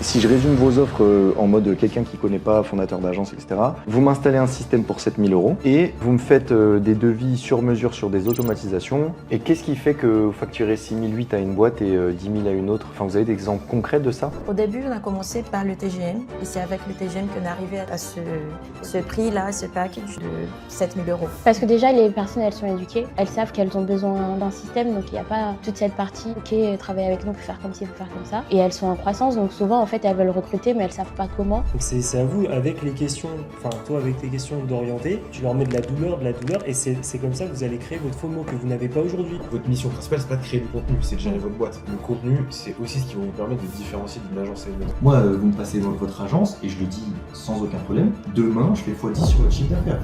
Si je résume vos offres en mode quelqu'un qui ne connaît pas, fondateur d'agence, etc., vous m'installez un système pour 7 000 € et vous me faites des devis sur mesure sur des automatisations. Et qu'est-ce qui fait que vous facturez 6 008 à une boîte et 10 000 à une autre? Enfin, vous avez des exemples concrets de ça? Au début, on a commencé par le TGM et c'est avec le TGM qu'on est arrivé à ce prix-là, ce package de 7 000 €. Parce que déjà, les personnes, elles sont éduquées, elles savent qu'elles ont besoin d'un système, donc il n'y a pas toute cette partie, ok, travailler avec nous, faut faire comme ci, faut faire comme ça. Et elles sont en croissance, donc souvent, en fait, elles veulent recruter, mais elles savent pas comment. Donc c'est à vous, avec les questions, enfin toi avec tes questions d'orienter, tu leur mets de la douleur, et c'est comme ça que vous allez créer votre FOMO que vous n'avez pas aujourd'hui. Votre mission principale, c'est pas de créer du contenu, c'est de gérer votre boîte. Le contenu, c'est aussi ce qui va vous permettre de différencier d'une agence à une autre. Moi, vous me passez dans votre agence, et je le dis sans aucun problème, demain, je fais x10 sur votre chiffre d'affaires.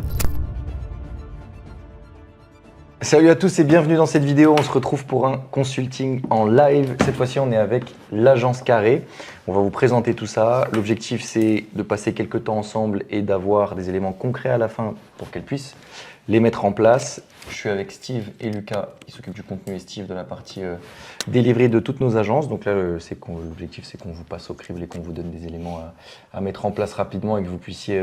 Salut à tous et bienvenue dans cette vidéo. On se retrouve pour un consulting en live. Cette fois-ci, on est avec l'agence Carré. On va vous présenter tout ça. L'objectif, c'est de passer quelques temps ensemble et d'avoir des éléments concrets à la fin pour qu'elle puisse les mettre en place. Je suis avec Steve et Lucas qui s'occupent du contenu et Steve de la partie délivrée de toutes nos agences. Donc là, l'objectif, c'est qu'on vous passe au crible et qu'on vous donne des éléments à mettre en place rapidement et que vous puissiez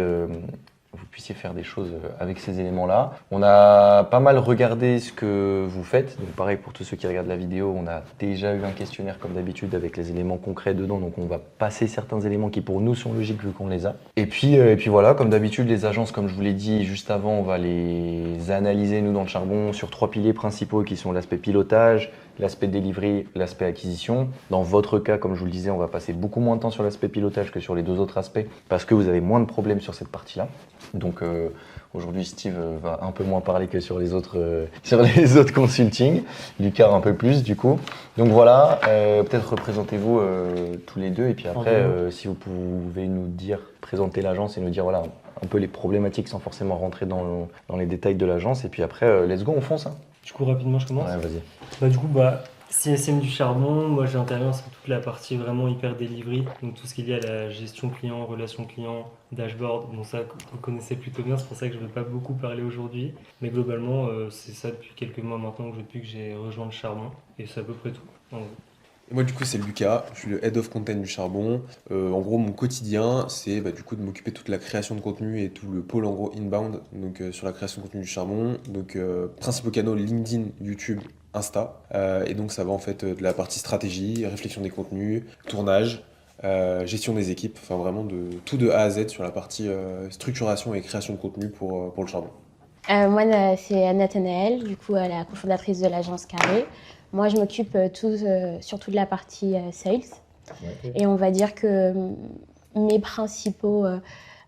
faire des choses avec ces éléments-là. On a pas mal regardé ce que vous faites. Donc pareil pour tous ceux qui regardent la vidéo, on a déjà eu un questionnaire comme d'habitude avec les éléments concrets dedans. Donc on va passer certains éléments qui pour nous sont logiques vu qu'on les a. Et puis voilà, comme d'habitude, les agences, comme je vous l'ai dit juste avant, on va les analyser nous dans le charbon sur 3 piliers principaux qui sont l'aspect pilotage, l'aspect delivery, l'aspect acquisition. Dans votre cas, comme je vous le disais, on va passer beaucoup moins de temps sur l'aspect pilotage que sur les deux autres aspects parce que vous avez moins de problèmes sur cette partie-là. Donc aujourd'hui, Steve va un peu moins parler que sur les autres consulting. Lucas un peu plus du coup. Donc voilà, peut-être représentez-vous tous les deux et puis après, si vous pouvez nous dire, présenter l'agence et nous dire voilà un peu les problématiques sans forcément rentrer dans les détails de l'agence. Et puis après, let's go, on fonce. Du coup, rapidement, je commence. Ouais, vas-y. CSM du charbon, moi j'interviens sur toute la partie vraiment hyper delivery, donc tout ce qui est lié à la gestion client, relations clients, dashboard, bon ça vous connaissez plutôt bien, c'est pour ça que je ne vais pas beaucoup parler aujourd'hui, mais globalement c'est ça depuis quelques mois maintenant depuis que j'ai rejoint le charbon, et c'est à peu près tout. En gros. Et moi du coup c'est Lucas, je suis le Head of Content du charbon. En gros mon quotidien c'est du coup de m'occuper de toute la création de contenu et tout le pôle en gros inbound, donc sur la création de contenu du charbon, donc principaux canaux LinkedIn, YouTube, Insta, et donc ça va en fait de la partie stratégie, réflexion des contenus, tournage, gestion des équipes, enfin vraiment de tout de A à Z sur la partie structuration et création de contenu pour le charbon. Moi, c'est Nathanaëlle, du coup, la cofondatrice de l'agence Carré. Moi, je m'occupe surtout de la partie sales. Et on va dire que mes principaux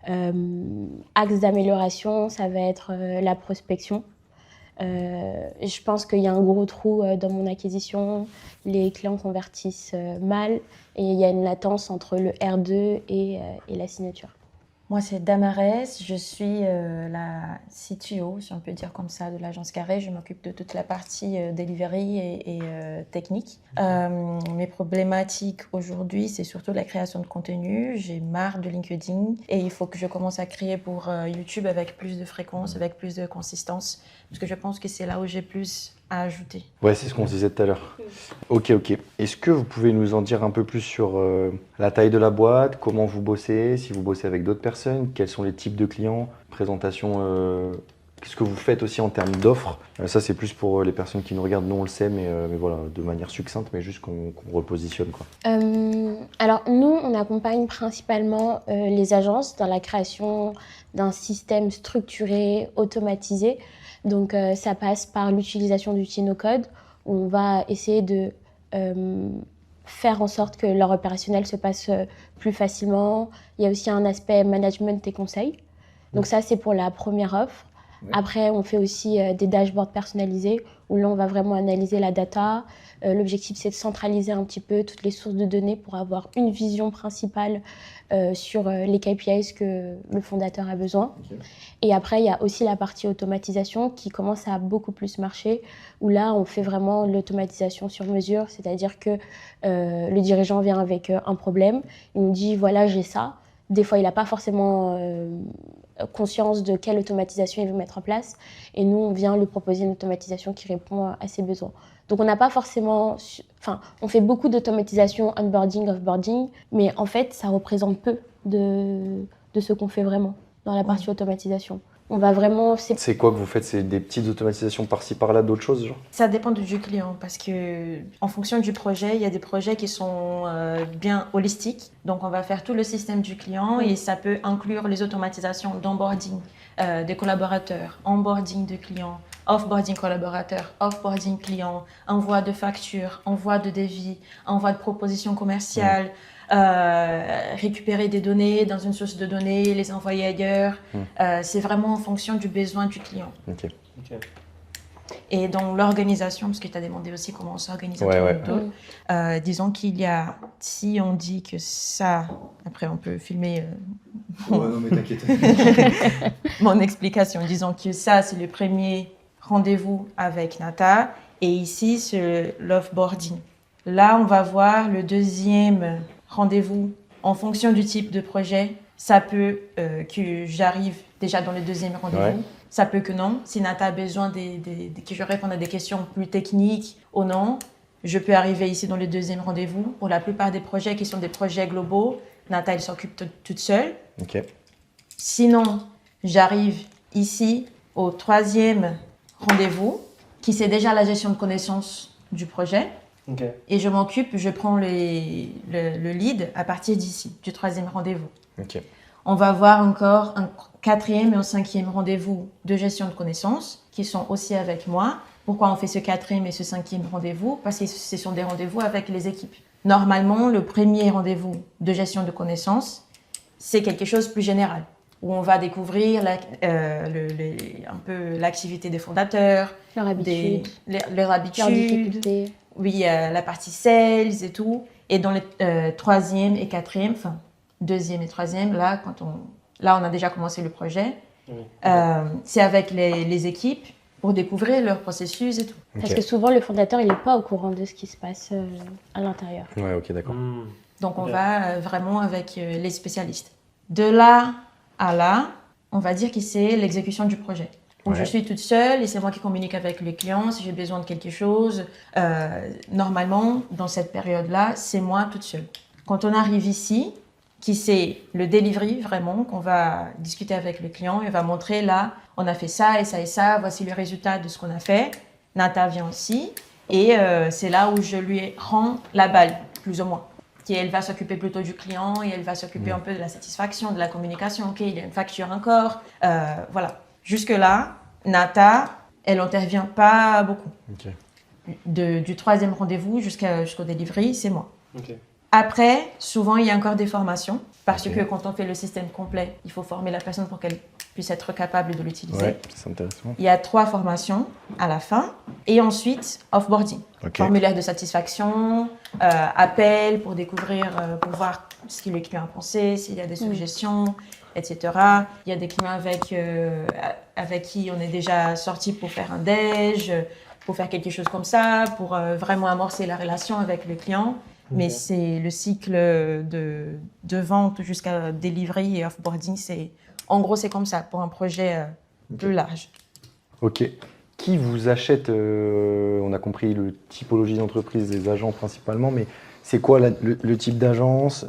axes d'amélioration, ça va être la prospection. Je pense qu'il y a un gros trou dans mon acquisition, les clients convertissent mal et il y a une latence entre le R2 et la signature. Moi, c'est Damarès, je suis la CTO, si on peut dire comme ça, de l'agence Carré. Je m'occupe de toute la partie delivery et technique. Mes problématiques aujourd'hui, c'est surtout la création de contenu. J'ai marre de LinkedIn et il faut que je commence à créer pour YouTube avec plus de fréquence, avec plus de consistance, parce que je pense que c'est là où j'ai plus à ajouter. Ouais, c'est ce qu'on se disait tout à l'heure. Ok. Est-ce que vous pouvez nous en dire un peu plus sur la taille de la boîte, comment vous bossez, si vous bossez avec d'autres personnes, quels sont les types de clients, présentation, qu'est-ce que vous faites aussi en termes d'offres? Ça, c'est plus pour les personnes qui nous regardent, nous on le sait, mais voilà, de manière succincte, mais juste qu'on repositionne, quoi. Alors nous, on accompagne principalement les agences dans la création d'un système structuré, automatisé. Donc ça passe par l'utilisation d'outils no-code où on va essayer de faire en sorte que leur opérationnel se passe plus facilement. Il y a aussi un aspect management et conseil. Donc ça, c'est pour la première offre. Ouais. Après, on fait aussi des dashboards personnalisés où là, on va vraiment analyser la data. L'objectif, c'est de centraliser un petit peu toutes les sources de données pour avoir une vision principale sur les KPIs que le fondateur a besoin. Okay. Et après, il y a aussi la partie automatisation qui commence à beaucoup plus marcher, où là, on fait vraiment l'automatisation sur mesure, c'est-à-dire que le dirigeant vient avec un problème, il nous dit « voilà, j'ai ça ». Des fois, il n'a pas forcément conscience de quelle automatisation il veut mettre en place. Et nous, on vient lui proposer une automatisation qui répond à ses besoins. Donc on n'a pas forcément... Enfin, on fait beaucoup d'automatisation, onboarding, offboarding, mais en fait, ça représente peu de ce qu'on fait vraiment dans la partie automatisation. On va vraiment... C'est quoi que vous faites? C'est des petites automatisations par-ci par-là, d'autres choses genre? Ça dépend du client parce que en fonction du projet, il y a des projets qui sont bien holistiques. Donc on va faire tout le système du client et ça peut inclure les automatisations d'onboarding des collaborateurs, onboarding de clients, offboarding collaborateurs, offboarding clients, envoi de factures, envoi de devis, envoi de propositions commerciales. Récupérer des données dans une source de données, les envoyer ailleurs. C'est vraiment en fonction du besoin du client. Ok. Et dans l'organisation, parce que tu as demandé aussi comment on s'organise Ouais. disons qu'il y a, si on dit que ça, après on peut filmer non, mais t'inquiète. mon explication, disons que ça c'est le premier rendez-vous avec Nata et ici c'est l'offboarding. Là on va voir le deuxième rendez-vous en fonction du type de projet. Ça peut que j'arrive déjà dans le deuxième rendez-vous. Ça peut que non. Si Nata a besoin que je réponde à des questions plus techniques ou non, je peux arriver ici dans le deuxième rendez-vous. Pour la plupart des projets qui sont des projets globaux, Nata, elle s'occupe toute seule. Ok. Sinon, j'arrive ici au troisième rendez-vous, qui c'est déjà la gestion de connaissances du projet. Ok. Et je m'occupe, je prends le lead à partir d'ici, du troisième rendez-vous. Ok. On va voir encore un quatrième et un cinquième rendez-vous de gestion de connaissances qui sont aussi avec moi. Pourquoi on fait ce quatrième et ce cinquième rendez-vous? Parce que ce sont des rendez-vous avec les équipes. Normalement, le premier rendez-vous de gestion de connaissances, c'est quelque chose de plus général, où on va découvrir un peu l'activité des fondateurs, leur habitude, leurs habitudes, leurs difficultés. Oui, la partie sales et tout. Et dans le troisième et quatrième, enfin, deuxième et troisième, là, on a déjà commencé le projet. Oui. C'est avec les équipes pour découvrir leur processus et tout. Parce que souvent, le fondateur, il n'est pas au courant de ce qui se passe à l'intérieur. Ouais, ok, d'accord. Donc, on Ouais. va vraiment avec les spécialistes. De là à là, on va dire que c'est l'exécution du projet. Où je suis toute seule et c'est moi qui communique avec les clients si j'ai besoin de quelque chose. Normalement, dans cette période-là, c'est moi toute seule. Quand on arrive ici, qui c'est le delivery vraiment, qu'on va discuter avec le client et va montrer là, on a fait ça et ça et ça, voici le résultat de ce qu'on a fait. Nata vient aussi et c'est là où je lui rends la balle, plus ou moins. Et elle va s'occuper plutôt du client et elle va s'occuper un peu de la satisfaction, de la communication. Ok, il y a une facture encore. Voilà. Jusque-là, Nata, elle n'intervient pas beaucoup. Ok. Du troisième rendez-vous jusqu'au delivery, c'est moi. Ok. Après, souvent, il y a encore des formations. Parce que quand on fait le système complet, il faut former la personne pour qu'elle puisse être capable de l'utiliser. Ouais, c'est intéressant. Il y a 3 formations à la fin. Et ensuite, offboarding. Ok. Formulaire de satisfaction, appel pour découvrir, pour voir ce que le client a pensé, s'il y a des suggestions, etc. Il y a des clients avec qui on est déjà sorti pour faire un déj, pour faire quelque chose comme ça, pour vraiment amorcer la relation avec le client. Mais c'est le cycle de vente jusqu'à delivery et offboarding. En gros, c'est comme ça pour un projet plus large. Ok. Qui vous achète on a compris le typologie d'entreprise, des agents principalement, mais c'est quoi le type d'agence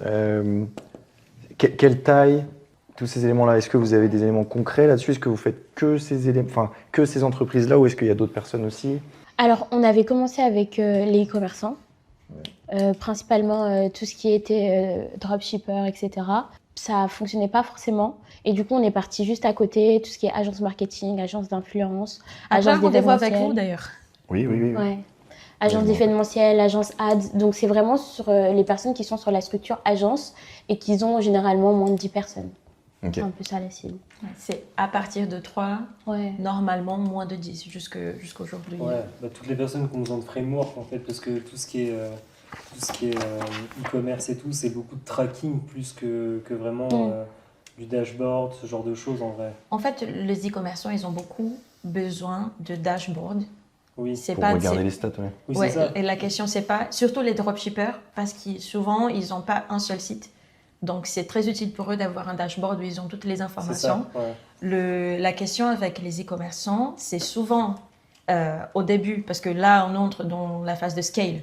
quelle taille? Tous ces éléments-là, est-ce que vous avez des éléments concrets là-dessus? Est-ce que vous faites que ces éléments, enfin que ces entreprises-là, ou est-ce qu'il y a d'autres personnes aussi? Alors, on avait commencé avec les e-commerçants, principalement tout ce qui était dropshipper, etc. Ça fonctionnait pas forcément. Et du coup, on est parti juste à côté, tout ce qui est agence marketing, agence d'influence, agence Rendez-vous avec d'événementiel. vous d'ailleurs. Oui. Ouais. Agence d'événementiel, agence ads. Donc, c'est vraiment sur les personnes qui sont sur la structure agence et qui ont généralement moins de 10 personnes. Ok. C'est un peu ça la cible. C'est à partir de 3, Ouais. normalement moins de 10 jusqu'aujourd'hui. Ouais, toutes les personnes qui ont besoin de framework en fait, parce que tout ce qui est e-commerce et tout, c'est beaucoup de tracking plus que vraiment du dashboard, ce genre de choses en vrai. En fait, les e-commerçants, ils ont beaucoup besoin de dashboard. Oui, C'est Pour pas, regarder c'est- les stats, ouais. oui c'est ça. Et la question, c'est pas, surtout les dropshippers, parce que souvent, ils n'ont pas un seul site. Donc, c'est très utile pour eux d'avoir un dashboard où ils ont toutes les C'est informations. ça, ouais. La question avec les e-commerçants, c'est souvent au début, parce que là, on entre dans la phase de scale.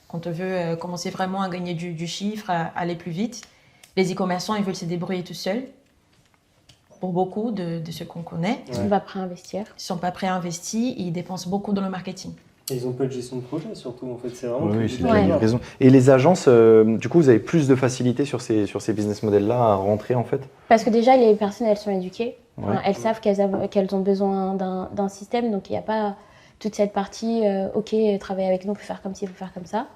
Quand on veut commencer vraiment à gagner du chiffre, à aller plus vite, les e-commerçants, ils veulent se débrouiller tout seuls. Pour beaucoup de ceux qu'on connaît, Ils sont pas prêts à investir. ils ne sont pas prêts à investir, ils dépensent beaucoup dans le marketing. Et ils ont peu de gestion de projet surtout, en fait, c'est vraiment... Oui, que c'est du de la Ouais. livraison. Et les agences, du coup, vous avez plus de facilité sur ces business models-là à rentrer en fait? Parce que déjà, les personnes, elles sont éduquées. Ouais. Enfin, elles savent qu'elles ont besoin d'un système. Donc, il n'y a pas toute cette partie, OK, travailler avec nous, on peut faire comme ci, on peut faire comme ça.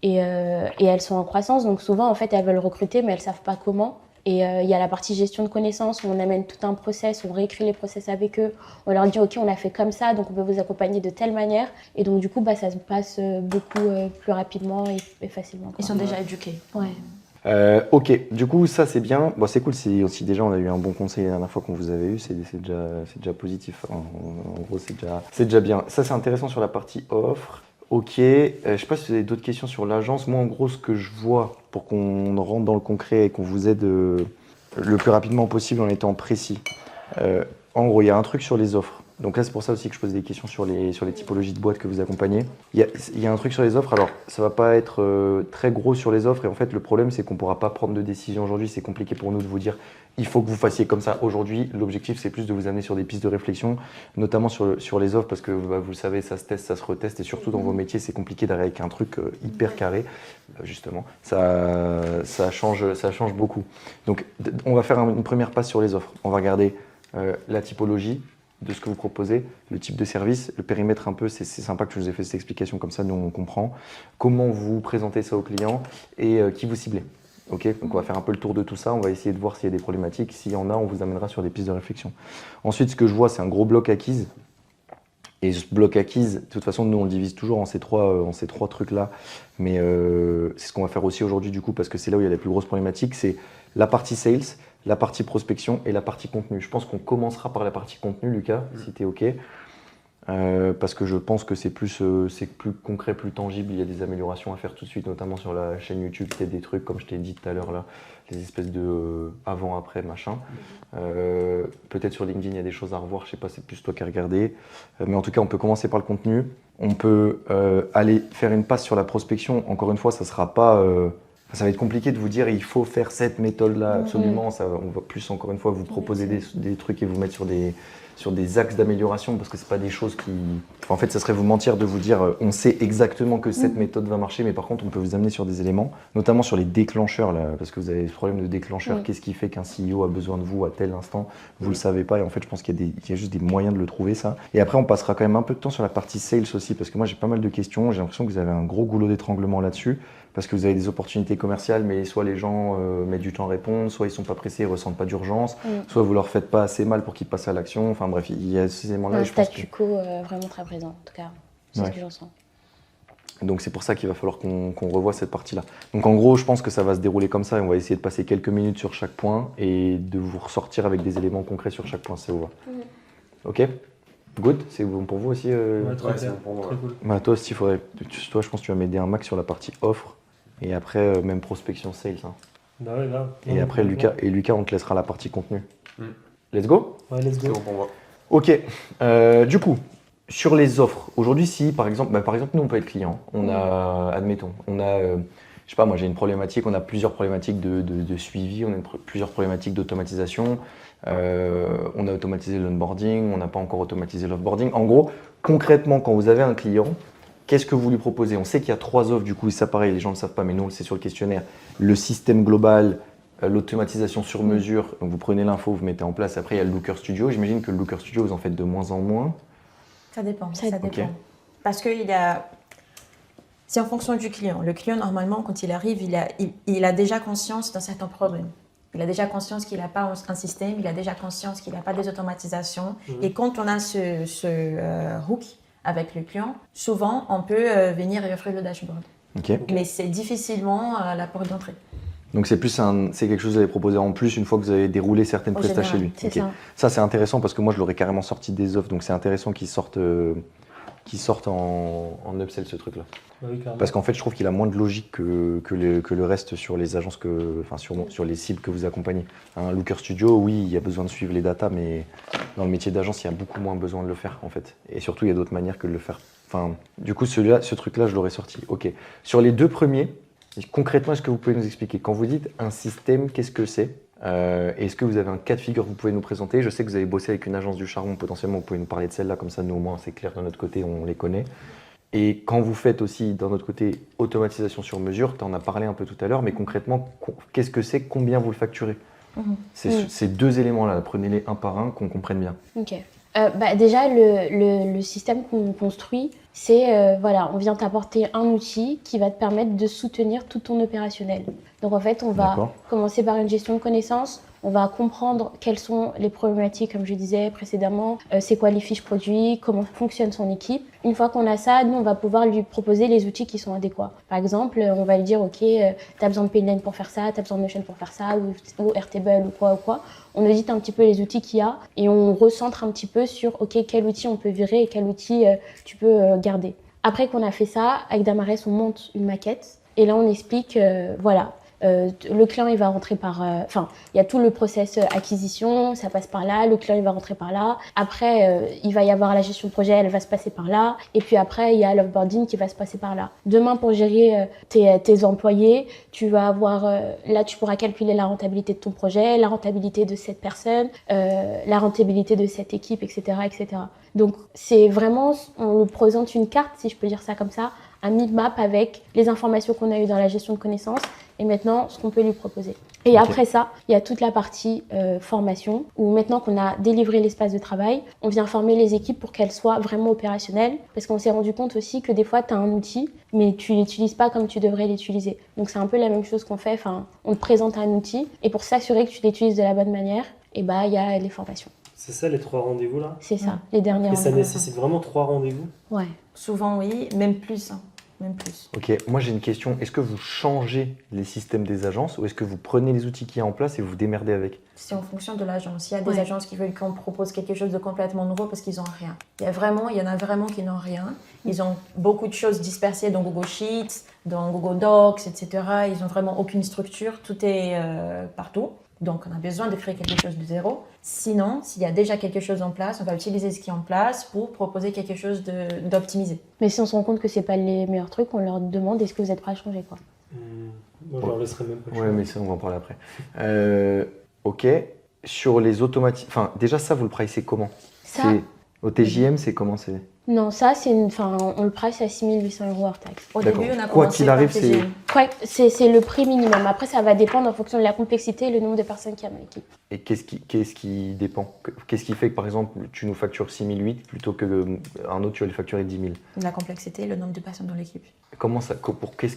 Et elles sont en croissance. Donc, souvent, en fait, elles veulent recruter, mais elles ne savent pas comment. Et il y a la partie gestion de connaissances où on amène tout un process, on réécrit les process avec eux. On leur dit, OK, on a fait comme ça, donc on peut vous accompagner de telle manière. Et donc, du coup, ça se passe beaucoup plus rapidement et facilement. Ils sont déjà éduqués. Ouais. Ok, du coup, ça c'est bien. Bon, c'est cool si aussi déjà on a eu un bon conseil la dernière fois qu'on vous avait eu, c'est déjà positif. En gros, c'est déjà bien. Ça, c'est intéressant sur la partie offre. Ok, je sais pas si vous avez d'autres questions sur l'agence. Moi, en gros, ce que je vois pour qu'on rentre dans le concret et qu'on vous aide le plus rapidement possible en étant précis. En gros, il y a un truc sur les offres. Donc là, c'est pour ça aussi que je pose des questions sur les typologies de boîtes que vous accompagnez. Il y a un truc sur les offres. Alors, ça va pas être très gros sur les offres. Et en fait, le problème, c'est qu'on pourra pas prendre de décision aujourd'hui. C'est compliqué pour nous de vous dire, il faut que vous fassiez comme ça aujourd'hui. L'objectif, c'est plus de vous amener sur des pistes de réflexion, notamment sur les offres, parce que vous le savez, ça se teste, ça se reteste. Et surtout, dans vos métiers, c'est compliqué d'arriver avec un truc hyper carré. Justement, ça change beaucoup. Donc, on va faire une première passe sur les offres. On va regarder la typologie de ce que vous proposez, le type de service, le périmètre un peu, c'est sympa que je vous ai fait cette explication comme ça, nous on comprend. Comment vous présentez ça aux clients et qui vous ciblez. Ok, donc on va faire un peu le tour de tout ça, on va essayer de voir s'il y a des problématiques. S'il y en a, on vous amènera sur des pistes de réflexion. Ensuite, ce que je vois, c'est un gros bloc acquise. Et ce bloc acquise, de toute façon, nous on le divise toujours en ces trois trucs-là. Mais c'est ce qu'on va faire aussi aujourd'hui du coup, parce que c'est là où il y a les plus grosses problématiques, c'est la partie sales, la partie prospection et la partie contenu. Je pense qu'on commencera par la partie contenu, Lucas, si tu es OK. Parce que je pense que c'est plus concret, plus tangible. Il y a des améliorations à faire tout de suite, notamment sur la chaîne YouTube. Il y a des trucs, comme je t'ai dit tout à l'heure, là, les espèces de avant-après, machin. Peut-être sur LinkedIn, il y a des choses à revoir. Je sais pas, c'est plus toi qui as regardé. Mais en tout cas, on peut commencer par le contenu. On peut aller faire une passe sur la prospection. Encore une fois, ça sera pas... ça va être compliqué de vous dire il faut faire cette méthode-là absolument. On va plus encore une fois vous proposer des trucs et vous mettre sur des axes d'amélioration parce que c'est pas des choses qui... En fait, ça serait vous mentir de vous dire on sait exactement que cette méthode va marcher, mais par contre, on peut vous amener sur des éléments, notamment sur les déclencheurs, là, parce que vous avez ce problème de déclencheur. Qu'est-ce qui fait qu'un CEO a besoin de vous à tel instant? Vous le savez pas et en fait, je pense qu'il y a juste des moyens de le trouver, ça. Et après, on passera quand même un peu de temps sur la partie sales aussi, parce que moi, j'ai pas mal de questions. J'ai l'impression que vous avez un gros goulot d'étranglement là-dessus. Parce que vous avez des opportunités commerciales, mais soit les gens mettent du temps à répondre, soit ils sont pas pressés, ils ressentent pas d'urgence, soit vous leur faites pas assez mal pour qu'ils passent à l'action. Enfin bref, il y a ces éléments-là. Un Je pense statu quo vraiment très présent, en tout cas. C'est ce que j'en sens. Donc c'est pour ça qu'il va falloir qu'on revoie cette partie-là. Donc en gros, je pense que ça va se dérouler comme ça et on va essayer de passer quelques minutes sur chaque point et de vous ressortir avec des éléments concrets sur chaque point, ça vous va. Ok? Good, c'est bon pour vous aussi Très c'est bien, bon pour moi. très cool. Bah, toi aussi, toi, je pense que tu vas m'aider un max sur la partie offre et après même prospection sales. Hein. Bah ouais, là. Et après Lucas, on te laissera la partie contenu. Let's go? Ouais, let's C'est go. bon pour moi. Ok, du coup, sur les offres, aujourd'hui, si par exemple, nous on peut être client, on a, admettons, on a, je sais pas, moi j'ai une problématique, on a plusieurs problématiques de suivi, on a plusieurs problématiques d'automatisation, on a automatisé l'onboarding, on n'a pas encore automatisé l'offboarding. En gros, concrètement, quand vous avez un client, qu'est-ce que vous lui proposez? On sait qu'il y a 3 offres, du coup, ça pareil, les gens ne le savent pas, mais nous on le sait sur le questionnaire, le système global, l'automatisation sur mesure, donc vous prenez l'info, vous mettez en place, après il y a le Looker Studio, j'imagine que le Looker Studio vous en faites de moins en moins. Ça dépend, Ça ça dépend. dépend. Parce que c'est en fonction du client. Le client, normalement, quand il arrive, il a déjà conscience d'un certain problème. Il a déjà conscience qu'il n'a pas un système, il a déjà conscience qu'il n'a pas des automatisations. Et quand on a ce hook avec le client, souvent, on peut venir et offrir le dashboard. Ok. Mais c'est difficilement la porte d'entrée. Donc c'est quelque chose que vous avez proposé en plus une fois que vous avez déroulé certaines En prestations chez général, lui. C'est Ok. ça. Ça c'est intéressant parce que moi je l'aurais carrément sorti des offres, donc c'est intéressant qu'il sorte qu'il sorte en upsell ce truc-là. Bah oui, clairement. Parce qu'en fait, je trouve qu'il a moins de logique que le reste sur les agences, sur les cibles que vous accompagnez. Un Looker Studio, oui, il y a besoin de suivre les datas, mais dans le métier d'agence, il y a beaucoup moins besoin de le faire, en fait. Et surtout, il y a d'autres manières que de le faire. Enfin, du coup, ce truc-là, je l'aurais sorti. Ok. Sur les 2 premiers, concrètement, est-ce que vous pouvez nous expliquer? Quand vous dites un système, qu'est-ce que c'est? Est-ce que vous avez un cas de figure que vous pouvez nous présenter? Je sais que vous avez bossé avec une agence du charbon, potentiellement, vous pouvez nous parler de celle-là, comme ça, nous, au moins, c'est clair de notre côté, on les connaît. Et quand vous faites aussi, d'un autre côté, automatisation sur mesure, tu en as parlé un peu tout à l'heure, mais concrètement, qu'est-ce que c'est? Combien vous le facturez? Ces 2 éléments-là, prenez-les un par un, qu'on comprenne bien. Ok. Déjà, le système qu'on construit, c'est, voilà, on vient t'apporter un outil qui va te permettre de soutenir tout ton opérationnel. Donc en fait, on va D'accord. commencer par une gestion de connaissances, on va comprendre quelles sont les problématiques, comme je disais précédemment, c'est quoi les fiches produits, comment fonctionne son équipe. Une fois qu'on a ça, nous, on va pouvoir lui proposer les outils qui sont adéquats. Par exemple, on va lui dire, OK, tu as besoin de Payline pour faire ça, tu as besoin de Notion pour faire ça, ou Airtable ou quoi. On audite un petit peu les outils qu'il y a et on recentre un petit peu sur, OK, quel outil on peut virer et quel outil tu peux garder. Après qu'on a fait ça, avec Damares, on monte une maquette et là, on explique, voilà, le client il va rentrer par, il y a tout le process acquisition, ça passe par là, le client il va rentrer par là. Après, il va y avoir la gestion de projet, elle va se passer par là. Et puis après, il y a l'offboarding qui va se passer par là. Demain, pour gérer tes employés, tu vas avoir, là, tu pourras calculer la rentabilité de ton projet, la rentabilité de cette personne, la rentabilité de cette équipe, etc., etc. Donc, c'est vraiment, on nous présente une carte, si je peux dire ça comme ça, un map avec les informations qu'on a eues dans la gestion de connaissances et maintenant ce qu'on peut lui proposer. Et Ok. après ça, il y a toute la partie formation où maintenant qu'on a délivré l'espace de travail, on vient former les équipes pour qu'elles soient vraiment opérationnelles parce qu'on s'est rendu compte aussi que des fois tu as un outil mais tu l'utilises pas comme tu devrais l'utiliser. Donc c'est un peu la même chose qu'on fait, on te présente un outil et pour s'assurer que tu l'utilises de la bonne manière, et il y a les formations. C'est ça les 3 rendez-vous là? C'est ça, les derniers Et ça rendez-vous. nécessite vraiment 3 rendez-vous? Ouais. Souvent, oui, même plus. Même plus. Ok, moi j'ai une question. Est-ce que vous changez les systèmes des agences ou est-ce que vous prenez les outils qu'il y a en place et vous vous démerdez avec? C'est en fonction de l'agence. Il y a des Ouais. agences qui veulent qu'on propose quelque chose de complètement nouveau parce qu'ils n'ont rien. Il y en a vraiment qui n'ont rien. Ils ont beaucoup de choses dispersées dans Google Sheets, dans Google Docs, etc. Ils n'ont vraiment aucune structure. Tout est partout. Donc, on a besoin de créer quelque chose de zéro. Sinon, s'il y a déjà quelque chose en place, on va utiliser ce qui est en place pour proposer quelque chose d'optimisé. Mais si on se rend compte que c'est pas les meilleurs trucs, on leur demande est-ce que vous êtes prêts à changer quoi. Moi, je leur laisserai même pas le Ouais, choix. mais ça, on va en parler après. Ok, sur les automatiques. Enfin, déjà, ça, vous le pricez comment? Ça, C'est- Au TJM, c'est comment c'est? non, ça c'est on le price à 6 800 € hors taxe. Au D'accord. début, on a Quoi commencé qu'il par arrive, c'est- TGM. Ouais, c'est le prix minimum. Après, ça va dépendre en fonction de la complexité et le nombre de personnes qu'il y a dans l'équipe. Et qu'est-ce qui dépend? Qu'est-ce qui fait que, par exemple, tu nous factures 6008 plutôt qu'un autre, tu vas le facturer 10 000? La complexité, le nombre de personnes dans l'équipe. Comment ça,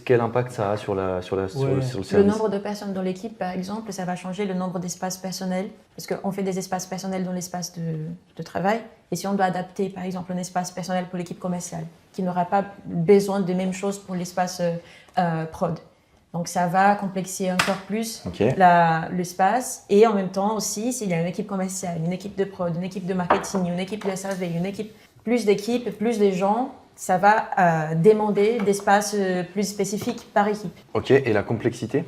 quel impact ça a sur le service? Le nombre de personnes dans l'équipe, par exemple, ça va changer le nombre d'espaces personnels. Parce qu'on fait des espaces personnels dans l'espace de travail. Et si on doit adapter, par exemple, un espace personnel pour l'équipe commerciale, qui n'aura pas besoin des mêmes choses pour l'espace prod. Donc ça va complexifier encore plus Ok. l'espace. Et en même temps aussi, s'il y a une équipe commerciale, une équipe de prod, une équipe de marketing, une équipe de SAV, plus d'équipes, plus de gens, ça va demander d'espaces plus spécifiques par équipe. Ok, et la complexité?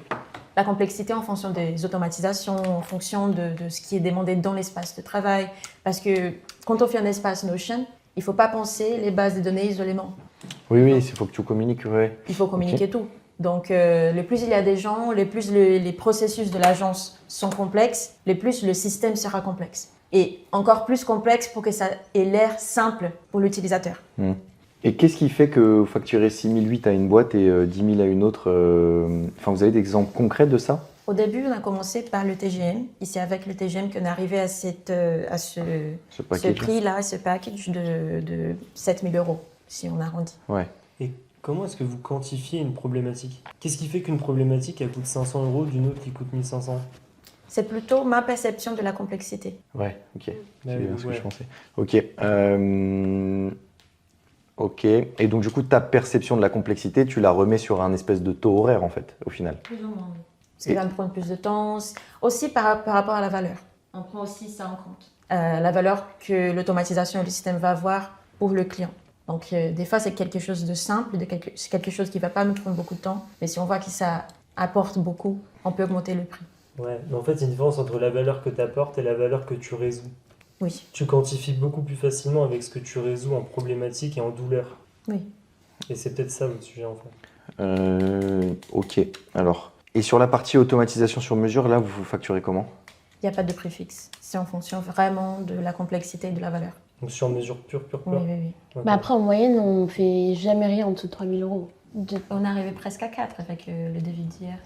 La complexité en fonction des automatisations, en fonction de ce qui est demandé dans l'espace de travail. Parce que quand on fait un espace Notion, il ne faut pas penser les bases de données isolément. Oui, il faut que tu communiques, ouais. Il faut communiquer tout. Donc, le plus il y a des gens, le plus les processus de l'agence sont complexes, le plus le système sera complexe. Et encore plus complexe pour que ça ait l'air simple pour l'utilisateur. Et qu'est-ce qui fait que vous facturez 6008 à une boîte et 10 000 à une autre? Enfin, vous avez des exemples concrets de ça? Au début, on a commencé par le TGM. Et c'est avec le TGM qu'on est arrivé à ce prix-là, ce package de 7 000 €, si on arrondit. Ouais. Et comment est-ce que vous quantifiez une problématique? Qu'est-ce qui fait qu'une problématique elle coûte 500 € d'une autre qui coûte 1500? C'est plutôt ma perception de la complexité. Ouais, ok. C'est bien ce que ouais. je pensais. Ok. Ok. Et donc, du coup, ta perception de la complexité, tu la remets sur un espèce de taux horaire, en fait, au final. Plus ou moins, oui. Ce qui va me prendre plus de temps. Aussi par rapport à la valeur. On prend aussi ça en compte. La valeur que l'automatisation et le système va avoir pour le client. Donc, des fois, c'est quelque chose de simple, c'est quelque chose qui ne va pas nous prendre beaucoup de temps. Mais si on voit que ça apporte beaucoup, on peut augmenter le prix. Ouais, mais en fait, il y a une différence entre la valeur que tu apportes et la valeur que tu résous. Oui, Tu quantifies beaucoup plus facilement avec ce que tu résous en problématique et en douleur. oui. Et c'est peut-être ça votre sujet en fait. Ok, alors. Et sur la partie automatisation sur mesure, là, vous facturez comment? Il n'y a pas de prix fixe. C'est en fonction vraiment de la complexité et de la valeur. Donc sur mesure pure. Oui, oui, oui. Ok. Bah après, en moyenne, on fait jamais rien en dessous de 3 000 euros. On est arrivé presque à 4 avec le devis d'hier.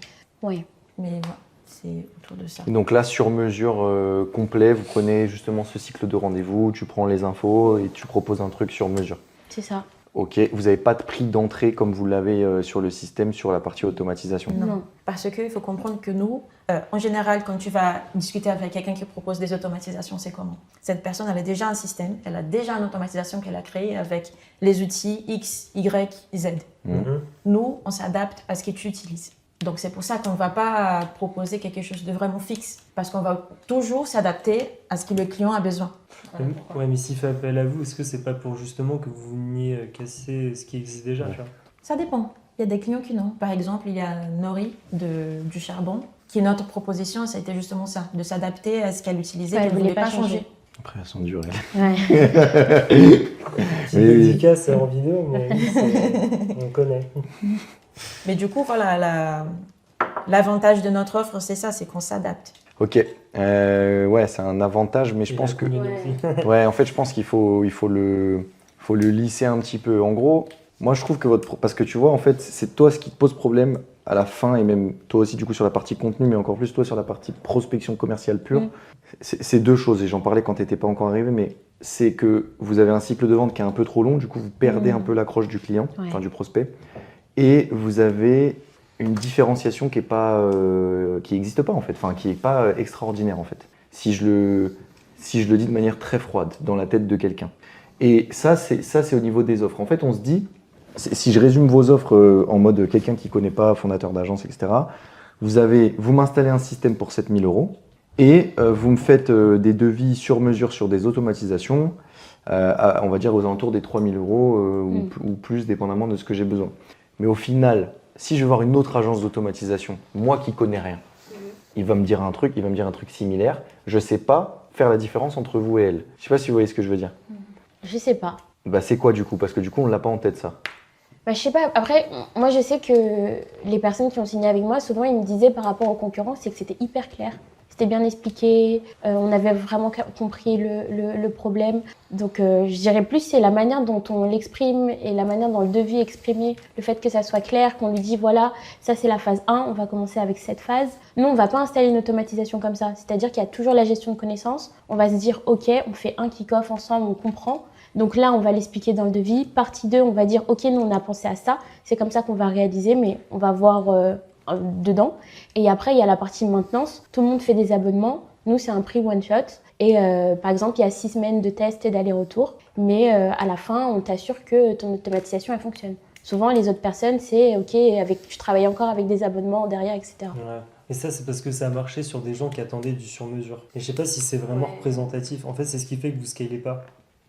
Ouais. Mais voilà, c'est autour de ça. Et donc là, sur mesure complet, vous prenez justement ce cycle de rendez-vous, tu prends les infos et tu proposes un truc sur mesure. C'est ça. Ok, vous n'avez pas de prix d'entrée comme vous l'avez sur le système, sur la partie automatisation. Non. Parce qu'il faut comprendre que nous, en général, quand tu vas discuter avec quelqu'un qui propose des automatisations, c'est comment? Cette personne, elle a déjà un système, elle a déjà une automatisation qu'elle a créée avec les outils X, Y, Z. Mhm. Nous, on s'adapte à ce que tu utilises. Donc c'est pour ça qu'on ne va pas proposer quelque chose de vraiment fixe, parce qu'on va toujours s'adapter à ce que le client a besoin. Ouais, mais s'il fait appel à vous, est-ce que c'est pas pour justement que vous veniez casser ce qui existe déjà tu vois? Ça dépend. Il y a des clients qui non. Par exemple, il y a Nori du charbon, qui est notre proposition, ça a été justement ça, de s'adapter à ce qu'elle utilisait, Ouais, qu'elle ne elle voulait pas changer. Après, elles sont dures. Ouais. Petite Oui, oui. dédicace en vidéo, mais on connaît. Mais du coup, voilà, l'avantage de notre offre, c'est ça, c'est qu'on s'adapte. Ok, ouais, c'est un avantage, mais je Et pense la que... communauté. Ouais, en fait, je pense qu'il faut le lisser un petit peu. En gros, moi, je trouve que parce que tu vois, en fait, c'est toi ce qui te pose problème à la fin, et même toi aussi, du coup, sur la partie contenu, mais encore plus toi sur la partie prospection commerciale pure. Mm. C'est deux choses, et j'en parlais quand tu n'étais pas encore arrivé, mais c'est que vous avez un cycle de vente qui est un peu trop long, du coup, vous perdez un peu l'accroche du client, Ouais. enfin du prospect, et vous avez une différenciation qui n'existe pas en fait, enfin qui n'est pas extraordinaire en fait. Si je le dis de manière très froide dans la tête de quelqu'un. Et ça c'est au niveau des offres. En fait, on se dit, si je résume vos offres en mode quelqu'un qui ne connaît pas, fondateur d'agence, etc. Vous m'installez un système pour 7 000 euros et vous me faites des devis sur mesure sur des automatisations, on va dire aux alentours des 3 000 euros ou plus, dépendamment de ce que j'ai besoin. Mais au final, si je vais voir une autre agence d'automatisation, moi qui connais rien, il va me dire un truc similaire. Je ne sais pas faire la différence entre vous et elle. Je ne sais pas si vous voyez ce que je veux dire. Je sais pas. Bah, c'est quoi du coup? Parce que du coup, on ne l'a pas en tête ça. Bah, je sais pas. Après, moi, je sais que les personnes qui ont signé avec moi, souvent, ils me disaient par rapport aux concurrents, c'est que c'était hyper clair. C'était bien expliqué. On avait vraiment compris le problème. Donc, je dirais plus, c'est la manière dont on l'exprime et la manière dont le devis est exprimé. Le fait que ça soit clair, qu'on lui dit, voilà, ça c'est la phase 1, on va commencer avec cette phase. Nous, on ne va pas installer une automatisation comme ça. C'est-à-dire qu'il y a toujours la gestion de connaissances. On va se dire, OK, on fait un kick-off ensemble, on comprend. Donc là, on va l'expliquer dans le devis. Partie 2, on va dire, OK, nous, on a pensé à ça. C'est comme ça qu'on va réaliser, mais on va voir dedans. Et après, il y a la partie maintenance. Tout le monde fait des abonnements. Nous, c'est un prix one-shot. Et par exemple, il y a 6 semaines de tests et d'aller-retour. Mais à la fin, on t'assure que ton automatisation, elle fonctionne. Souvent, les autres personnes, c'est OK, tu travailles encore avec des abonnements derrière, etc. Ouais. Et ça, c'est parce que ça a marché sur des gens qui attendaient du sur-mesure. Et je sais pas si c'est vraiment représentatif. En fait, c'est ce qui fait que vous scalez pas.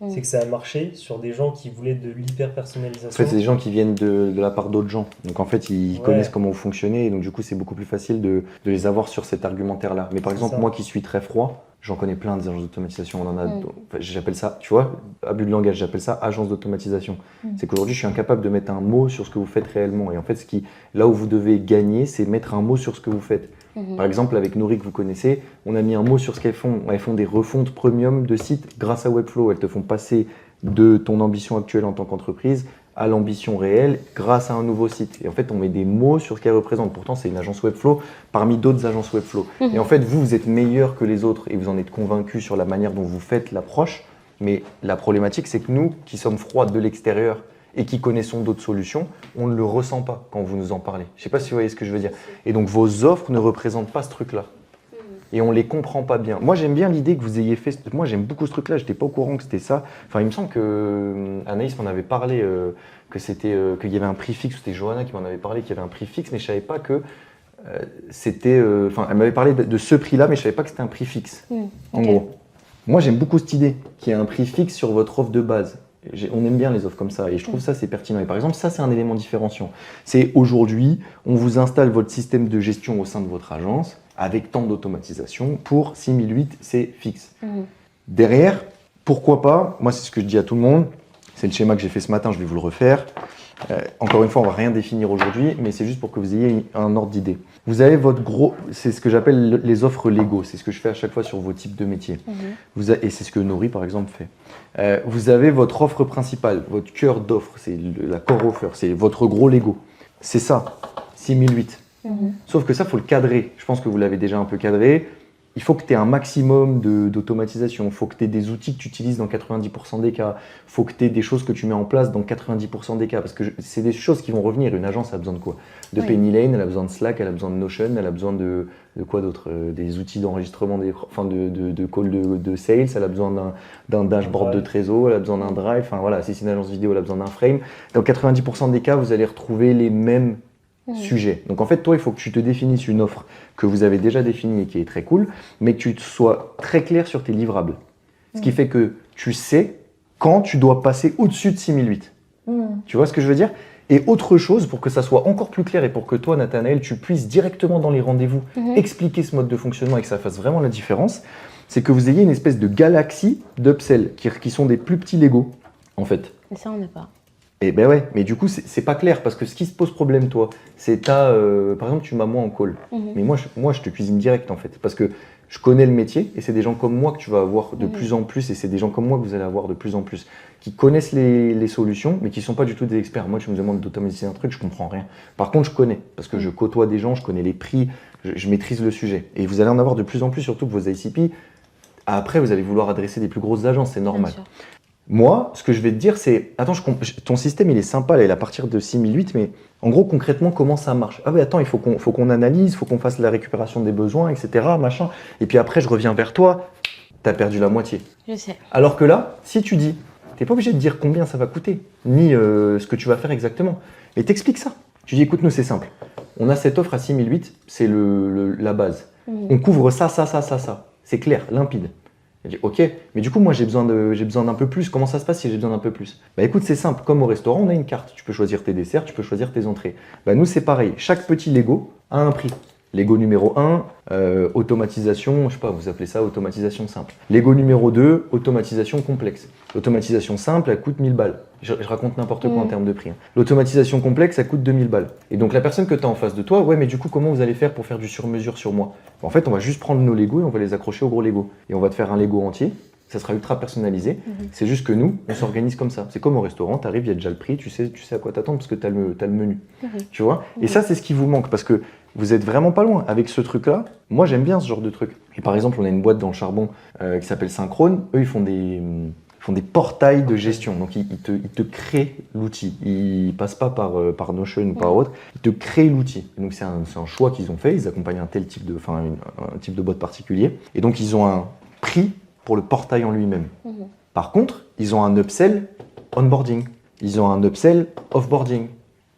C'est que ça a marché sur des gens qui voulaient de En l'hyper-personnalisation. fait, c'est des gens qui viennent de la part d'autres gens. Donc en fait, ils connaissent comment vous fonctionnez. Et donc du coup, c'est beaucoup plus facile de les avoir sur cet argumentaire-là. Mais par exemple, moi qui suis très froid, j'en connais plein des agences d'automatisation. On en a, enfin, j'appelle ça, tu vois, abus de langage, j'appelle ça agence d'automatisation. C'est qu'aujourd'hui, je suis incapable de mettre un mot sur ce que vous faites réellement. Et en fait, là où vous devez gagner, c'est mettre un mot sur ce que vous faites. Par exemple, avec Nori que vous connaissez, on a mis un mot sur ce qu'elles font. Elles font des refontes premium de sites grâce à Webflow. Elles te font passer de ton ambition actuelle en tant qu'entreprise à l'ambition réelle grâce à un nouveau site. Et en fait, on met des mots sur ce qu'elles représentent. Pourtant, c'est une agence Webflow parmi d'autres agences Webflow. Et en fait, vous êtes meilleur que les autres et vous en êtes convaincu sur la manière dont vous faites l'approche. Mais la problématique, c'est que nous, qui sommes froids de l'extérieur et qui connaissons d'autres solutions, on ne le ressent pas quand vous nous en parlez. Je ne sais pas si vous voyez ce que je veux dire. Et donc, vos offres ne représentent pas ce truc-là. Et on ne les comprend pas bien. Moi, j'aime bien l'idée que vous ayez fait... Moi, j'aime beaucoup ce truc-là. Je n'étais pas au courant que c'était ça. Enfin, il me semble que Anaïs m'en avait parlé, qu'il y avait un prix fixe. C'était Johanna qui m'en avait parlé, qu'il y avait un prix fixe, mais je ne savais pas que c'était... Enfin, elle m'avait parlé de ce prix-là, mais je ne savais pas que c'était un prix fixe. En gros. Moi, j'aime beaucoup cette idée, qu'il y ait un prix fixe sur votre offre de base. On aime bien les offres comme ça et je trouve ça c'est pertinent. Et par exemple, ça c'est un élément différenciant. C'est aujourd'hui, on vous installe votre système de gestion au sein de votre agence avec tant d'automatisation. Pour 6008, c'est fixe. Derrière, pourquoi pas, moi c'est ce que je dis à tout le monde, c'est le schéma que j'ai fait ce matin, je vais vous le refaire. Encore une fois, on ne va rien définir aujourd'hui, mais c'est juste pour que vous ayez un ordre d'idée. Vous avez votre gros, c'est ce que j'appelle les offres Lego, c'est ce que je fais à chaque fois sur vos types de métiers. Et c'est ce que Nori, par exemple, fait. Vous avez votre offre principale, votre cœur d'offre, c'est la core offer, c'est votre gros Lego. C'est ça, 6008. Sauf que ça, il faut le cadrer. Je pense que vous l'avez déjà un peu cadré. Il faut que tu aies un maximum d'automatisation, il faut que tu aies des outils que tu utilises dans 90% des cas, il faut que tu aies des choses que tu mets en place dans 90% des cas, parce que c'est des choses qui vont revenir. Une agence a besoin de quoi? De Penny Lane, elle a besoin de Slack, elle a besoin de Notion, elle a besoin de quoi d'autre? Des outils d'enregistrement, de call de sales, elle a besoin d'un dashboard de Trésor, elle a besoin d'un drive, enfin voilà, si c'est une agence vidéo, elle a besoin d'un frame. Dans 90% des cas, vous allez retrouver les mêmes sujet. Donc en fait, toi, il faut que tu te définisses une offre que vous avez déjà définie et qui est très cool, mais que tu sois très clair sur tes livrables. Ce qui fait que tu sais quand tu dois passer au-dessus de 6008. Tu vois ce que je veux dire? Et autre chose, pour que ça soit encore plus clair et pour que toi, Nathanaël, tu puisses directement dans les rendez-vous expliquer ce mode de fonctionnement et que ça fasse vraiment la différence, c'est que vous ayez une espèce de galaxie d'upsell qui sont des plus petits Lego, en fait. Mais ça, on n'a pas. Et ben ouais, mais du coup, c'est pas clair parce que ce qui se pose problème, toi, c'est par exemple, tu m'as moi en call. Mais moi, je te cuisine direct en fait parce que je connais le métier et c'est des gens comme moi que tu vas avoir de plus en plus et c'est des gens comme moi que vous allez avoir de plus en plus qui connaissent les solutions mais qui sont pas du tout des experts. Moi, tu me demandes d'automatiser un truc, je comprends rien. Par contre, je connais parce que je côtoie des gens, je connais les prix, je maîtrise le sujet. Et vous allez en avoir de plus en plus, surtout que vos ICP. Après, vous allez vouloir adresser des plus grosses agences, c'est normal. Moi, ce que je vais te dire, c'est attends, ton système, il est sympa, là, il est à partir de 6008, mais en gros, concrètement, comment ça marche? Ah oui, attends, il faut qu'on analyse, il faut qu'on fasse la récupération des besoins, etc., machin. Et puis après, je reviens vers toi, t'as perdu la moitié. Je sais. Alors que là, si tu dis, t'es pas obligé de dire combien ça va coûter, ni ce que tu vas faire exactement. Et t'expliques ça. Tu dis, écoute, nous, c'est simple. On a cette offre à 6008, c'est la base. On couvre ça. C'est clair, limpide. Elle dit ok, mais du coup moi j'ai besoin d'un peu plus. Comment ça se passe si j'ai besoin d'un peu plus? Bah écoute, c'est simple, comme au restaurant on a une carte, tu peux choisir tes desserts, tu peux choisir tes entrées. Bah nous c'est pareil, chaque petit Lego a un prix. Lego numéro 1, automatisation, je sais pas, vous appelez ça automatisation simple. Lego numéro 2, automatisation complexe. L'automatisation simple, elle coûte 1000 balles. Je raconte n'importe quoi en termes de prix. L'automatisation complexe, ça coûte 2000 balles. Et donc la personne que tu as en face de toi, ouais, mais du coup, comment vous allez faire pour faire du sur-mesure sur moi? En fait, on va juste prendre nos Lego et on va les accrocher au gros Lego. Et on va te faire un Lego entier. Ça sera ultra personnalisé. C'est juste que nous, on s'organise comme ça. C'est comme au restaurant, tu arrives, il y a déjà le prix, tu sais à quoi t'attendre parce que tu as le menu. Tu vois? Et ça, c'est ce qui vous manque parce que vous êtes vraiment pas loin. Avec ce truc-là, moi, j'aime bien ce genre de truc. Et par exemple, on a une boîte dans le charbon qui s'appelle Synchrone. Eux, ils font des portails de gestion. Donc, ils te créent l'outil. Ils passent pas par Notion ou par autre. Ils te créent l'outil. Donc, c'est un choix qu'ils ont fait. Ils accompagnent un type de boîte particulier. Et donc, ils ont un prix pour le portail en lui-même. Par contre, ils ont un upsell onboarding. Ils ont un upsell offboarding.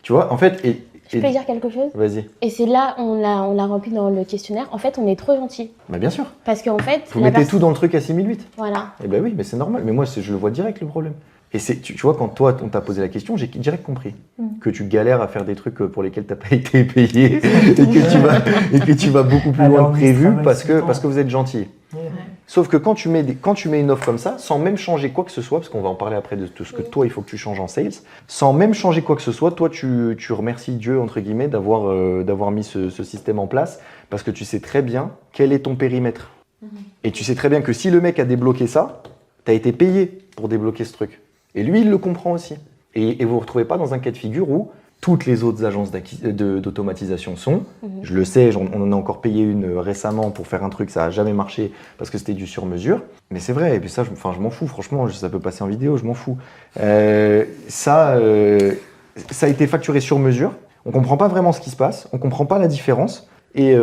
Tu vois, en fait... Je peux dire quelque chose? Vas-y. Et c'est là, on l'a rempli dans le questionnaire. En fait, on est trop gentil. Bah bien sûr. Parce qu'en fait... Vous mettez tout dans le truc à 6008. Voilà. Eh ben oui, mais c'est normal. Mais moi, je le vois direct, le problème. Et tu vois, quand toi, on t'a posé la question, j'ai direct compris que tu galères à faire des trucs pour lesquels tu n'as pas été payé et que tu vas beaucoup plus loin que prévu parce que vous êtes gentil. Sauf que quand tu mets une offre comme ça, sans même changer quoi que ce soit, parce qu'on va en parler après de tout ce que toi, il faut que tu changes en sales, sans même changer quoi que ce soit, toi, tu remercies Dieu, entre guillemets, d'avoir mis ce système en place, parce que tu sais très bien quel est ton périmètre. Et tu sais très bien que si le mec a débloqué ça, tu as été payé pour débloquer ce truc. Et lui, il le comprend aussi. Et vous ne vous retrouvez pas dans un cas de figure où toutes les autres agences d'automatisation sont. Je le sais, on en a encore payé une récemment pour faire un truc, ça n'a jamais marché parce que c'était du sur-mesure. Mais c'est vrai, et puis ça, je m'en fous, franchement, ça peut passer en vidéo, je m'en fous. Ça a été facturé sur mesure, on ne comprend pas vraiment ce qui se passe, on ne comprend pas la différence. Et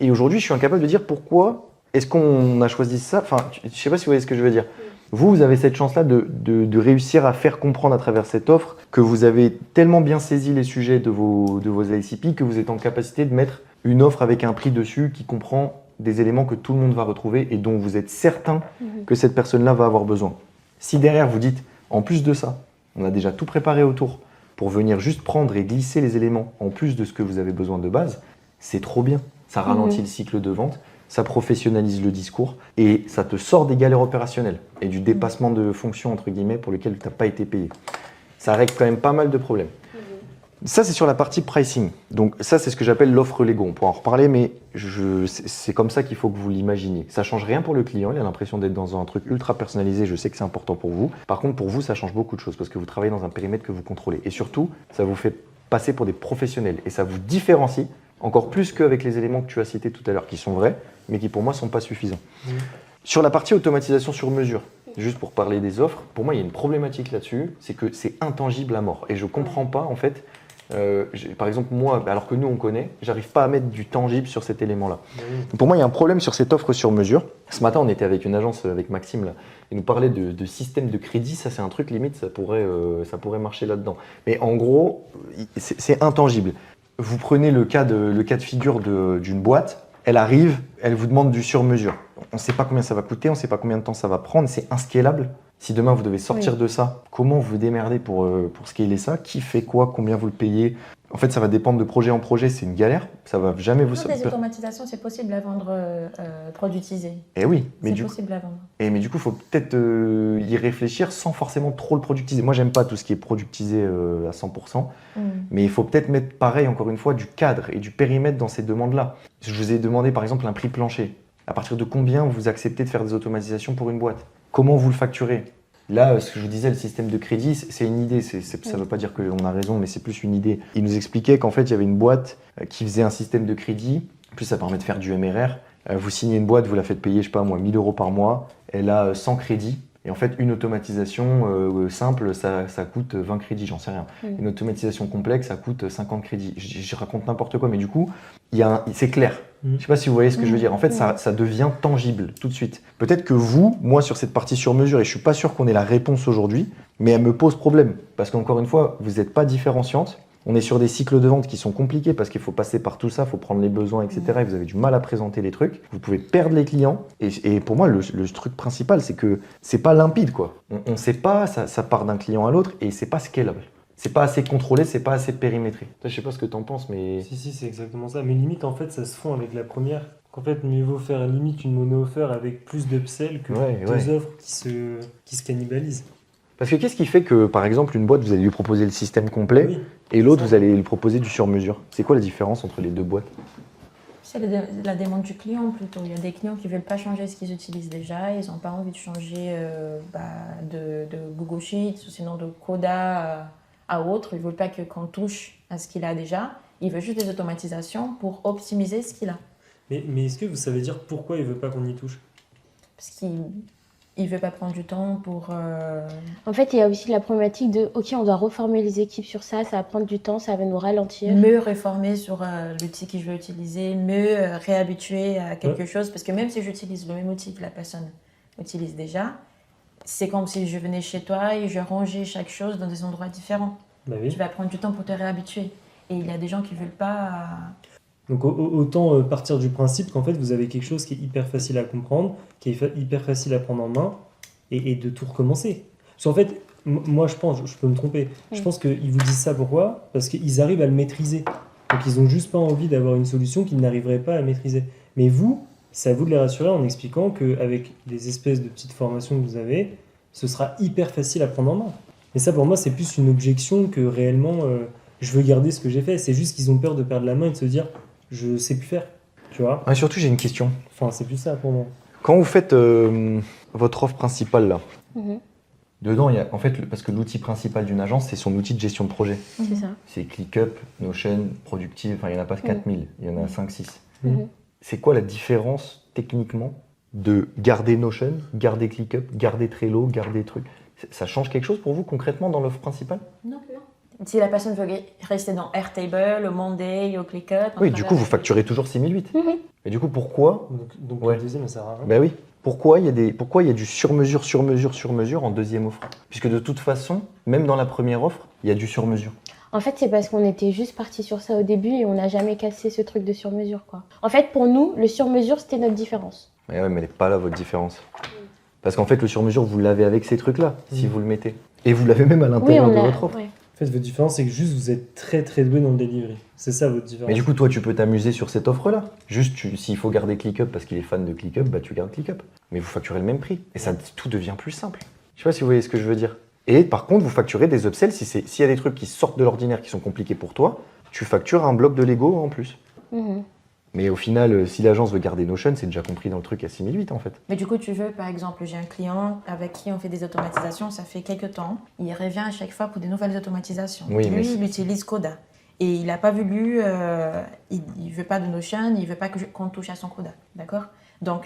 aujourd'hui, je suis incapable de dire pourquoi est-ce qu'on a choisi ça. Enfin, je ne sais pas si vous voyez ce que je veux dire. Vous avez cette chance-là de réussir à faire comprendre à travers cette offre que vous avez tellement bien saisi les sujets de vos ICP que vous êtes en capacité de mettre une offre avec un prix dessus qui comprend des éléments que tout le monde va retrouver et dont vous êtes certain que cette personne-là va avoir besoin. Si derrière vous dites En plus de ça, on a déjà tout préparé autour pour venir juste prendre et glisser les éléments en plus de ce que vous avez besoin de base. C'est trop bien. Ça ralentit le cycle de vente, ça professionnalise le discours et ça te sort des galères opérationnelles et du dépassement de fonction entre guillemets pour lequel tu n'as pas été payé. Ça règle quand même pas mal de problèmes. Ça, c'est sur la partie pricing. Donc ça, c'est ce que j'appelle l'offre Lego. On pourra en reparler, mais c'est comme ça qu'il faut que vous l'imaginiez. Ça change rien pour le client, il a l'impression d'être dans un truc ultra personnalisé, je sais que c'est important pour vous. Par contre, pour vous, ça change beaucoup de choses parce que vous travaillez dans un périmètre que vous contrôlez. Et surtout, ça vous fait passer pour des professionnels et ça vous différencie encore plus qu'avec les éléments que tu as cités tout à l'heure, qui sont vrais, mais qui pour moi ne sont pas suffisants. Sur la partie automatisation sur mesure, juste pour parler des offres, pour moi, il y a une problématique là-dessus, c'est que c'est intangible à mort. Et je ne comprends pas, en fait, par exemple, moi, alors que nous, on connaît, j'arrive pas à mettre du tangible sur cet élément-là. Pour moi, il y a un problème sur cette offre sur mesure. Ce matin, on était avec une agence, avec Maxime, là, il nous parlait de système de crédit. Ça, c'est un truc, limite, ça pourrait marcher là-dedans. Mais en gros, c'est intangible. Vous prenez le cas de figure d'une boîte, elle arrive, elle vous demande du sur-mesure. On ne sait pas combien ça va coûter, on ne sait pas combien de temps ça va prendre, c'est inscalable. Si demain vous devez sortir de ça, comment vous vous démerdez pour scaler ça? Qui fait quoi? Combien vous le payez? En fait, ça va dépendre de projet en projet, c'est une galère. Ça va jamais vous... Des automatisations, c'est possible à vendre productisé. Eh oui, mais c'est possible à vendre. Mais du coup, il faut peut-être y réfléchir sans forcément trop le productiser. Moi, j'aime pas tout ce qui est productisé à 100%, mais il faut peut-être mettre pareil, encore une fois, du cadre et du périmètre dans ces demandes-là. Je vous ai demandé par exemple un prix plancher. À partir de combien vous acceptez de faire des automatisations pour une boîte? Comment vous le facturez? Là, ce que je vous disais, le système de crédit, c'est une idée. Ça ne veut pas dire qu'on a raison, mais c'est plus une idée. Il nous expliquait qu'en fait, il y avait une boîte qui faisait un système de crédit. En plus, ça permet de faire du MRR. Vous signez une boîte, vous la faites payer, je sais pas moi, 1 000 € par mois. Elle a 100 crédits. Et en fait, une automatisation simple, ça coûte 20 crédits, j'en sais rien. Une automatisation complexe, ça coûte 50 crédits. Je raconte n'importe quoi, mais du coup, c'est clair. Je ne sais pas si vous voyez ce que je veux dire. En fait, ça devient tangible tout de suite. Peut-être que vous, moi, sur cette partie sur mesure, et je ne suis pas sûr qu'on ait la réponse aujourd'hui, mais elle me pose problème. Parce qu'encore une fois, vous n'êtes pas différenciante. On est sur des cycles de vente qui sont compliqués parce qu'il faut passer par tout ça, il faut prendre les besoins, etc. Et vous avez du mal à présenter les trucs. Vous pouvez perdre les clients. Et pour moi, le truc principal, c'est que c'est pas limpide, quoi. On ne sait pas, ça part d'un client à l'autre et c'est pas scalable. C'est pas assez contrôlé, c'est pas assez périmétré. Je sais pas ce que tu en penses, mais... Si, c'est exactement ça. Mais limite, en fait, ça se fond avec la première. En fait, mieux vaut faire limite une mono-offer avec plus d'upsell que deux offres qui se cannibalisent. Parce que qu'est-ce qui fait que, par exemple, une boîte, vous allez lui proposer le système complet et l'autre, vous allez lui proposer du sur-mesure? C'est quoi la différence entre les deux boîtes? C'est la demande du client plutôt. Il y a des clients qui ne veulent pas changer ce qu'ils utilisent déjà. Ils n'ont pas envie de changer de Google Sheets ou sinon de Coda à autre. Ils ne veulent pas qu'on touche à ce qu'il a déjà. Ils veulent juste des automatisations pour optimiser ce qu'il a. Mais est-ce que vous savez dire pourquoi il ne veut pas qu'on y touche? Parce qu'il ne veut pas prendre du temps pour... En fait, il y a aussi la problématique de « Ok, on doit reformer les équipes sur ça, ça va prendre du temps, ça va nous ralentir. » Mieux réformer sur l'outil que je veux utiliser, mieux réhabituer à quelque chose. Parce que même si j'utilise le même outil que la personne utilise déjà, c'est comme si je venais chez toi et je rangeais chaque chose dans des endroits différents. Bah oui. Tu vas prendre du temps pour te réhabituer. Et il y a des gens qui ne veulent pas... Donc autant partir du principe qu'en fait vous avez quelque chose qui est hyper facile à comprendre, qui est hyper facile à prendre en main et de tout recommencer. Parce qu'en fait, moi je pense, je peux me tromper, je pense qu'ils vous disent ça pourquoi? Parce qu'ils arrivent à le maîtriser. Donc ils n'ont juste pas envie d'avoir une solution qu'ils n'arriveraient pas à maîtriser. Mais vous, c'est à vous de les rassurer en expliquant qu'avec les espèces de petites formations que vous avez, ce sera hyper facile à prendre en main. Et ça pour moi c'est plus une objection que réellement je veux garder ce que j'ai fait. C'est juste qu'ils ont peur de perdre la main et de se dire je sais plus faire, tu vois. Ouais, surtout, j'ai une question. Enfin, c'est plus ça pour moi. Quand vous faites votre offre principale, là, dedans, il y a, en fait, parce que l'outil principal d'une agence, c'est son outil de gestion de projet. C'est ça. C'est ClickUp, Notion, Productive, enfin, il n'y en a pas 4000, il y en a 5-6. C'est quoi la différence, techniquement, de garder Notion, garder ClickUp, garder Trello, garder trucs? Ça change quelque chose pour vous, concrètement, dans l'offre principale? Non. Si la personne veut rester dans Airtable, au Monday, au ClickUp... Oui, du coup, vous facturez toujours 6008. Et du coup, pourquoi? Donc le deuxième, ça sert à rien. Ben oui. Pourquoi il y a du sur-mesure en deuxième offre? Puisque de toute façon, même dans la première offre, il y a du sur-mesure. En fait, c'est parce qu'on était juste parti sur ça au début et on n'a jamais cassé ce truc de sur-mesure, quoi. En fait, pour nous, le sur-mesure, c'était notre différence. Mais ouais, mais elle n'est pas là, votre différence. Parce qu'en fait, le sur-mesure, vous l'avez avec ces trucs-là, si vous le mettez. Et vous l'avez même à Oui, l'intérieur on de l'a. votre offre. Ouais. En fait, votre différence, c'est que juste vous êtes très très doué dans le delivery. C'est ça votre différence. Mais du coup, toi, tu peux t'amuser sur cette offre-là. Juste, s'il faut garder ClickUp parce qu'il est fan de ClickUp, bah tu gardes ClickUp. Mais vous facturez le même prix. Et ça, tout devient plus simple. Je sais pas si vous voyez ce que je veux dire. Et par contre, vous facturez des upsells. S'il y a des trucs qui sortent de l'ordinaire, qui sont compliqués pour toi, tu factures un bloc de Lego en plus. Mhm. Mais au final, si l'agence veut garder Notion, c'est déjà compris dans le truc à 6008 en fait. Mais du coup, tu veux, par exemple, j'ai un client avec qui on fait des automatisations, ça fait quelques temps. Il revient à chaque fois pour des nouvelles automatisations. Oui, mais Lui, il utilise Coda. Et il n'a pas voulu, il ne veut pas de Notion, il ne veut pas qu'on touche à son Coda. D'accord? Donc,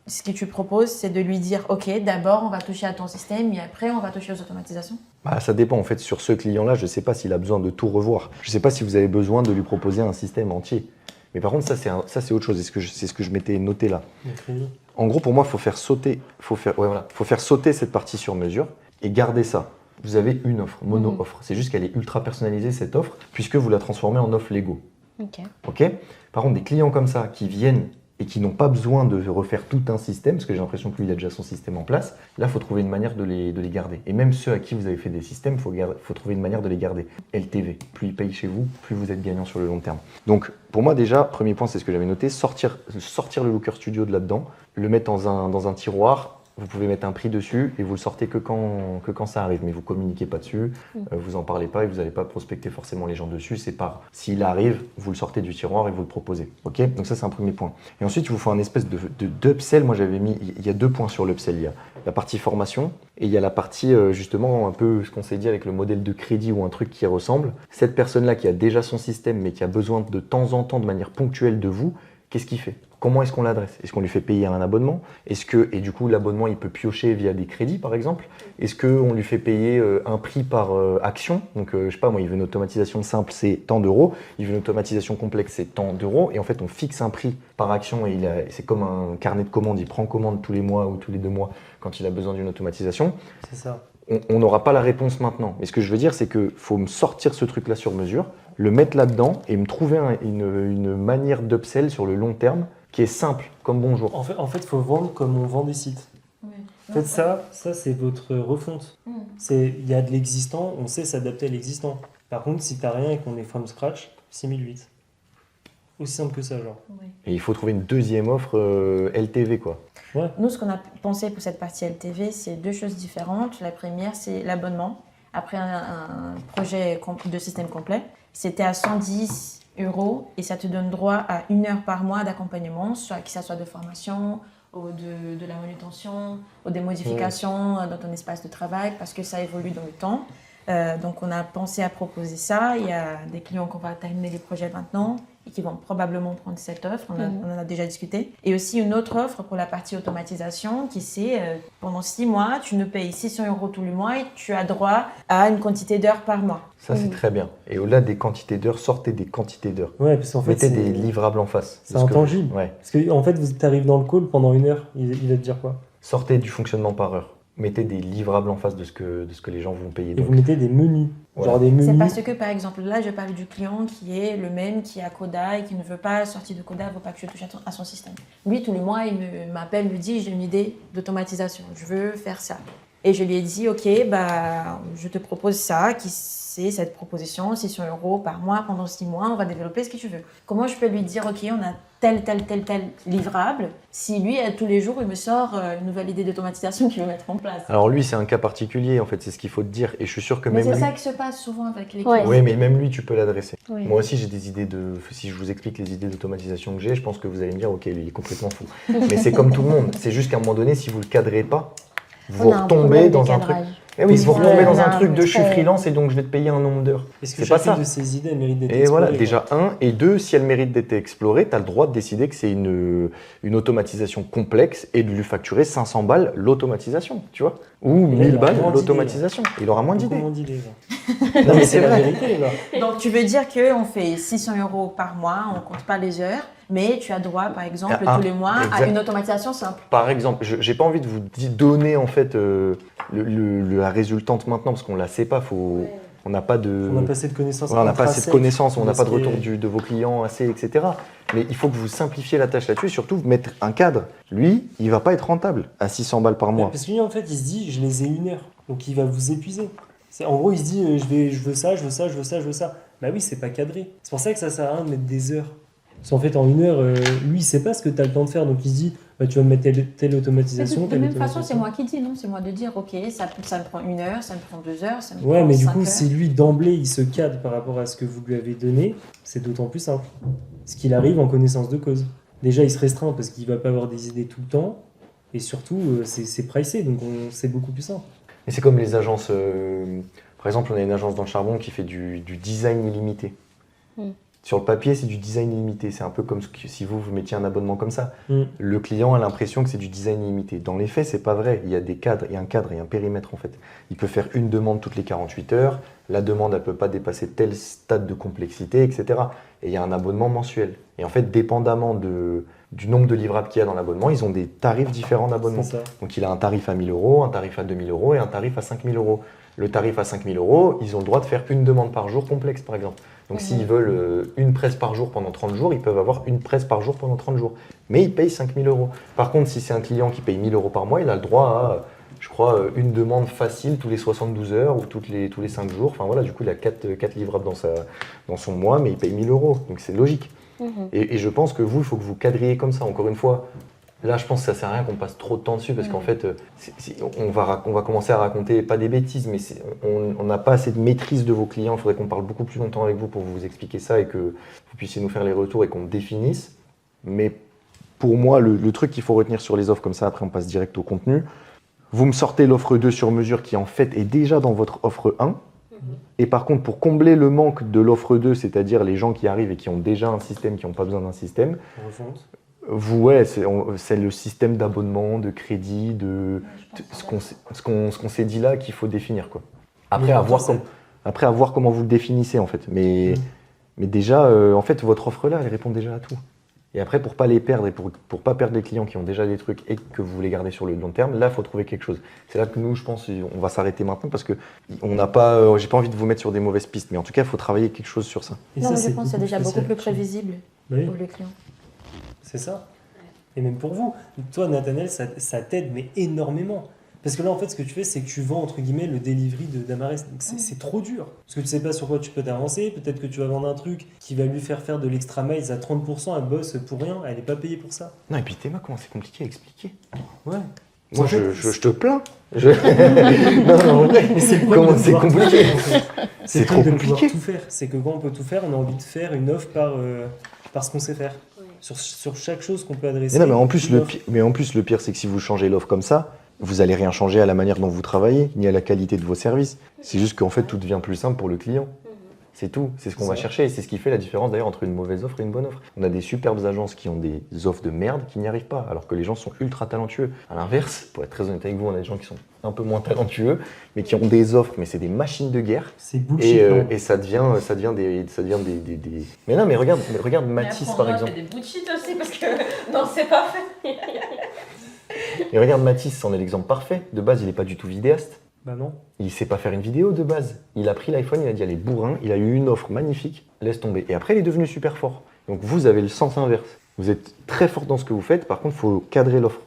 ce que tu proposes, c'est de lui dire, OK, d'abord, on va toucher à ton système, et après, on va toucher aux automatisations. Bah, ça dépend en fait sur ce client-là. Je ne sais pas s'il a besoin de tout revoir. Je ne sais pas si vous avez besoin de lui proposer un système entier. Mais par contre, ça c'est autre chose. C'est ce que je m'étais noté là. Mercredi. En gros, pour moi, il faut faire sauter cette partie sur mesure et garder ça. Vous avez une offre, mono-offre. C'est juste qu'elle est ultra personnalisée, cette offre, puisque vous la transformez en offre Lego. Ok. Ok. Par contre, des clients comme ça qui viennent et qui n'ont pas besoin de refaire tout un système, parce que j'ai l'impression que lui, il a déjà son système en place, là, il faut trouver une manière de les garder. Et même ceux à qui vous avez fait des systèmes, il faut trouver une manière de les garder. LTV, plus ils payent chez vous, plus vous êtes gagnant sur le long terme. Donc, pour moi, déjà, premier point, c'est ce que j'avais noté, sortir le Looker Studio de là-dedans, le mettre dans un tiroir. Vous pouvez mettre un prix dessus et vous le sortez que quand ça arrive, mais vous communiquez pas dessus, vous en parlez pas et vous n'allez pas prospecter forcément les gens dessus. C'est pas s'il arrive, vous le sortez du tiroir et vous le proposez. Ok? Donc ça c'est un premier point. Et ensuite il vous faut un espèce d'upsell. Moi j'avais mis, il y a 2 points sur l'upsell. Il y a la partie formation et il y a la partie justement un peu ce qu'on s'est dit avec le modèle de crédit ou un truc qui ressemble. Cette personne-là qui a déjà son système mais qui a besoin de temps en temps de manière ponctuelle de vous, qu'est-ce qu'il fait? Comment est-ce qu'on l'adresse? Est-ce qu'on lui fait payer un abonnement? Et du coup, l'abonnement, il peut piocher via des crédits, par exemple? Est-ce qu'on lui fait payer un prix par action? Donc, je sais pas, moi, il veut une automatisation simple, c'est tant d'euros. Il veut une automatisation complexe, c'est tant d'euros. Et en fait, on fixe un prix par action et c'est comme un carnet de commandes. Il prend commande tous les mois ou tous les 2 mois quand il a besoin d'une automatisation. C'est ça. On n'aura pas la réponse maintenant. Mais ce que je veux dire, c'est qu'il faut me sortir ce truc-là sur mesure, le mettre là-dedans et me trouver une manière d'upsell sur le long terme qui est simple, comme bonjour. En fait, il faut vendre comme on vend des sites. En fait, ça c'est votre refonte. Il y a de l'existant, on sait s'adapter à l'existant. Par contre, si t'as rien et qu'on est from scratch, 6008. Aussi simple que ça, genre. Et il faut trouver une deuxième offre LTV, quoi. Ouais. Nous, ce qu'on a pensé pour cette partie LTV, c'est 2 choses différentes. La première, c'est l'abonnement. Après un projet de système complet, c'était à 110 € et ça te donne droit à 1 heure par mois d'accompagnement, que ça soit de formation ou de la manutention ou des modifications dans ton espace de travail parce que ça évolue dans le temps. Donc, on a pensé à proposer ça. Il y a des clients qu'on va terminer les projets maintenant et qui vont probablement prendre cette offre. On en a déjà discuté. Et aussi une autre offre pour la partie automatisation qui c'est pendant 6 mois, tu nous payes 600 € tous les mois et tu as droit à une quantité d'heures par mois. Ça, c'est très bien. Et au-delà des quantités d'heures, sortez des quantités d'heures. Ouais, parce qu'en fait, Mettez des livrables en face. c'est intangible. Ouais. Parce que en fait, vous arrives dans le call pendant 1 heure, il va te dire quoi? Sortez du fonctionnement par heure. Mettez des livrables en face de ce que les gens vont payer. Et Donc, vous mettez des menus. Voilà. Genre des menus. C'est parce que, par exemple, là, je parle du client qui est le même, qui a Coda et qui ne veut pas sortir de Coda, ne veut pas que je touche à son système. Lui, tous les mois, il m'appelle, me dit, j'ai une idée d'automatisation, je veux faire ça. Et je lui ai dit, OK, bah, je te propose ça, qui c'est cette proposition, 600 € par mois pendant 6 mois, on va développer ce que tu veux. Comment je peux lui dire, OK, on a tel livrable, si lui, tous les jours, il me sort une nouvelle idée d'automatisation qu'il veut mettre en place. alors lui, c'est un cas particulier, en fait, c'est ce qu'il faut te dire. Et je suis sûr que Mais même c'est lui... ça qui se passe souvent avec les Ouais. clients. Oui, mais même lui, tu peux l'adresser. Oui. Moi aussi, j'ai des idées si je vous explique les idées d'automatisation que j'ai, je pense que vous allez me dire, OK, lui, il est complètement fou. Mais c'est comme tout le monde. C'est juste qu'à un moment donné, si vous ne le cadrez pas, vous On a un retombez problème de dans un truc. cadrage. Eh oui, vous retombez dans un on a truc de je suis très- freelance et donc je vais te payer un nombre d'heures. Est-ce que C'est pas chacune ça. de ces idées mérite d'être Et voilà, explorée, déjà 1. Et 2, si elle mérite d'être explorée, tu as le droit de décider que c'est une automatisation complexe et de lui facturer 500 balles l'automatisation, tu vois. Ou là, il 1000 aura balles moins l'automatisation. Il aura moins Beaucoup d'idées. moins d'idées, genre. Non, mais c'est C'est la vrai. vérité, là. Donc, tu veux dire qu'on fait 600 € par mois, on ne compte pas les heures, mais tu as droit, par exemple, Ah, tous les mois, exact. à une automatisation simple. Par exemple, j'ai pas envie de vous donner en fait la résultante maintenant parce qu'on la sait pas. on n'a pas de... On n'a pas assez de connaissances. Voilà, on n'a pas assez de intrinsèques connaissances, on n'a de pas ce de qui retour est- de vos clients assez, etc. Mais il faut que vous simplifiez la tâche là-dessus et surtout mettre un cadre. Lui, il va pas être rentable à 600 balles par mois. Parce que lui, en fait, il se dit, je les ai 1 heure. Donc il va vous épuiser. En gros, il se dit, je veux ça, je veux ça, je veux ça, je veux ça. Bah oui, c'est pas cadré. C'est pour ça que ça sert à rien de mettre des heures. Parce qu'en fait, en 1 heure, lui, il sait pas ce que tu as le temps de faire. Donc il se dit, bah, tu vas me mettre telle automatisation. De telle même façon, c'est automatisation. moi qui dis, non? C'est moi de dire, ok, ça me prend 1 heure, ça me prend 2 heures, ça me Ouais, prend mais du 5 coup, heures. si lui, d'emblée, il se cadre par rapport à ce que vous lui avez donné, c'est d'autant plus simple. Parce qu'il arrive en connaissance de cause. Déjà, il se restreint parce qu'il va pas avoir des idées tout le temps. Et surtout, c'est pricé, donc c'est beaucoup plus simple. Et c'est comme les agences. Par exemple, on a une agence dans le charbon qui fait du design illimité. Mm. Sur le papier, c'est du design illimité. C'est un peu comme si vous mettiez un abonnement comme ça. Mm. Le client a l'impression que c'est du design illimité. Dans les faits, c'est pas vrai. Il y a des cadres, il y a un cadre et un périmètre en fait. Il peut faire une demande toutes les 48 heures. La demande, elle peut pas dépasser tel stade de complexité, etc. Et il y a un abonnement mensuel. Et en fait, dépendamment du nombre de livrables qu'il y a dans l'abonnement, ils ont des tarifs différents d'abonnement. C'est ça. Donc il a un tarif à 1 000 €, un tarif à 2 000 € et un tarif à 5 000 €. Le tarif à 5 000 €, ils ont le droit de faire une demande par jour complexe par exemple. Donc s'ils veulent une presse par jour pendant 30 jours, ils peuvent avoir une presse par jour pendant 30 jours. Mais ils payent 5 000 €. Par contre, si c'est un client qui paye 1 000 € par mois, il a le droit à, je crois, une demande facile tous les 72 heures ou tous les 5 jours. Enfin voilà, du coup il a 4 livrables dans son mois, mais il paye 1 000 €. Donc c'est logique. Mhm. Et je pense que vous, il faut que vous cadriez comme ça. Encore une fois, là, je pense que ça sert à rien qu'on passe trop de temps dessus parce qu'en fait, on va commencer à raconter, pas des bêtises, mais on n'a pas assez de maîtrise de vos clients. Il faudrait qu'on parle beaucoup plus longtemps avec vous pour vous expliquer ça et que vous puissiez nous faire les retours et qu'on définisse. Mais pour moi, le truc qu'il faut retenir sur les offres comme ça, après on passe direct au contenu. Vous me sortez l'offre 2 sur mesure qui en fait est déjà dans votre offre 1. Et par contre, pour combler le manque de l'offre 2, c'est-à-dire les gens qui arrivent et qui ont déjà un système, qui n'ont pas besoin d'un système, Refonte. ouais, c'est le système d'abonnement, de crédit, ce qu'on s'est dit là qu'il faut définir. Quoi. Après, Mais à en voir fait, après, à voir comment vous le définissez en fait. Mais déjà, en fait, votre offre là, elle répond déjà à tout. Et après, pour pas les perdre et pour pas perdre les clients qui ont déjà des trucs et que vous voulez garder sur le long terme, là, il faut trouver quelque chose. C'est là que nous, je pense, on va s'arrêter maintenant parce que on n'a pas, j'ai pas envie de vous mettre sur des mauvaises pistes, mais en tout cas, il faut travailler quelque chose sur ça. Et Non, ça, mais je pense que c'est déjà beaucoup plus prévisible Oui, pour les clients. c'est ça. Et même pour vous. Toi, Nathanaël, ça t'aide, mais énormément. Parce que là, en fait, ce que tu fais, c'est que tu vends, entre guillemets, le delivery de d'Amarès. Donc, c'est trop dur. Parce que tu sais pas sur quoi tu peux t'avancer. Peut-être que tu vas vendre un truc qui va lui faire de l'extra miles à 30%. Elle bosse pour rien. Elle n'est pas payée pour ça. Non, et puis Théma, comment c'est compliqué à expliquer. Ouais. Moi, En fait, je te plains. Non, en vrai, Mais c'est le comment problème de c'est pouvoir tout compliqué. faire, en fait. C'est le trop problème de pouvoir compliqué. tout faire. C'est que quand on peut tout faire, on a envie de faire une offre par ce qu'on sait faire. Sur chaque chose qu'on peut adresser. Mais non, mais en plus, une le pire, c'est que si vous changez l'offre comme ça, vous allez rien changer à la manière dont vous travaillez, ni à la qualité de vos services. C'est juste qu'en fait, tout devient plus simple pour le client. C'est tout. C'est ce qu'on va Ça. chercher. Et c'est ce qui fait la différence d'ailleurs entre une mauvaise offre et une bonne offre. On a des superbes agences qui ont des offres de merde qui n'y arrivent pas, alors que les gens sont ultra talentueux. À l'inverse, pour être très honnête avec vous, on a des gens qui sont un peu moins talentueux, mais qui ont des offres, mais c'est des machines de guerre. C'est bullshit. non. Et ça devient des. Mais non, mais regarde Mathis par exemple. des bullshit aussi parce que non, c'est pas fait. Et regarde Mathis, c'en est l'exemple parfait. De base, il n'est pas du tout vidéaste. Bah non. Il sait pas faire une vidéo de base. Il a pris l'iPhone, il a dit allez bourrin, il a eu une offre magnifique, laisse tomber. Et après, il est devenu super fort. Donc vous avez le sens inverse. Vous êtes très fort dans ce que vous faites, par contre, il faut cadrer l'offre.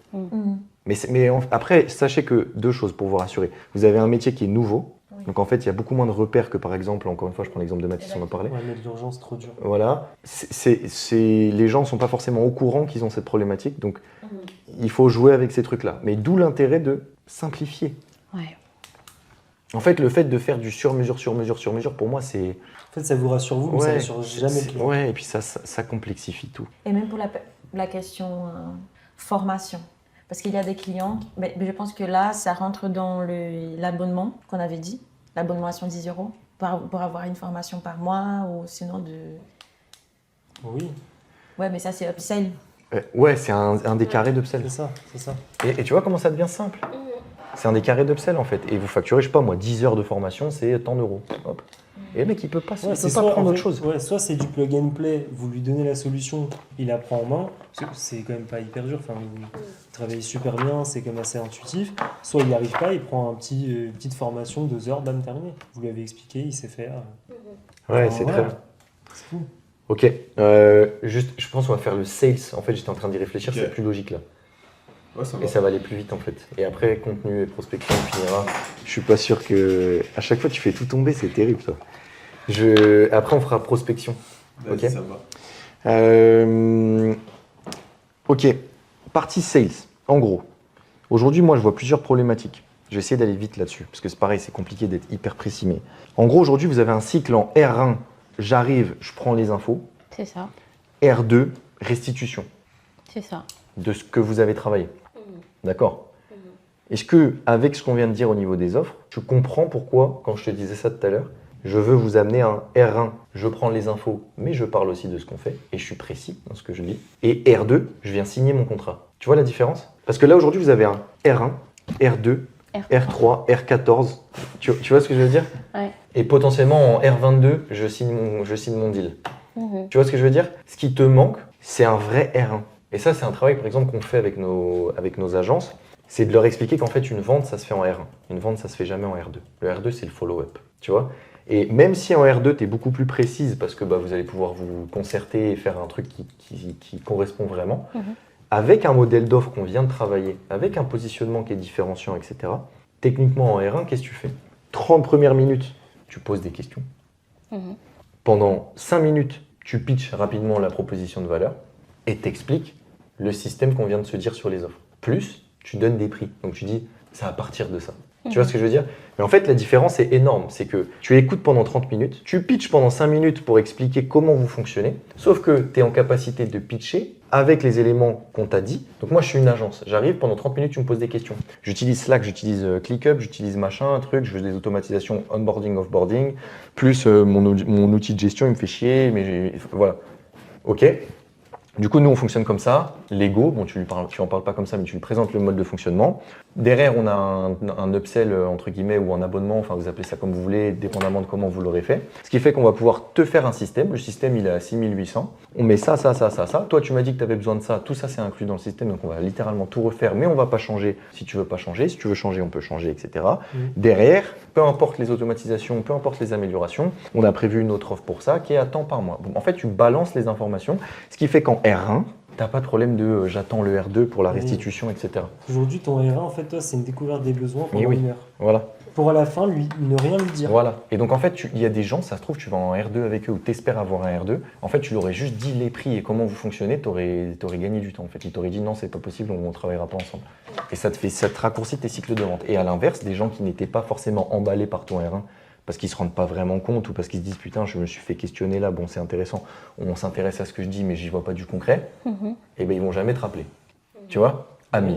Après, sachez que deux choses pour vous rassurer. Vous avez un métier qui est nouveau. Oui. Donc en fait, il y a beaucoup moins de repères que par exemple, encore une fois, je prends l'exemple de Mathis, on en parlait. Ouais, mais de l'urgence, trop dur. Voilà. Les gens ne sont pas forcément au courant qu'ils ont cette problématique. Donc il faut jouer avec ces trucs-là. Mais d'où l'intérêt de simplifier. Ouais. En fait, le fait de faire du sur-mesure, pour moi, c'est... En fait, ça vous rassure vous, mais ça rassure jamais le client. Ouais, et puis ça complexifie tout. Et même pour la question formation. Parce qu'il y a des clients, mais je pense que là, ça rentre dans l'abonnement qu'on avait dit, l'abonnement à 110 € pour avoir une formation par mois ou sinon de... Oui, Ouais, mais ça, c'est upsell. Ouais, c'est un des carrés d'upsell. c'est ça. Et tu vois comment ça devient simple? C'est un des carrés d'upsell en fait. Et vous facturez, je sais pas moi, 10 heures de formation, c'est tant d'euros. Hop. Et le mec, il peut pas, Ouais, il peut c'est pas soit, prendre en autre fait, chose. ouais, soit c'est du plug and play, vous lui donnez la solution, il la prend en main, c'est quand même pas hyper dur, enfin, il travaille super bien, c'est quand même assez intuitif. Soit il n'y arrive pas, il prend une petite formation, 2 heures, bam, terminé. Vous lui avez expliqué, il sait faire. Ouais, Enfin, c'est voilà. très bien. C'est fou. Ok, juste, je pense qu'on va faire le sales. En fait, j'étais en train d'y réfléchir, Ok. c'est plus logique là. Ouais, ça Et va. ça va aller plus vite en fait. Et après, contenu et prospection, on finira. Je suis pas sûr que. À chaque fois, tu fais tout tomber, c'est terrible ça. Après, on fera prospection. Vas-y, Ok. ça va. Ok, partie sales. En gros, aujourd'hui, moi, je vois plusieurs problématiques. Je vais essayer d'aller vite là-dessus, parce que c'est pareil, c'est compliqué d'être hyper précis. Mais en gros, aujourd'hui, vous avez un cycle en R1, j'arrive, je prends les infos. C'est ça, R2, restitution c'est ça. de ce que vous avez travaillé. D'accord. Est-ce que, avec ce qu'on vient de dire au niveau des offres, tu comprends pourquoi, quand je te disais ça tout à l'heure, je veux vous amener un R1, je prends les infos, mais je parle aussi de ce qu'on fait, et je suis précis dans ce que je dis. Et R2, je viens signer mon contrat. Tu vois la différence? Parce que là, aujourd'hui, vous avez un R1, R2, R3, R14. Tu vois ce que je veux dire? Ouais. Et potentiellement, en R22, je signe mon deal. Tu vois ce que je veux dire? Ce qui te manque, c'est un vrai R1. Et ça, c'est un travail, par exemple, qu'on fait avec nos agences. C'est de leur expliquer qu'en fait, une vente, ça se fait en R1. Une vente, ça se fait jamais en R2. Le R2, c'est le follow-up. Tu vois? Et même si en R2, tu es beaucoup plus précise parce que vous allez pouvoir vous concerter et faire un truc qui correspond vraiment, avec un modèle d'offre qu'on vient de travailler, avec un positionnement qui est différenciant, etc., techniquement, en R1, qu'est-ce que tu fais? 30 premières minutes, tu poses des questions. Pendant 5 minutes, tu pitches rapidement la proposition de valeur et t'expliques le système qu'on vient de se dire sur les offres. Plus, tu donnes des prix. Donc tu dis, c'est à partir de ça. Tu vois ce que je veux dire? Mais en fait, la différence est énorme. C'est que tu écoutes pendant 30 minutes, tu pitches pendant 5 minutes pour expliquer comment vous fonctionnez, sauf que tu es en capacité de pitcher avec les éléments qu'on t'a dit. Donc moi, je suis une agence. J'arrive, pendant 30 minutes, tu me poses des questions. J'utilise Slack, j'utilise ClickUp, j'utilise machin, un truc, je fais des automatisations onboarding, offboarding, plus mon outil de gestion, il me fait chier, mais voilà. Ok. Du coup, nous, on fonctionne comme ça. Lego, bon, tu en parles pas comme ça, mais tu lui présentes le mode de fonctionnement. Derrière, on a un upsell, entre guillemets, ou un abonnement, enfin, vous appelez ça comme vous voulez, dépendamment de comment vous l'aurez fait. Ce qui fait qu'on va pouvoir te faire un système. Le système, il est à 6800. On met ça. Toi, tu m'as dit que tu avais besoin de ça. Tout ça, c'est inclus dans le système. Donc, on va littéralement tout refaire, mais on va pas changer si tu veux pas changer. Si tu veux changer, on peut changer, etc. Derrière, peu importe les automatisations, peu importe les améliorations, on a prévu une autre offre pour ça qui est à temps par mois. Bon, en fait, tu balances les informations, ce qui fait qu'en R1, t'as pas de problème de j'attends le R2 pour la restitution, etc. Aujourd'hui, ton R1, en fait, toi, c'est une découverte des besoins pendant Oui. une heure. Voilà. Pour à la fin, ne rien lui dire. Voilà. Et donc en fait, il y a des gens, ça se trouve, tu vas en R2 avec eux ou t'espères avoir un R2. En fait, tu leur aurais juste dit les prix et comment vous fonctionnez, t'aurais gagné du temps. En fait, ils t'auraient dit non, c'est pas possible, on travaillera pas ensemble. Et ça te raccourcit tes cycles de vente. Et à l'inverse, des gens qui n'étaient pas forcément emballés par ton R1 parce qu'ils se rendent pas vraiment compte ou parce qu'ils se disent putain, je me suis fait questionner là, bon, c'est intéressant, on s'intéresse à ce que je dis, mais j'y vois pas du concret, et ben ils vont jamais te rappeler. Tu vois, ami.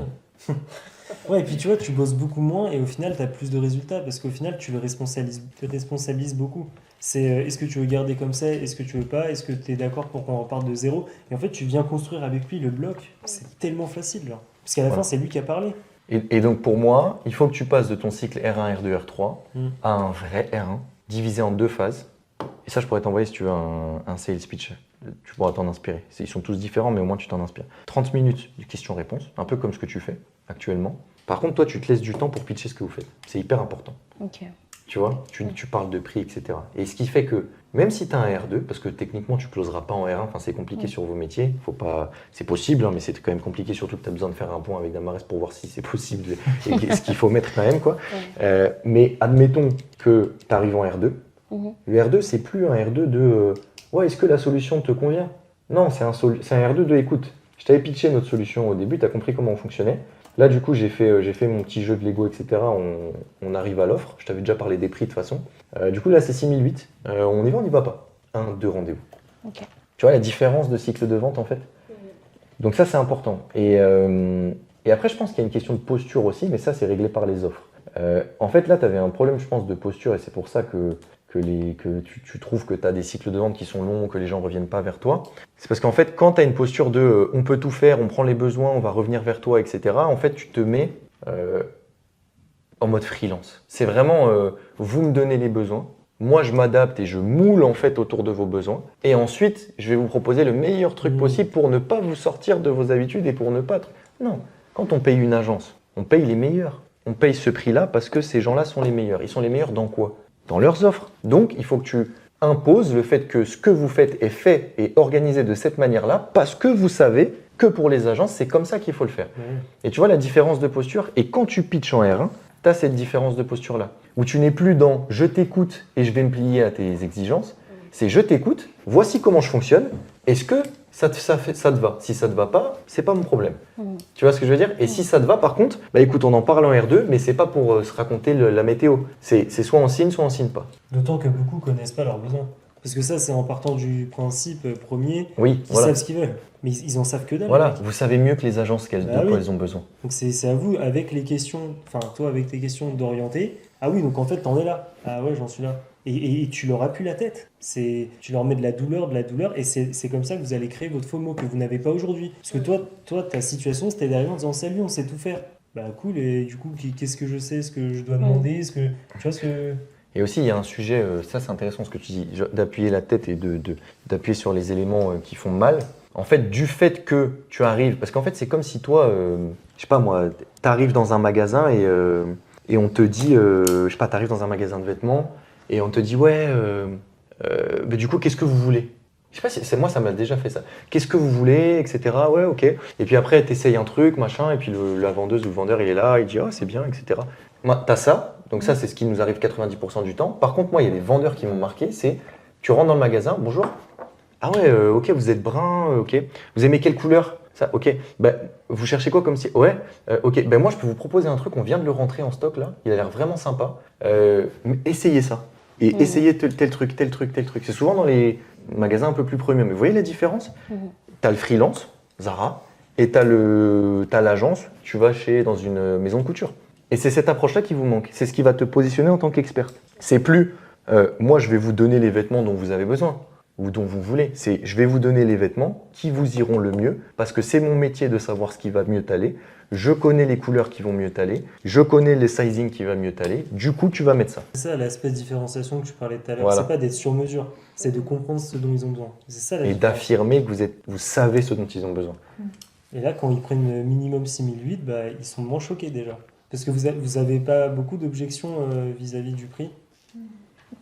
Ouais, et puis tu vois, tu bosses beaucoup moins et au final, tu as plus de résultats parce qu'au final, tu le responsabilises beaucoup. C'est est-ce que tu veux garder comme ça, est-ce que tu veux pas, est-ce que tu es d'accord pour qu'on reparte de zéro? Et en fait, tu viens construire avec lui le bloc. C'est tellement facile, genre. Parce qu'à la fin, c'est lui qui a parlé. Et donc pour moi, il faut que tu passes de ton cycle R1, R2, R3 à un vrai R1 divisé en 2 phases. Et ça, je pourrais t'envoyer si tu veux un sales pitch. Tu pourras t'en inspirer. Ils sont tous différents, mais au moins tu t'en inspires. 30 minutes de questions-réponses, un peu comme ce que tu fais actuellement. Par contre, toi, tu te laisses du temps pour pitcher ce que vous faites. C'est hyper important. Ok. Tu vois, tu parles de prix, etc. Et ce qui fait que, même si tu as un R2, parce que techniquement, tu ne closeras pas en R1, enfin, c'est compliqué sur vos métiers, faut pas, c'est possible, hein, mais c'est quand même compliqué, surtout que tu as besoin de faire un point avec Damarès pour voir si c'est possible et ce qu'il faut mettre quand même. Quoi. Mais admettons que tu arrives en R2. Le R2, c'est plus un R2 de ouais, est-ce que la solution te convient? Non, c'est un R2 de écoute. Je t'avais pitché notre solution au début, tu as compris comment on fonctionnait. Là, du coup, j'ai fait mon petit jeu de Lego, etc. On arrive à l'offre. Je t'avais déjà parlé des prix de toute façon. Du coup, là, c'est 6008. On y va, on n'y va pas. 2 rendez-vous. Ok. Tu vois la différence de cycle de vente, en fait? Donc ça, c'est important. Et après, je pense qu'il y a une question de posture aussi, mais ça, c'est réglé par les offres. En fait, là, tu avais un problème, je pense, de posture, et c'est pour ça que tu trouves que tu as des cycles de vente qui sont longs, que les gens ne reviennent pas vers toi. C'est parce qu'en fait, quand tu as une posture de on peut tout faire, on prend les besoins, on va revenir vers toi, etc., en fait, tu te mets en mode freelance. C'est vraiment vous me donnez les besoins, Moi, je m'adapte et je moule en fait autour de vos besoins. Et ensuite, je vais vous proposer le meilleur truc possible pour ne pas vous sortir de vos habitudes et pour ne pas... Non, quand on paye une agence, on paye les meilleurs. On paye ce prix-là parce que ces gens-là sont les meilleurs. Ils sont les meilleurs dans quoi? Dans leurs offres. Donc, il faut que tu imposes le fait que ce que vous faites est fait et organisé de cette manière-là parce que vous savez que pour les agences, c'est comme ça qu'il faut le faire. Et tu vois la différence de posture. Et quand tu pitches en R1, tu as cette différence de posture-là. Où tu n'es plus dans « je t'écoute et je vais me plier à tes exigences ». C'est « je t'écoute, voici comment je fonctionne, est-ce que ça te va? Si ça ne te va pas, c'est pas mon problème. » Tu vois ce que je veux dire? Et si ça te va, par contre, bah écoute, on en parle en R2, mais c'est pas pour se raconter la météo. C'est soit on signe pas. D'autant que beaucoup connaissent pas leurs besoins. Parce que ça, c'est en partant du principe premier Oui, qu'ils voilà. savent ce qu'ils veulent. Mais ils en savent que dalle. Voilà, mec. vous savez mieux que les agences de Bah quoi oui. elles ont besoin. Donc c'est à vous, avec les questions, enfin toi avec tes questions d'orienter. Ah oui, donc en fait, t'en es là. Ah ouais, j'en suis là. Et tu leur appuies la tête. Tu leur mets de la douleur, et c'est comme ça que vous allez créer votre FOMO que vous n'avez pas aujourd'hui. Parce que toi, ta situation, c'était d'arriver en disant salut, on sait tout faire. Bah cool, et du coup, qu'est-ce que je sais, ce que je dois demander, tu vois ce que... Et aussi, il y a un sujet, ça c'est intéressant ce que tu dis, d'appuyer la tête et d'appuyer sur les éléments qui font mal. En fait, du fait que tu arrives, parce qu'en fait, c'est comme si toi, je sais pas moi, tu arrives dans un magasin et on te dit, je sais pas, tu arrives dans un magasin de vêtements et on te dit, ouais, bah, du coup, qu'est-ce que vous voulez? Je sais pas, c'est moi, ça m'a déjà fait ça. Qu'est-ce que vous voulez, etc. Ouais, ok. Et puis après, tu essayes un truc, machin, et puis la vendeuse ou le vendeur, il est là, il dit, oh, c'est bien, etc. Moi, t'as ça, donc ça, c'est ce qui nous arrive 90% du temps. Par contre, moi, il y a des vendeurs qui m'ont marqué, c'est, tu rentres dans le magasin, bonjour. Ah ouais, ok, vous êtes brun, ok. Vous aimez quelle couleur? Ça, ok. Ben, vous cherchez quoi comme si... Ouais, ok. Ben moi, je peux vous proposer un truc, on vient de le rentrer en stock là, il a l'air vraiment sympa. Essayez ça. Et essayez tel truc, tel truc, tel truc. C'est souvent dans les magasins un peu plus premium. Mais vous voyez la différence? T'as le freelance, Zara, et t'as l'agence, tu vas dans une maison de couture. Et c'est cette approche-là qui vous manque. C'est ce qui va te positionner en tant qu'experte. C'est plus, moi, je vais vous donner les vêtements dont vous avez besoin ou dont vous voulez. C'est, je vais vous donner les vêtements qui vous iront le mieux parce que c'est mon métier de savoir ce qui va mieux t'aller. Je connais les couleurs qui vont mieux t'aller. Je connais les sizing qui va mieux t'aller. Du coup, tu vas mettre ça. C'est ça l'aspect de différenciation que tu parlais tout à l'heure. Voilà. C'est pas d'être sur mesure, c'est de comprendre ce dont ils ont besoin. C'est ça la Et différence. d'affirmer que vous savez ce dont ils ont besoin. Et là, quand ils prennent minimum 6008, bah, ils sont moins choqués déjà. Parce que vous avez pas beaucoup d'objections vis-à-vis du prix.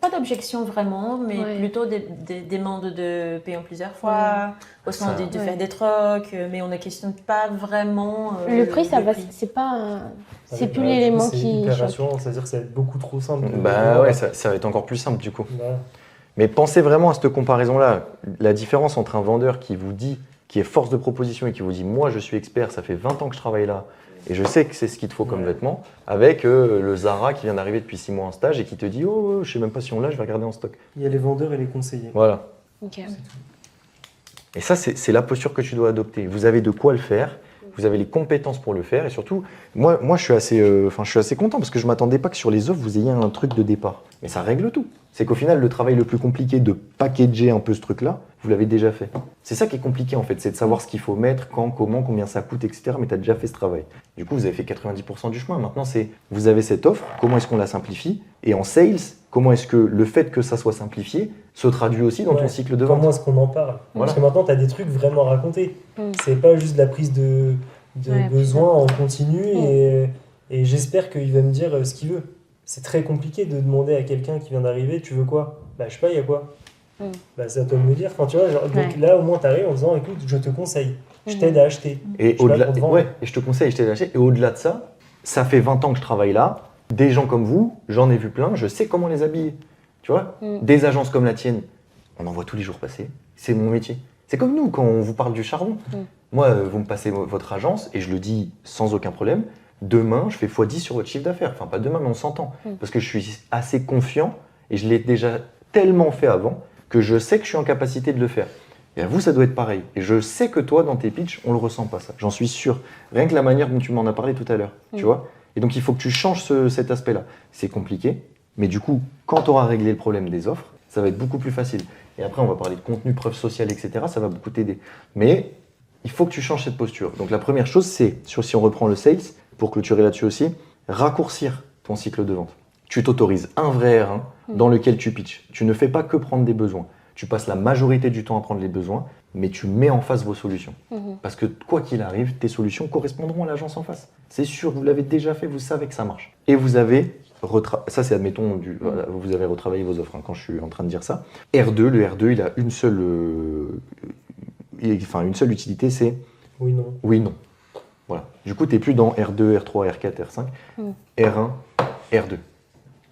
Pas d'objection vraiment, mais Ouais. plutôt des demandes de payer en plusieurs fois, au sens Ça. de faire des trocs, mais on ne questionne pas vraiment Le prix, ça le va, prix. c'est pas, c'est plus Bah, l'élément c'est qui hyper choque. rassurant, c'est-à-dire que ça va être beaucoup trop simple. Bah ouais, ça va être encore plus simple du coup. Voilà. Mais pensez vraiment à cette comparaison-là. La différence entre un vendeur qui vous dit, qui est force de proposition et qui vous dit « moi je suis expert, ça fait 20 ans que je travaille là et je sais que c'est ce qu'il te faut comme Ouais. vêtement », avec le Zara qui vient d'arriver depuis 6 mois en stage et qui te dit « oh, je sais même pas si on l'a, je vais regarder en stock Il y a les vendeurs et les conseillers. ». Voilà. Ok. Et ça, c'est la posture que tu dois adopter. Vous avez de quoi le faire, vous avez les compétences pour le faire et surtout, moi je suis assez content parce que je ne m'attendais pas que sur les offres, vous ayez un truc de départ. Mais ça règle tout. C'est qu'au final, le travail le plus compliqué de packager un peu ce truc-là, vous l'avez déjà fait. C'est ça qui est compliqué en fait, c'est de savoir ce qu'il faut mettre, quand, comment, combien ça coûte, etc. Mais tu as déjà fait ce travail. Du coup, vous avez fait 90% du chemin. Maintenant, c'est vous avez cette offre, comment est-ce qu'on la simplifie? Et en sales, comment est-ce que le fait que ça soit simplifié se traduit aussi dans ton Ouais. cycle de vente? Comment est-ce qu'on en parle? Voilà. Parce que maintenant, tu as des trucs vraiment à raconter. Mm. C'est pas juste de la prise de Ouais, besoin en continu Mm. et j'espère qu'il va me dire ce qu'il veut. C'est très compliqué de demander à quelqu'un qui vient d'arriver, tu veux quoi? Bah, je sais pas, il y a quoi? Mm. Bah, c'est à toi de me dire. Enfin, tu vois, genre, donc Ouais. là, au moins, tu arrives en disant, écoute, je te conseille, je Mm. t'aide à acheter. Et Je suis là au-delà, pour te vendre. ouais, et je te conseille, je t'ai lâché. Et au-delà de ça, ça fait 20 ans que je travaille là. Des gens comme vous, j'en ai vu plein, je sais comment les habiller. Tu vois? Mm. Des agences comme la tienne, on en voit tous les jours passer. C'est mon métier. C'est comme nous quand on vous parle du charbon. Mm. Moi, vous me passez votre agence et je le dis sans aucun problème. Demain, je fais x10 sur votre chiffre d'affaires. Enfin, pas demain, mais on s'entend. Mm. Parce que je suis assez confiant et je l'ai déjà tellement fait avant que je sais que je suis en capacité de le faire. Et à vous, ça doit être pareil. Et je sais que toi, dans tes pitchs, on le ressent pas ça. J'en suis sûr. Rien que la manière dont tu m'en as parlé tout à l'heure. Tu Mm. vois? Et donc, il faut que tu changes cet aspect-là. C'est compliqué, mais du coup, quand tu auras réglé le problème des offres, ça va être beaucoup plus facile. Et après, on va parler de contenu, preuve sociale, etc. Ça va beaucoup t'aider. Mais il faut que tu changes cette posture. Donc, la première chose, c'est, si on reprend le sales, pour clôturer là-dessus aussi, raccourcir ton cycle de vente. Tu t'autorises un vrai R1 dans lequel tu pitches. Tu ne fais pas que prendre des besoins. Tu passes la majorité du temps à prendre les besoins, mais tu mets en face vos solutions. Parce que quoi qu'il arrive, tes solutions correspondront à l'agence en face. C'est sûr, vous l'avez déjà fait, vous savez que ça marche. Et vous avez, ça c'est admettons, voilà, vous avez retravaillé vos offres, hein, quand je suis en train de dire ça. R2, le R2, il a une seule utilité, c'est Oui, non. oui, non. Voilà. Du coup, tu n'es plus dans R2, R3, R4, R5, R1, R2.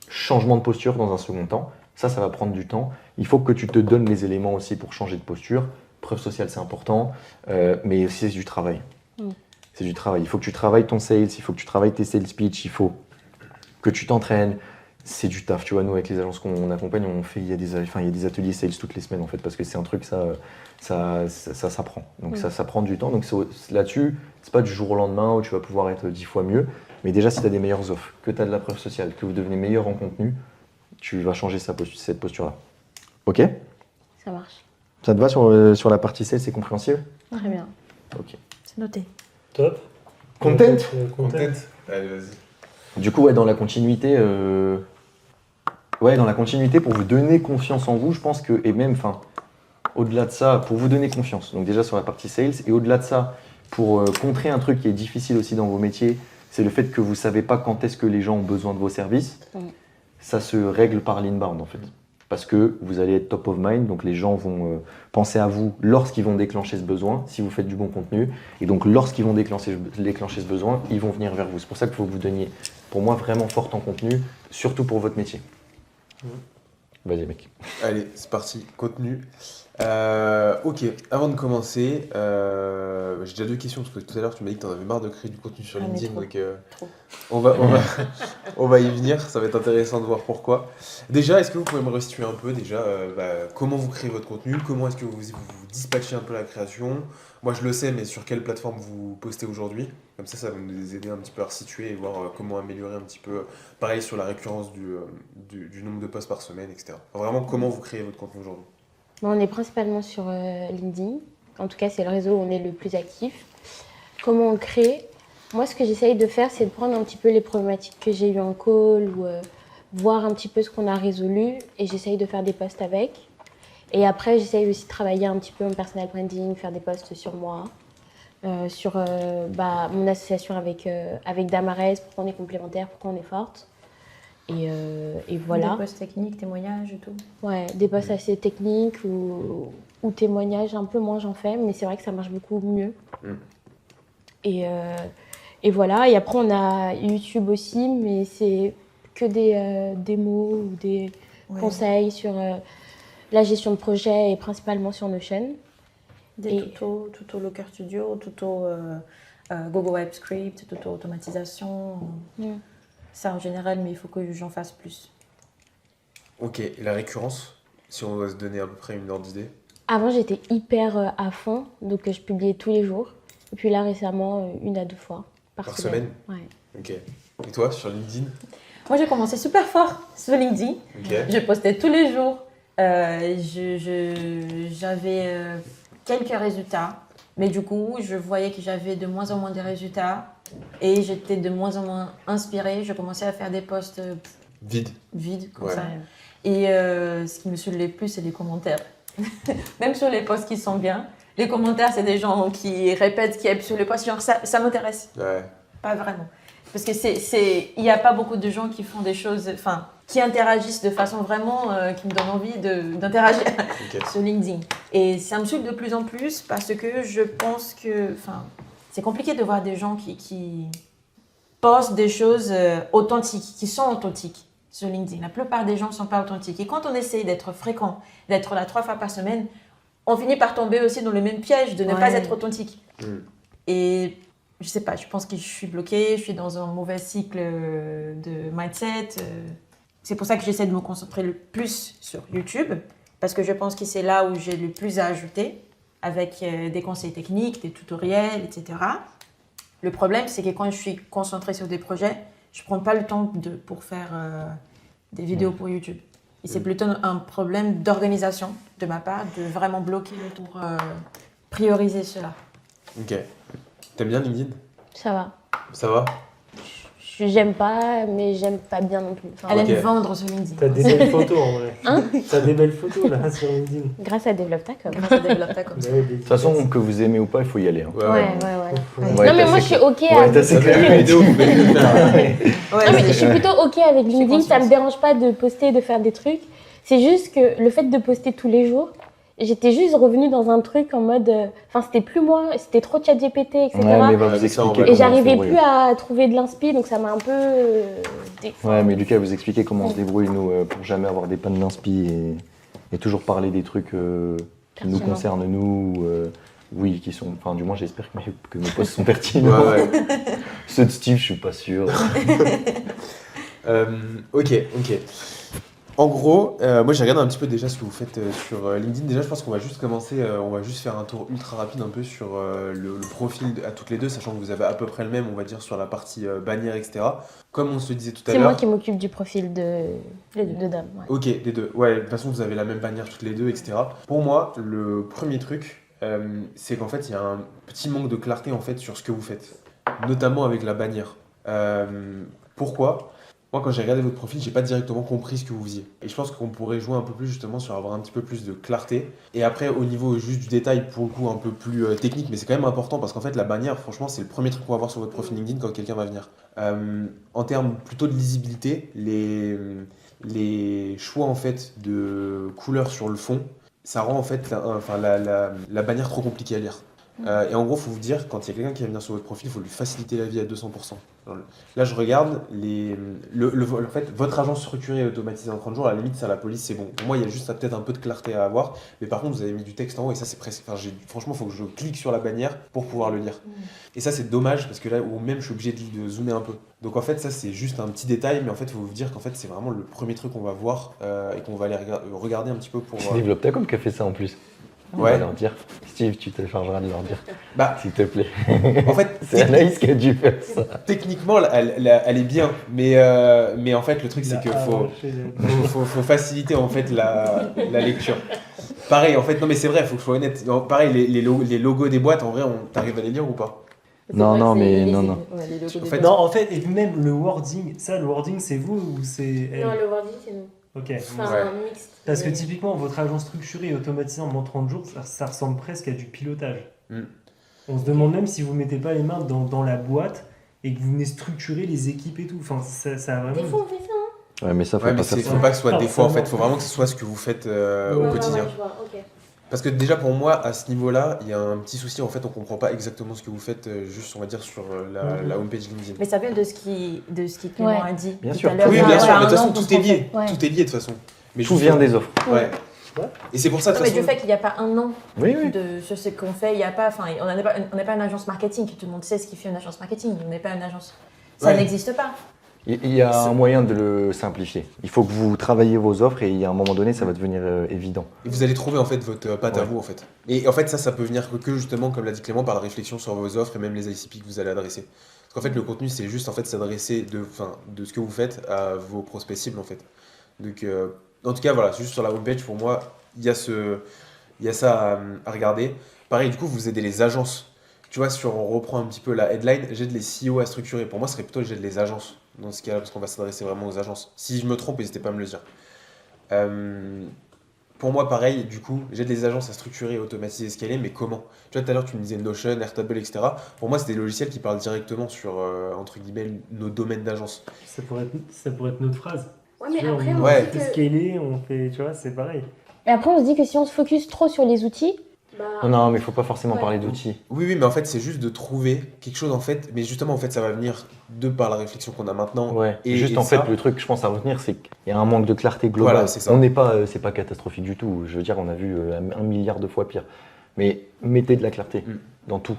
Changement de posture dans un second temps. Ça va prendre du temps. Il faut que tu te donnes les éléments aussi pour changer de posture. Preuve sociale, c'est important, mais aussi c'est du travail. C'est du travail. Il faut que tu travailles ton sales, il faut que tu travailles tes sales pitch, il faut que tu t'entraînes. C'est du taf. Tu vois, nous, avec les agences qu'on accompagne, il y a des ateliers sales toutes les semaines, en fait, parce que c'est un truc, ça s'apprend. Donc ça prend du temps. Donc là-dessus, c'est pas du jour au lendemain où tu vas pouvoir être 10 fois mieux. Mais déjà, si tu as des meilleures offres, que tu as de la preuve sociale, que vous devenez meilleur en contenu, tu vas changer cette posture-là. Ok ? Ça marche. Ça te va sur la partie sales, c'est compréhensible ? Très bien. Ok. C'est noté. Top. Content ? Content. Allez, vas-y. Du coup, dans la continuité, pour vous donner confiance en vous, je pense que, et même, au-delà de ça, pour vous donner confiance, donc déjà sur la partie sales, et au-delà de ça, pour contrer un truc qui est difficile aussi dans vos métiers, c'est le fait que vous ne savez pas quand est-ce que les gens ont besoin de vos services. Ça se règle par l'inbound en fait. Parce que vous allez être top of mind, donc les gens vont penser à vous lorsqu'ils vont déclencher ce besoin, si vous faites du bon contenu. Et donc lorsqu'ils vont déclencher ce besoin, ils vont venir vers vous. C'est pour ça qu'il faut que vous donniez, pour moi, vraiment fort en contenu, surtout pour votre métier. Vas-y mec. Allez, c'est parti, contenu. Ok, avant de commencer, j'ai déjà deux questions parce que tout à l'heure tu m'as dit que tu en avais marre de créer du contenu sur LinkedIn, trop. donc on va y venir, ça va être intéressant de voir pourquoi. Déjà, est-ce que vous pouvez me restituer un peu déjà comment vous créez votre contenu, comment est-ce que vous dispatchez un peu la création? Moi je le sais, mais sur quelle plateforme vous postez aujourd'hui? Comme ça va nous aider un petit peu à resituer et voir comment améliorer un petit peu, pareil sur la récurrence du nombre de posts par semaine, etc. Enfin, vraiment, comment vous créez votre contenu aujourd'hui? Bon, on est principalement sur LinkedIn. En tout cas, c'est le réseau où on est le plus actif. Comment on crée? Moi, ce que j'essaye de faire, c'est de prendre un petit peu les problématiques que j'ai eues en call ou voir un petit peu ce qu'on a résolu et j'essaye de faire des posts avec. Et après, j'essaye aussi de travailler un petit peu en personal branding, faire des posts sur moi, sur mon association avec Damarès, pourquoi on est complémentaires, pourquoi on est forte. Et voilà. Des posts techniques, témoignages et tout. Ouais, des posts assez techniques ou témoignages, un peu moins j'en fais, mais c'est vrai que ça marche beaucoup mieux. Et voilà. Et après, on a YouTube aussi, mais c'est que des démos ou des conseils sur la gestion de projet et principalement sur Notion. Des tutos Looker Studio, tutos Google Web Script, tutos automatisation. Ça en général, mais il faut que j'en fasse plus. Ok, et la récurrence, si on doit se donner à peu près une ordre d'idée? Avant, j'étais hyper à fond, donc je publiais tous les jours. Et puis là, récemment, 1 à 2 fois par semaine. Ouais. Ok. Et toi, sur LinkedIn? Moi, j'ai commencé super fort sur LinkedIn. Ok. Je postais tous les jours. J'avais quelques résultats, mais du coup, je voyais que j'avais de moins en moins de résultats et j'étais de moins en moins inspirée. Je commençais à faire des posts vides comme ça. Et ce qui me saoule le plus, c'est les commentaires. Même sur les posts qui sont bien, les commentaires, c'est des gens qui répètent ce qu'il y a sur le post, genre ça m'intéresse. Ouais. Pas vraiment. Parce que il n'y a pas beaucoup de gens qui font des choses, qui interagissent de façon vraiment qui me donne envie d'interagir sur LinkedIn. Et ça me saoule de plus en plus parce que je pense que, c'est compliqué de voir des gens qui postent des choses authentiques, qui sont authentiques sur LinkedIn. La plupart des gens ne sont pas authentiques. Et quand on essaye d'être fréquent, d'être là 3 fois par semaine, on finit par tomber aussi dans le même piège de ne pas être authentique. Et je sais pas, je pense que je suis bloquée, je suis dans un mauvais cycle de mindset. C'est pour ça que j'essaie de me concentrer le plus sur YouTube, parce que je pense que c'est là où j'ai le plus à ajouter, avec des conseils techniques, des tutoriels, etc. Le problème, c'est que quand je suis concentrée sur des projets, je prends pas le temps pour faire des vidéos pour YouTube. Et c'est plutôt un problème d'organisation de ma part, de vraiment bloquer pour prioriser cela. Ok. T'aimes bien LinkedIn? Ça va. Ça va? j'aime pas, mais j'aime pas bien non plus. Enfin, Elle Ok. aime vendre sur LinkedIn. T'as des belles photos en vrai. Hein T'as des belles photos là sur LinkedIn. grâce à DevelopTech. Grâce à Developta comme ça. De De toute façon, que vous aimez ou pas, il faut y aller. Hein. Ouais. Ouais, Non, mais t'as moi, je assez suis OK Ouais, avec... t'as assez Ça fait une vidéo, vous pouvez le faire. Ouais, Non, mais je suis plutôt OK avec LinkedIn. Ça consciente. me dérange pas de poster, de faire des trucs. C'est juste que le fait de poster tous les jours, j'étais juste revenue dans un truc en mode... Enfin, c'était plus moi, c'était trop ChatGPT, etc. Ouais, mais va Ouais, vous mais ça, on expliquer va- Et comment j'arrivais se plus débrouiller. à trouver de l'inspi, donc ça m'a un peu... Ouais, mais Lucas, vous expliquer comment on se débrouille, nous, pour jamais avoir des pannes d'inspi et toujours parler des trucs qui nous Pertinent. concernent, nous. Oui, qui sont. Enfin, du moins, j'espère que mes posts sont pertinents. Ouais, ouais. Ceux de Steve, je suis pas sûr. Ok. En gros, moi j'ai regardé un petit peu déjà ce que vous faites sur LinkedIn. Déjà, je pense qu'on va juste commencer, on va juste faire un tour ultra rapide un peu sur le profil à toutes les deux, sachant que vous avez à peu près le même, on va dire, sur la partie bannière, etc. Comme on se disait tout à C'est moi l'heure. qui m'occupe du profil de Dom. Ouais. Ok, des deux. Ouais, de toute façon, vous avez la même bannière toutes les deux, etc. Pour moi, le premier truc, c'est qu'en fait, il y a un petit manque de clarté en fait sur ce que vous faites, notamment avec la bannière. Pourquoi? Moi, quand j'ai regardé votre profil, j'ai pas directement compris ce que vous faisiez. Et je pense qu'on pourrait jouer un peu plus justement sur avoir un petit peu plus de clarté. Et après, au niveau juste du détail, pour le coup, un peu plus technique, mais c'est quand même important parce qu'en fait, la bannière, franchement, c'est le premier truc qu'on va voir sur votre profil LinkedIn quand quelqu'un va venir. En termes plutôt de lisibilité, les choix en fait de couleurs sur le fond, ça rend en fait la bannière trop compliquée à lire. Et en gros, il faut vous dire, quand il y a quelqu'un qui va venir sur votre profil, il faut lui faciliter la vie à 200%. Là, je regarde, en fait, votre agence structurée et automatisée en 30 jours, à la limite, ça, la police, c'est bon. Pour moi, il y a juste peut-être un peu de clarté à avoir. Mais par contre, vous avez mis du texte en haut et ça, c'est presque. Enfin, franchement, il faut que je clique sur la bannière pour pouvoir le lire. Et ça, c'est dommage parce que là, ou même, je suis obligé de zoomer un peu. Donc, en fait, ça, c'est juste un petit détail, mais en fait, il faut vous dire qu'en fait, c'est vraiment le premier truc qu'on va voir et qu'on va aller regarder un petit peu pour. C'est DevelopTech qui a fait ça en plus. On Ouais. va leur dire. Steve, tu te chargeras de leur dire, Bah, s'il te plaît. en fait, C'est Anaïs qui a dû faire ça. techniquement, elle est bien, mais en fait, le truc, c'est qu'il faut faciliter en fait la lecture. Pareil, en fait, non, mais c'est vrai, il faut que je sois honnête. Non, pareil, les logos des boîtes, en vrai, t'arrives à les lire ou pas? Non, non, mais non, non. En fait, Non, en fait, et même le wording, le wording, c'est vous ou c'est elle? Non, le wording, c'est nous. Ok. Enfin, Ouais. un mixte. Parce que typiquement, votre agence structurée et automatisée en moins 30 jours, ça ressemble presque à du pilotage. Mm. On se demande même si vous mettez pas les mains dans la boîte et que vous venez structurer les équipes et tout. Enfin, ça a vraiment... Des fois, on fait ça, hein. Ouais, mais ça, faut ouais, mais pas faire faut ça. pas que ce soit des fois, en fait, Forcément. faut vraiment que ce soit ce que vous faites au Ouais, quotidien. ouais, je vois, ok. Parce que déjà, pour moi, à ce niveau-là, il y a un petit souci, en fait, on comprend pas exactement ce que vous faites, juste, on va dire, sur la homepage LinkedIn. Mais ça vient de ce qui Clément Ouais. a dit Bien tout sûr. à l'heure. Oui, Ouais, bien ouais, sûr, mais de Un toute façon, an, tout est lié. Ouais. Tout est lié, de toute façon. Mais Tout juste- vient des offres. Ouais. Et c'est pour ça, de Non, toute mais du façon. fait qu'il n'y a pas un an Oui, oui. sur ce qu'on fait, il y a pas, enfin, on n'est pas une agence marketing, tout le monde sait ce qui fait une agence marketing, on n'est pas une agence. Ça Ouais. n'existe pas. Il y a un moyen de le simplifier. Il faut que vous travailliez vos offres et il y a un moment donné, ça va devenir évident. Et vous allez trouver en fait votre patte à Ouais. vous en fait. Et en fait ça peut venir que justement comme l'a dit Clément par la réflexion sur vos offres et même les ICP que vous allez adresser. Parce qu'en fait le contenu c'est juste en fait s'adresser de ce que vous faites à vos prospects cibles en fait. Donc en tout cas voilà, juste sur la homepage pour moi il y a ça à regarder. Pareil du coup vous aidez les agences. Tu vois, si on reprend un petit peu la headline, j'aide les CEO à structurer. Pour moi, ce serait plutôt j'aide les agences dans ce cas-là, parce qu'on va s'adresser vraiment aux agences. Si je me trompe, n'hésitez pas à me le dire. Pour moi, pareil, du coup, j'aide les agences à structurer, automatiser, scaler, mais comment? Tu vois, tout à l'heure, tu me disais Notion, Airtable, etc. Pour moi, c'est des logiciels qui parlent directement sur, entre guillemets, nos domaines d'agence. Ça pourrait être notre phrase. Ouais, mais Tu vois, après, on on Ouais. se dit fait que... scaler, on fait, tu vois, c'est pareil. Et après, on se dit que si on se focus trop sur les outils, bah... Non, mais il faut pas forcément Ouais. parler d'outils. Oui, mais en fait, c'est juste de trouver quelque chose, en fait. Mais justement, en fait, ça va venir de par la réflexion qu'on a maintenant. Ouais. Et- Juste et en ça- fait, le truc, je pense à retenir, c'est qu'il y a un manque de clarté globale. Voilà, c'est ça. On n'est pas, c'est pas catastrophique du tout. Je veux dire, on a vu 1 milliard de fois pire. Mais mettez de la clarté Mm. dans tout.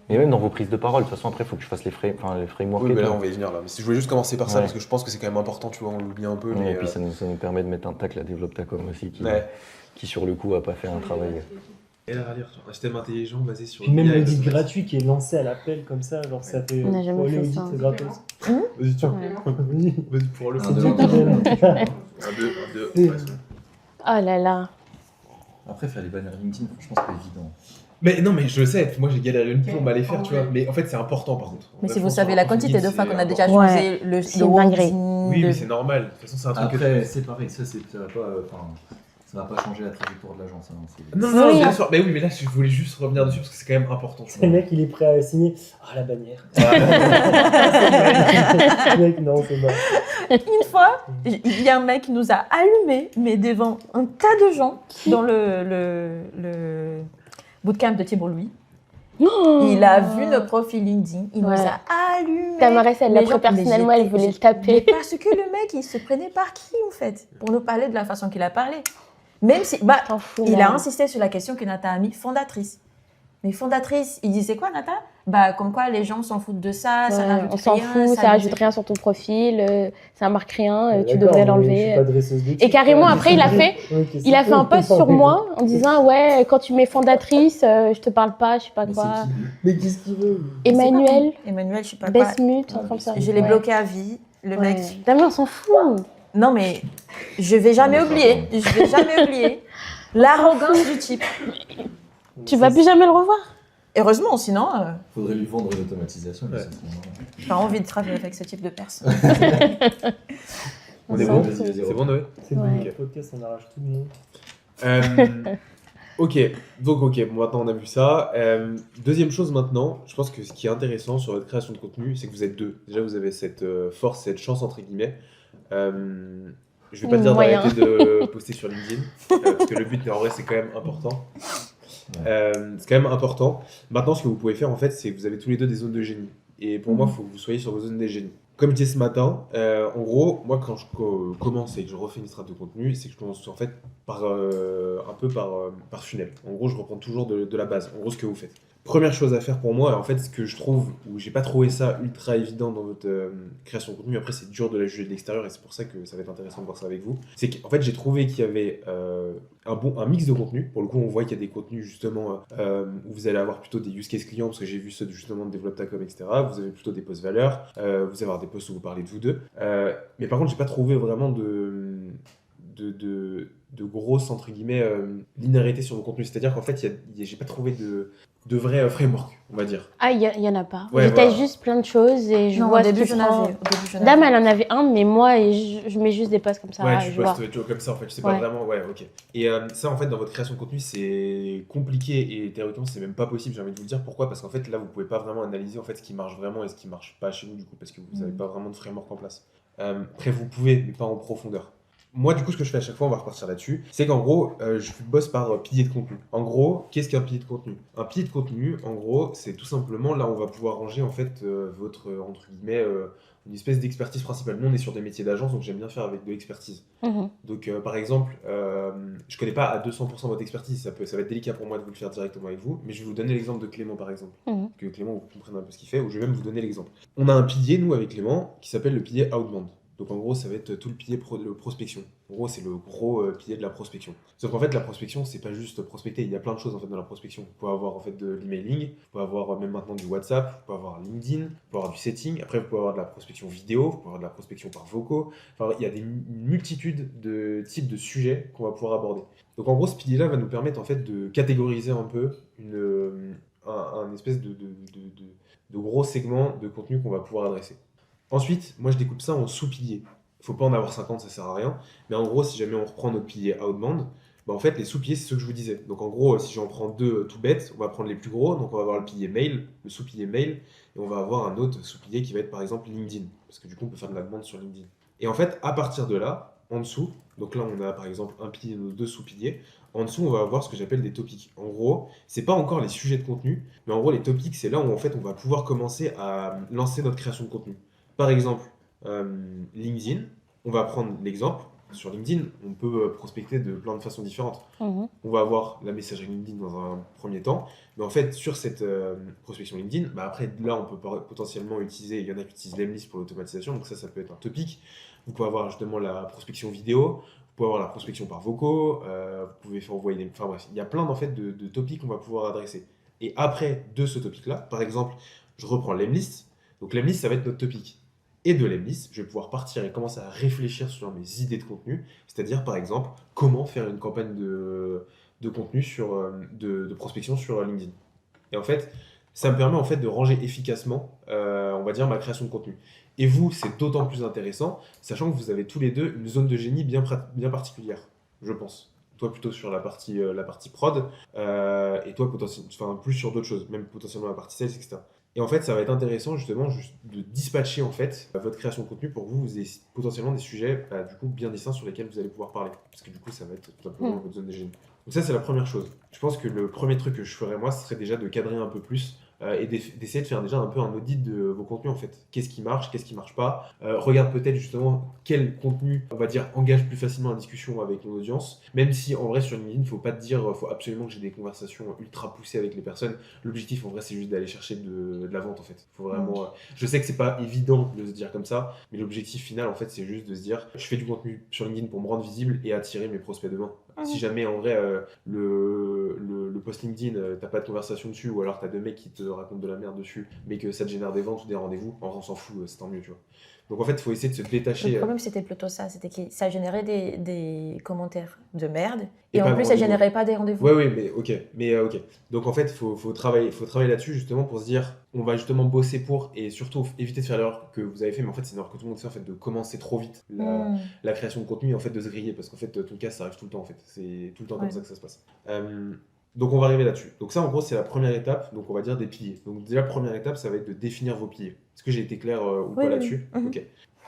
Et même dans vos prises de parole. De toute façon, après, il faut que je fasse les frameworks. Oui, et mais là, tout. on va y venir là. Mais je voulais juste commencer par ça, Ouais. parce que je pense que c'est quand même important, tu vois, on l'oublie un peu. Ouais, mais, et puis ça nous permet de mettre un tacle à DevelopTacom aussi, ouais. qui sur le coup a pas fait un travail. Et la rallye, un système intelligent basé sur. Puis même l'audit gratuit qui est lancé à l'appel comme ça, genre ça fait... On n'a jamais pour fait l'audit ça. gratos. Vas-y, tiens. Oui. Vas-y, pour le Un, deux, Un, deux. Oh là là. Après, faire les banners LinkedIn, franchement, c'est pas évident. Mais non, mais je le sais, moi j'ai galéré une plombe à les faire, tu vois. Mais en fait, c'est important par contre. Mais si Franchement, vous savez la quantité de fois qu'on a déjà Ouais. choisi le C'est une dinguerie. wording Oui, de- mais c'est normal. De toute façon, c'est un truc que. Après, c'est pareil, ça va pas changer la trajectoire de l'agence. Hein, Non, non, Oui. bien sûr. Mais oui, mais là, je voulais juste revenir dessus parce que c'est quand même important. je Le trouve. mec, il est prêt à signer. Ah, la bannière. Mec, non, c'est mort. Une fois, il y a un mec qui nous a allumé, mais devant un tas de gens dans le bootcamp de Thibault Louis. Il a vu notre profil LinkedIn, il nous Ouais. a allumé. Tamarès, elle l'a Les pris gens- personnellement, mais elle voulait le Mais taper. parce que le mec, il se prenait par qui en fait pour nous parler de la façon qu'il a parlé. Même si, T'en fous, il là. a insisté sur la question que Nathan a mis, fondatrice. Mais fondatrice, il disait quoi Nathan? Comme quoi les gens s'en foutent de ça, ça Ouais, n'ajoute on s'en rien. fout, ça ajoute rien sur ton profil, ça marque rien, tu D'accord, devrais mais l'enlever. je suis pas dresseuse de Et type, carrément, quoi. après, il a fait un post sur moi en disant ouais, quand tu mets fondatrice, je te parle pas, je sais pas Mais quoi. c'est qui lui Mais qu'est-ce qu'il veut C'est Emmanuel quoi, Emmanuel, je sais pas quoi. Besmut, un truc comme ça. Je l'ai Ouais. bloqué à vie. Le Ouais. mec. Damien, on s'en fout. Non mais je vais jamais oublier. Je vais jamais oublier l'arrogance du type. Tu vas plus jamais le revoir. Heureusement, sinon, Faudrait lui vendre l'automatisation. mais Ouais. ça, c'est marrant. j'ai pas envie de travailler avec ce type de personne. On est s'en bon, fout. c'est bon, Noé. C'est Ouais. le podcast, on arrache tout le monde. Ok, donc bon, maintenant on a vu ça. Deuxième chose maintenant, je pense que ce qui est intéressant sur votre création de contenu, c'est que vous êtes deux. Déjà, vous avez cette force, cette chance entre guillemets. Je vais pas te dire Moyen. d'arrêter de poster sur LinkedIn, parce que le but, mais en vrai, c'est quand même important. C'est quand même important. Maintenant, ce que vous pouvez faire en fait, c'est que vous avez tous les deux des zones de génie. Et pour moi, il faut que vous soyez sur vos zones de génie. Comme je disais ce matin, en gros, moi quand je commence et que je refais une strate de contenu, c'est que je commence en fait par un peu par funnel. En gros, je reprends toujours de la base. En gros, ce que vous faites. Première chose à faire pour moi, en fait, ce que je trouve, où j'ai pas trouvé ça ultra évident dans votre création de contenu, après c'est dur de la juger de l'extérieur et c'est pour ça que ça va être intéressant de voir ça avec vous, c'est qu'en fait j'ai trouvé qu'il y avait un mix de contenu. Pour le coup, on voit qu'il y a des contenus justement où vous allez avoir plutôt des use case clients, parce que j'ai vu ceux justement de Développe-ta-com, etc. Vous avez plutôt des posts valeurs, vous allez avoir des posts où vous parlez de vous deux. Mais par contre, j'ai pas trouvé vraiment de grosses, entre guillemets, linéarité sur vos contenus. C'est-à-dire qu'en fait, j'ai pas trouvé de vrai framework, on va dire. Ah, il y en a pas. Ouais, Je teste voilà. juste plein de choses et je Non, vois au ce début, qui je prend. n'avais. Dame, elle en avait un, mais moi, je mets juste des posts comme ça. Ouais, je tu vois. postes tu vois, comme ça en fait, je sais pas Ouais. vraiment, ouais, ok. Et ça en fait, dans votre création de contenu, c'est compliqué et théoriquement, c'est même pas possible, j'ai envie de vous le dire. Pourquoi? Parce qu'en fait, là, vous pouvez pas vraiment analyser en fait ce qui marche vraiment et ce qui marche pas chez nous, du coup, parce que vous avez pas vraiment de framework en place. Après, vous pouvez, mais pas en profondeur. Moi, du coup, ce que je fais à chaque fois, on va repartir là-dessus, c'est qu'en gros, je bosse par pilier de contenu. En gros, qu'est-ce qu'un pilier de contenu? Un pilier de contenu, en gros, c'est tout simplement, là, on va pouvoir ranger, en fait, votre, entre guillemets, une espèce d'expertise principale. Nous, on est sur des métiers d'agence, donc j'aime bien faire avec de l'expertise. Mhm. Donc, par exemple, je connais pas à 200% votre expertise, ça va être délicat pour moi de vous le faire directement avec vous, mais je vais vous donner l'exemple de Clément, par exemple. Mhm. Que Clément, vous compreniez un peu ce qu'il fait, ou je vais même vous donner l'exemple. On a un pilier, nous, avec Clément, qui s'appelle le pilier Outbound. Donc en gros, ça va être tout le pilier de prospection. En gros, c'est le gros pilier de la prospection. Sauf qu'en fait, la prospection, c'est pas juste prospecter. Il y a plein de choses en fait dans la prospection. Vous pouvez avoir en fait de l'emailing, vous pouvez avoir même maintenant du WhatsApp, vous pouvez avoir LinkedIn, vous pouvez avoir du setting. Après, vous pouvez avoir de la prospection vidéo, vous pouvez avoir de la prospection par vocaux. Enfin, il y a une multitude de types de sujets qu'on va pouvoir aborder. Donc en gros, ce pilier-là va nous permettre en fait de catégoriser un peu un espèce de gros segment de contenu qu'on va pouvoir adresser. Ensuite, moi je découpe ça en sous-piliers. Il faut pas en avoir 50, ça sert à rien. Mais en gros, si jamais on reprend notre pilier Outbound, bah en fait, les sous-piliers, c'est ce que je vous disais. Donc en gros, si j'en prends deux tout bêtes, on va prendre les plus gros. Donc on va avoir le pilier mail, le sous-pilier mail, et on va avoir un autre sous-pilier qui va être par exemple LinkedIn. Parce que du coup, on peut faire de la demande sur LinkedIn. Et en fait, à partir de là, en dessous, donc là on a par exemple un pilier, nos deux sous-piliers. En dessous, on va avoir ce que j'appelle des topics. En gros, c'est pas encore les sujets de contenu, mais en gros, les topics, c'est là où en fait, on va pouvoir commencer à lancer notre création de contenu. Par exemple, LinkedIn, on va prendre l'exemple. Sur LinkedIn, on peut prospecter de plein de façons différentes. Mhm. On va avoir la messagerie LinkedIn dans un premier temps, mais en fait, sur cette prospection LinkedIn, bah après, là, on peut potentiellement utiliser, il y en a qui utilisent l'Emlist pour l'automatisation, donc ça peut être un topic. Vous pouvez avoir justement la prospection vidéo, vous pouvez avoir la prospection par vocaux, vous pouvez faire envoyer des... Enfin bref, il y a plein en fait, de topics qu'on va pouvoir adresser. Et après, de ce topic-là, par exemple, je reprends l'Emlist. Donc l'Emlist, ça va être notre topic. Et de l'Emlist, je vais pouvoir partir et commencer à réfléchir sur mes idées de contenu, c'est-à-dire par exemple comment faire une campagne de de contenu de prospection sur LinkedIn. Et en fait, ça me permet en fait de ranger efficacement, on va dire, ma création de contenu. Et vous, c'est d'autant plus intéressant, sachant que vous avez tous les deux une zone de génie bien particulière, je pense. Toi plutôt sur la partie prod, et toi plus sur d'autres choses, même potentiellement la partie sales, etc. Et en fait, ça va être intéressant justement de dispatcher en fait votre création de contenu pour que vous ayez potentiellement des sujets du coup bien distincts sur lesquels vous allez pouvoir parler. Parce que du coup, ça va être tout simplement votre zone de génie. Donc ça, c'est la première chose. Je pense que le premier truc que je ferais moi, ce serait déjà de cadrer un peu plus et d'essayer de faire déjà un peu un audit de vos contenus en fait. Qu'est-ce qui marche pas. Regarde peut-être justement quel contenu, on va dire, engage plus facilement la discussion avec mon audience. Même si en vrai sur LinkedIn, il ne faut pas te dire, faut absolument que j'ai des conversations ultra poussées avec les personnes. L'objectif en vrai, c'est juste d'aller chercher de la vente en fait. Faut vraiment, je sais que c'est pas évident de se dire comme ça, mais l'objectif final en fait, c'est juste de se dire, je fais du contenu sur LinkedIn pour me rendre visible et attirer mes prospects demain. Si jamais en vrai le post LinkedIn, t'as pas de conversation dessus, ou alors t'as deux mecs qui te racontent de la merde dessus, mais que ça te génère des ventes ou des rendez-vous, on s'en fout, c'est tant mieux, tu vois. Donc en fait, il faut essayer de se détacher. Le problème, c'était plutôt ça, c'était que ça générait des commentaires de merde, Et et pas en de plus, ça rendez-vous. générait pas des rendez-vous. Ouais, mais ok. Donc en fait, faut travailler là-dessus justement pour se dire, on va justement bosser pour, et surtout éviter de faire l'erreur que vous avez fait, mais en fait, c'est une erreur que tout le monde fait en fait, de commencer trop vite la création de contenu et en fait de se griller, parce qu'en fait, ton cas, ça arrive tout le temps en fait. C'est tout le temps comme Ouais. ça que ça se passe. Donc on va arriver là-dessus. Donc ça, en gros, c'est la première étape, donc on va dire des piliers. Donc déjà, première étape, ça va être de définir vos piliers. Est-ce que j'ai été clair ou Oui, pas oui. là-dessus? Ok.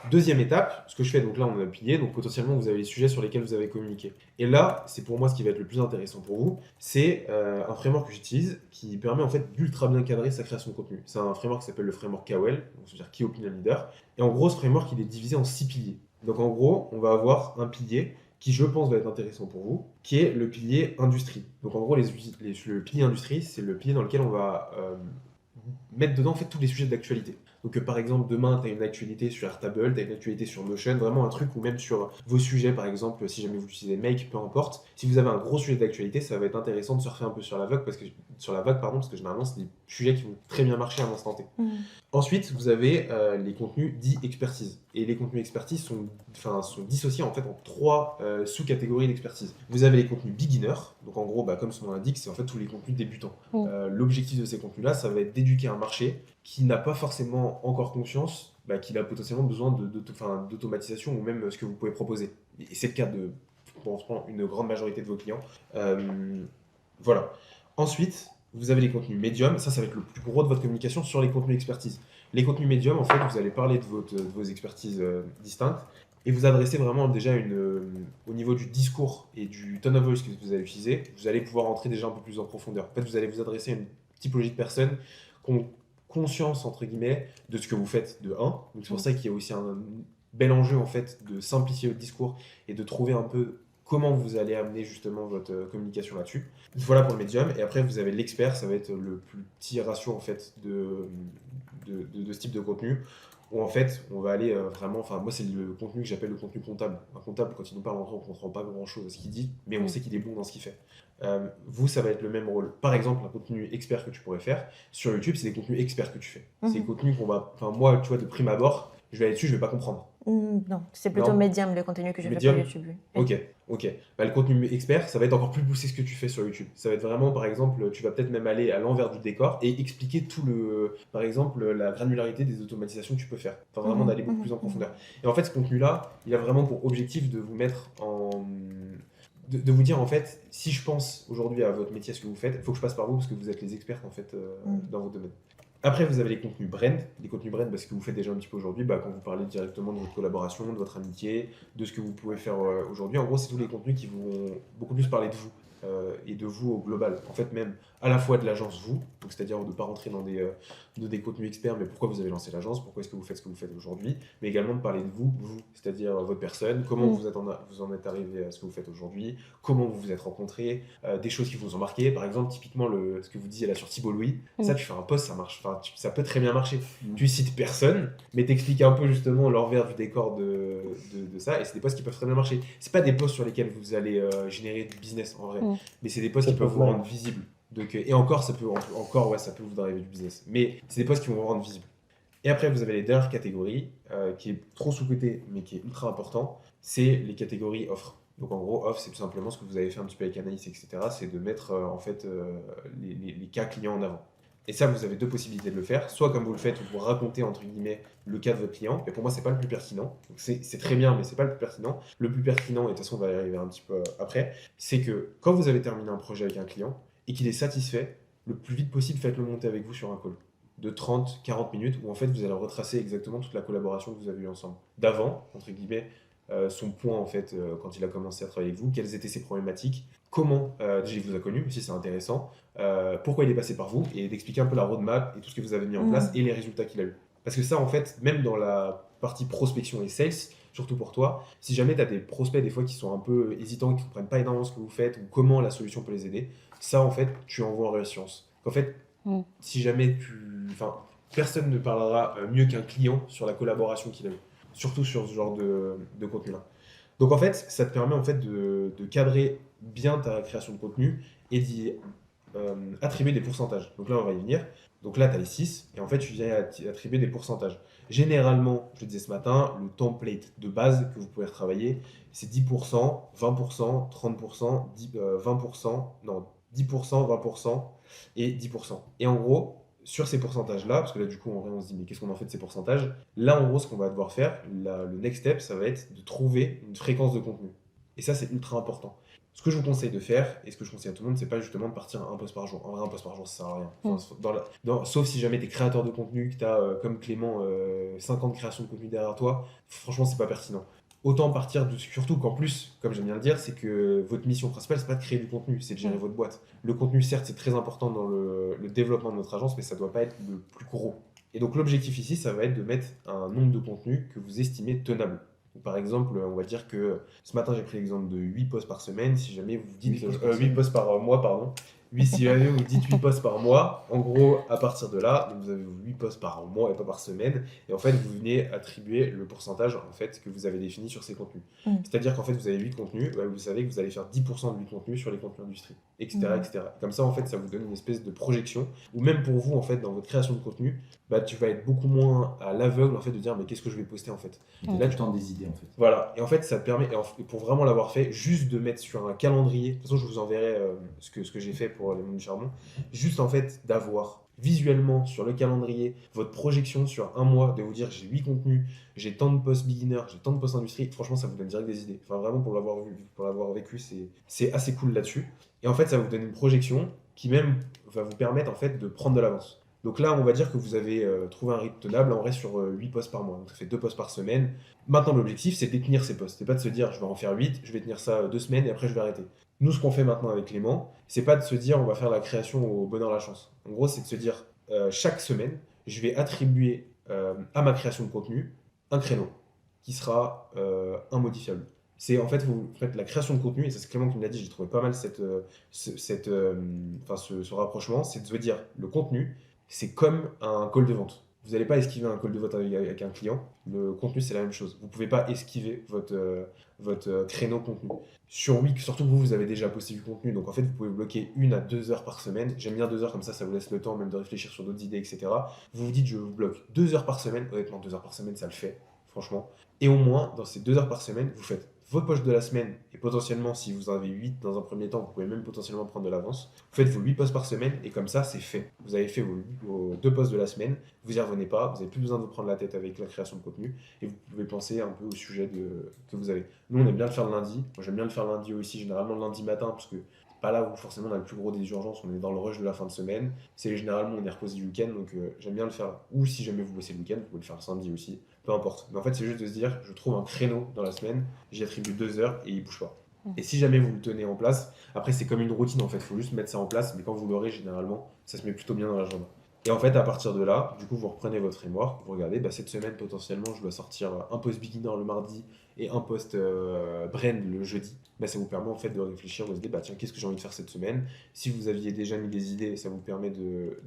Deuxième étape, ce que je fais, donc là on a le pilier, donc potentiellement vous avez les sujets sur lesquels vous avez communiqué. Et là, c'est pour moi ce qui va être le plus intéressant pour vous, c'est un framework que j'utilise qui permet en fait d'ultra bien cadrer sa création de contenu. C'est un framework qui s'appelle le framework KOL, donc c'est-à-dire Key Opinion Leader. Et en gros, ce framework il est divisé en 6 piliers. Donc en gros, on va avoir un pilier qui je pense va être intéressant pour vous, qui est le pilier industrie. Donc en gros, le pilier industrie, c'est le pilier dans lequel on va mettre dedans en fait tous les sujets d'actualité. Donc par exemple, demain, tu as une actualité sur Airtable, tu as une actualité sur Notion, vraiment un truc, ou même sur vos sujets, par exemple, si jamais vous utilisez Make, peu importe. Si vous avez un gros sujet d'actualité, ça va être intéressant de surfer un peu sur la vague, parce que généralement, c'est des sujets qui vont très bien marcher à l'instant T. Ensuite, vous avez les contenus dits expertise. Et les contenus expertise sont dissociés en fait en 3 sous-catégories d'expertise. Vous avez les contenus beginner, donc en gros, comme son nom l'indique, c'est en fait tous les contenus débutants. L'objectif de ces contenus-là, ça va être d'éduquer un marché qui n'a pas forcément encore conscience qu'il a potentiellement besoin d'automatisation ou même ce que vous pouvez proposer. Et c'est le cas de, pour une grande majorité de vos clients. Voilà. Ensuite, vous avez les contenus médiums. Ça va être le plus gros de votre communication sur les contenus expertise. Les contenus médiums, en fait, vous allez parler de vos expertises distinctes et vous adressez vraiment déjà au niveau du discours et du tone of voice que vous allez utiliser, vous allez pouvoir entrer déjà un peu plus en profondeur. En fait, vous allez vous adresser à une typologie de personnes qui ont conscience, entre guillemets, de ce que vous faites de 1. Donc c'est pour ça qu'il y a aussi un bel enjeu, en fait, de simplifier votre discours et de trouver un peu comment vous allez amener justement votre communication là-dessus. Voilà pour le médium. Et après, vous avez l'expert, ça va être le plus petit ratio, en fait, de ce type de contenu, où en fait, on va aller vraiment... Enfin, moi, c'est le contenu que j'appelle le contenu comptable. Un comptable, quand il nous parle, en vrai, on ne comprend pas grand-chose à ce qu'il dit, mais on sait qu'il est bon dans ce qu'il fait. Vous, ça va être le même rôle. Par exemple, un contenu expert que tu pourrais faire sur YouTube, c'est des contenus experts que tu fais. C'est des contenus qu'on va... Enfin, moi, tu vois, de prime abord, je vais aller dessus, je ne vais pas comprendre. Non, c'est plutôt Non. médium le contenu que je fais Médium. sur YouTube. Oui. Ok. Le contenu expert, ça va être encore plus poussé ce que tu fais sur YouTube. Ça va être vraiment, par exemple, tu vas peut-être même aller à l'envers du décor et expliquer par exemple, la granularité des automatisations que tu peux faire. Enfin, vraiment d'aller beaucoup plus en profondeur. Et en fait, ce contenu-là, il a vraiment pour objectif de vous mettre de vous dire, en fait, si je pense aujourd'hui à votre métier, à ce que vous faites, il faut que je passe par vous parce que vous êtes les experts, en fait, dans votre domaine. Après, vous avez les contenus brand. Les contenus brand, ce que vous faites déjà un petit peu aujourd'hui, quand vous parlez directement de votre collaboration, de votre amitié, de ce que vous pouvez faire aujourd'hui. En gros, c'est tous les contenus qui vont beaucoup plus parler de vous et de vous au global. En fait, même à la fois de l'agence vous, donc c'est-à-dire de ne pas rentrer dans des contenus experts, mais pourquoi vous avez lancé l'agence, pourquoi est-ce que vous faites ce que vous faites aujourd'hui, mais également de parler de vous, c'est-à-dire votre personne, comment vous en êtes arrivé à ce que vous faites aujourd'hui, comment vous vous êtes rencontrés, des choses qui vous ont marqué. Par exemple, typiquement, ce que vous disiez là sur Thibault Louis, ça, tu fais un post, ça marche. Enfin, ça peut très bien marcher. Tu cites personne, mais t'expliques un peu justement l'envers du décor de ça, et c'est des posts qui peuvent très bien marcher. C'est pas des posts sur lesquels vous allez générer du business en vrai, mais c'est des posts qui peuvent vous rendre visible. Donc, et encore, ça peut vous driver du business. Mais c'est des posts qui vont vous rendre visible. Et après, vous avez les dernières catégories, qui est trop sous-cotée, mais qui est ultra important. C'est les catégories offres. Donc en gros, off, c'est tout simplement ce que vous avez fait un petit peu avec Anaïs, etc. C'est de mettre les cas clients en avant. Et ça, vous avez deux possibilités de le faire. Soit comme vous le faites, vous racontez entre guillemets le cas de votre client. Mais pour moi, c'est pas le plus pertinent. Donc c'est très bien, mais c'est pas le plus pertinent. Le plus pertinent, et de toute façon, on va y arriver un petit peu après, c'est que quand vous avez terminé un projet avec un client et qu'il est satisfait, le plus vite possible, faites-le monter avec vous sur un call de 30-40 minutes où en fait vous allez retracer exactement toute la collaboration que vous avez eue ensemble. D'avant, entre guillemets, son point en fait quand il a commencé à travailler avec vous, quelles étaient ses problématiques, comment déjà il vous a connu aussi, c'est intéressant, pourquoi il est passé par vous et d'expliquer un peu la roadmap et tout ce que vous avez mis en place et les résultats qu'il a eu. Parce que ça en fait, même dans la partie prospection et sales, surtout pour toi, si jamais tu as des prospects des fois qui sont un peu hésitants, qui ne comprennent pas énormément ce que vous faites ou comment la solution peut les aider, ça en fait tu envoies en réassurance. En fait, si jamais enfin, personne ne parlera mieux qu'un client sur la collaboration qu'il a eue, surtout sur ce genre de contenu-là. Donc en fait, ça te permet en fait de cadrer bien ta création de contenu et d'y attribuer des pourcentages. Donc là, on va y venir. Donc là, tu as les 6 et en fait, tu viens attribuer des pourcentages. Généralement, je le disais ce matin, le template de base que vous pouvez retravailler, c'est 10%, 20%, 30%, 20%, non, 10%, 20% et 10%. Et en gros, sur ces pourcentages-là, parce que là, du coup, en vrai, on se dit, mais qu'est-ce qu'on en fait de ces pourcentages? Là, en gros, ce qu'on va devoir faire, le next step, ça va être de trouver une fréquence de contenu. Et ça, c'est ultra important. Ce que je vous conseille de faire, et ce que je conseille à tout le monde, c'est pas justement de partir à un post par jour. En vrai, un post par jour, ça sert à rien. Enfin, sauf si jamais tu es créateur de contenu, que tu as, comme Clément, 50 créations de contenu derrière toi, franchement, c'est pas pertinent. Autant partir surtout qu'en plus, comme j'aime bien le dire, c'est que votre mission principale, c'est pas de créer du contenu, c'est de gérer votre boîte. Le contenu, certes, c'est très important dans le développement de notre agence, mais ça doit pas être le plus gros. Et donc, l'objectif ici, ça va être de mettre un nombre de contenus que vous estimez tenable. Donc, par exemple, on va dire que ce matin, j'ai pris l'exemple de 8 posts par semaine. Si jamais vous dites 8 posts par mois, pardon. Oui, si jamais vous dites 8 posts par mois, en gros, à partir de là, donc vous avez 8 posts par mois et pas par semaine. Et en fait, vous venez attribuer le pourcentage en fait, que vous avez défini sur ces contenus. C'est-à-dire qu'en fait, vous avez 8 contenus, vous savez que vous allez faire 10% de 8 contenus sur les contenus industrie, etc., etc. Comme ça, en fait, ça vous donne une espèce de projection. Ou même pour vous, en fait, dans votre création de contenu, tu vas être beaucoup moins à l'aveugle en fait, de dire mais qu'est-ce que je vais poster en fait. Et là, tu tentes des idées en fait. Voilà, et en fait, ça te permet, et pour vraiment l'avoir fait, juste de mettre sur un calendrier. De toute façon, je vous enverrai ce que j'ai fait pour les mondes du charbon. Juste en fait, d'avoir visuellement sur le calendrier votre projection sur un mois, de vous dire j'ai 8 contenus, j'ai tant de posts beginner, j'ai tant de posts industrie. Franchement, ça vous donne direct des idées. Enfin, vraiment, pour l'avoir vécu, c'est assez cool là-dessus. Et en fait, ça vous donne une projection qui même va vous permettre en fait de prendre de l'avance. Donc là, on va dire que vous avez trouvé un rythme tenable en vrai sur 8 posts par mois. Donc ça fait 2 posts par semaine. Maintenant, l'objectif, c'est de tenir ces posts. C'est pas de se dire, je vais en faire 8, je vais tenir ça 2 semaines et après, je vais arrêter. Nous, ce qu'on fait maintenant avec Clément, c'est pas de se dire, on va faire la création au bonheur, la chance. En gros, c'est de se dire, chaque semaine, je vais attribuer à ma création de contenu un créneau qui sera immodifiable. C'est en fait, vous faites la création de contenu, et ça c'est Clément qui me l'a dit, j'ai trouvé pas mal ce rapprochement, c'est de se dire, le contenu, c'est comme un call de vente. Vous n'allez pas esquiver un call de vente avec un client. Le contenu, c'est la même chose. Vous ne pouvez pas esquiver votre créneau contenu. Sur Wix, surtout que vous avez déjà posté du contenu. Donc, en fait, vous pouvez bloquer 1 à 2 heures par semaine. J'aime bien 2 heures, comme ça vous laisse le temps même de réfléchir sur d'autres idées, etc. Vous vous dites, je vous bloque 2 heures par semaine. Honnêtement, 2 heures par semaine, ça le fait, franchement. Et au moins, dans ces 2 heures par semaine, vous faites votre poste de la semaine, et potentiellement, si vous en avez 8 dans un premier temps, vous pouvez même potentiellement prendre de l'avance. Vous faites vos 8 posts par semaine, et comme ça, c'est fait. Vous avez fait vos 2 posts de la semaine, vous n'y revenez pas, vous n'avez plus besoin de vous prendre la tête avec la création de contenu, et vous pouvez penser un peu au sujet que vous avez. Nous, on aime bien le faire le lundi. Moi, j'aime bien le faire lundi aussi, généralement le lundi matin, parce que pas là où forcément on a le plus gros des urgences, on est dans le rush de la fin de semaine. C'est généralement on est reposé du week-end, donc j'aime bien le faire. Ou si jamais vous bossez le week-end, vous pouvez le faire le samedi aussi, peu importe. Mais en fait, c'est juste de se dire, je trouve un créneau dans la semaine, j'y attribue 2 heures et il bouge pas. Et si jamais vous le tenez en place, après c'est comme une routine en fait, il faut juste mettre ça en place, mais quand vous l'aurez, généralement, ça se met plutôt bien dans l'agenda. Et en fait, à partir de là, du coup, vous reprenez votre framework, vous regardez, cette semaine, potentiellement, je dois sortir un post beginner le mardi et un post brand le jeudi. Ça vous permet en fait de réfléchir, de se dire, tiens, qu'est-ce que j'ai envie de faire cette semaine? Si vous aviez déjà mis des idées, ça vous permet de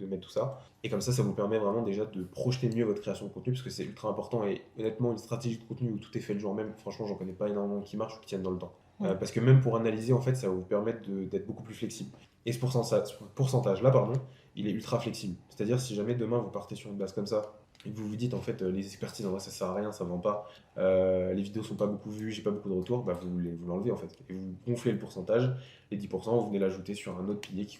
mettre tout ça. Et comme ça vous permet vraiment déjà de projeter mieux votre création de contenu, parce que c'est ultra important. Et honnêtement, une stratégie de contenu où tout est fait le jour même, franchement, j'en connais pas énormément qui marchent ou qui tiennent dans le temps. Parce que même pour analyser, en fait, ça va vous permettre d'être beaucoup plus flexible. Et ce pourcentage-là, il est ultra flexible. C'est-à-dire, si jamais demain vous partez sur une base comme ça, et que vous vous dites en fait les expertises en vrai ça sert à rien, ça vend pas, les vidéos sont pas beaucoup vues, j'ai pas beaucoup de retours, bah vous l'enlevez en fait. Et vous gonflez le pourcentage, les 10%, vous venez l'ajouter sur un autre pilier qui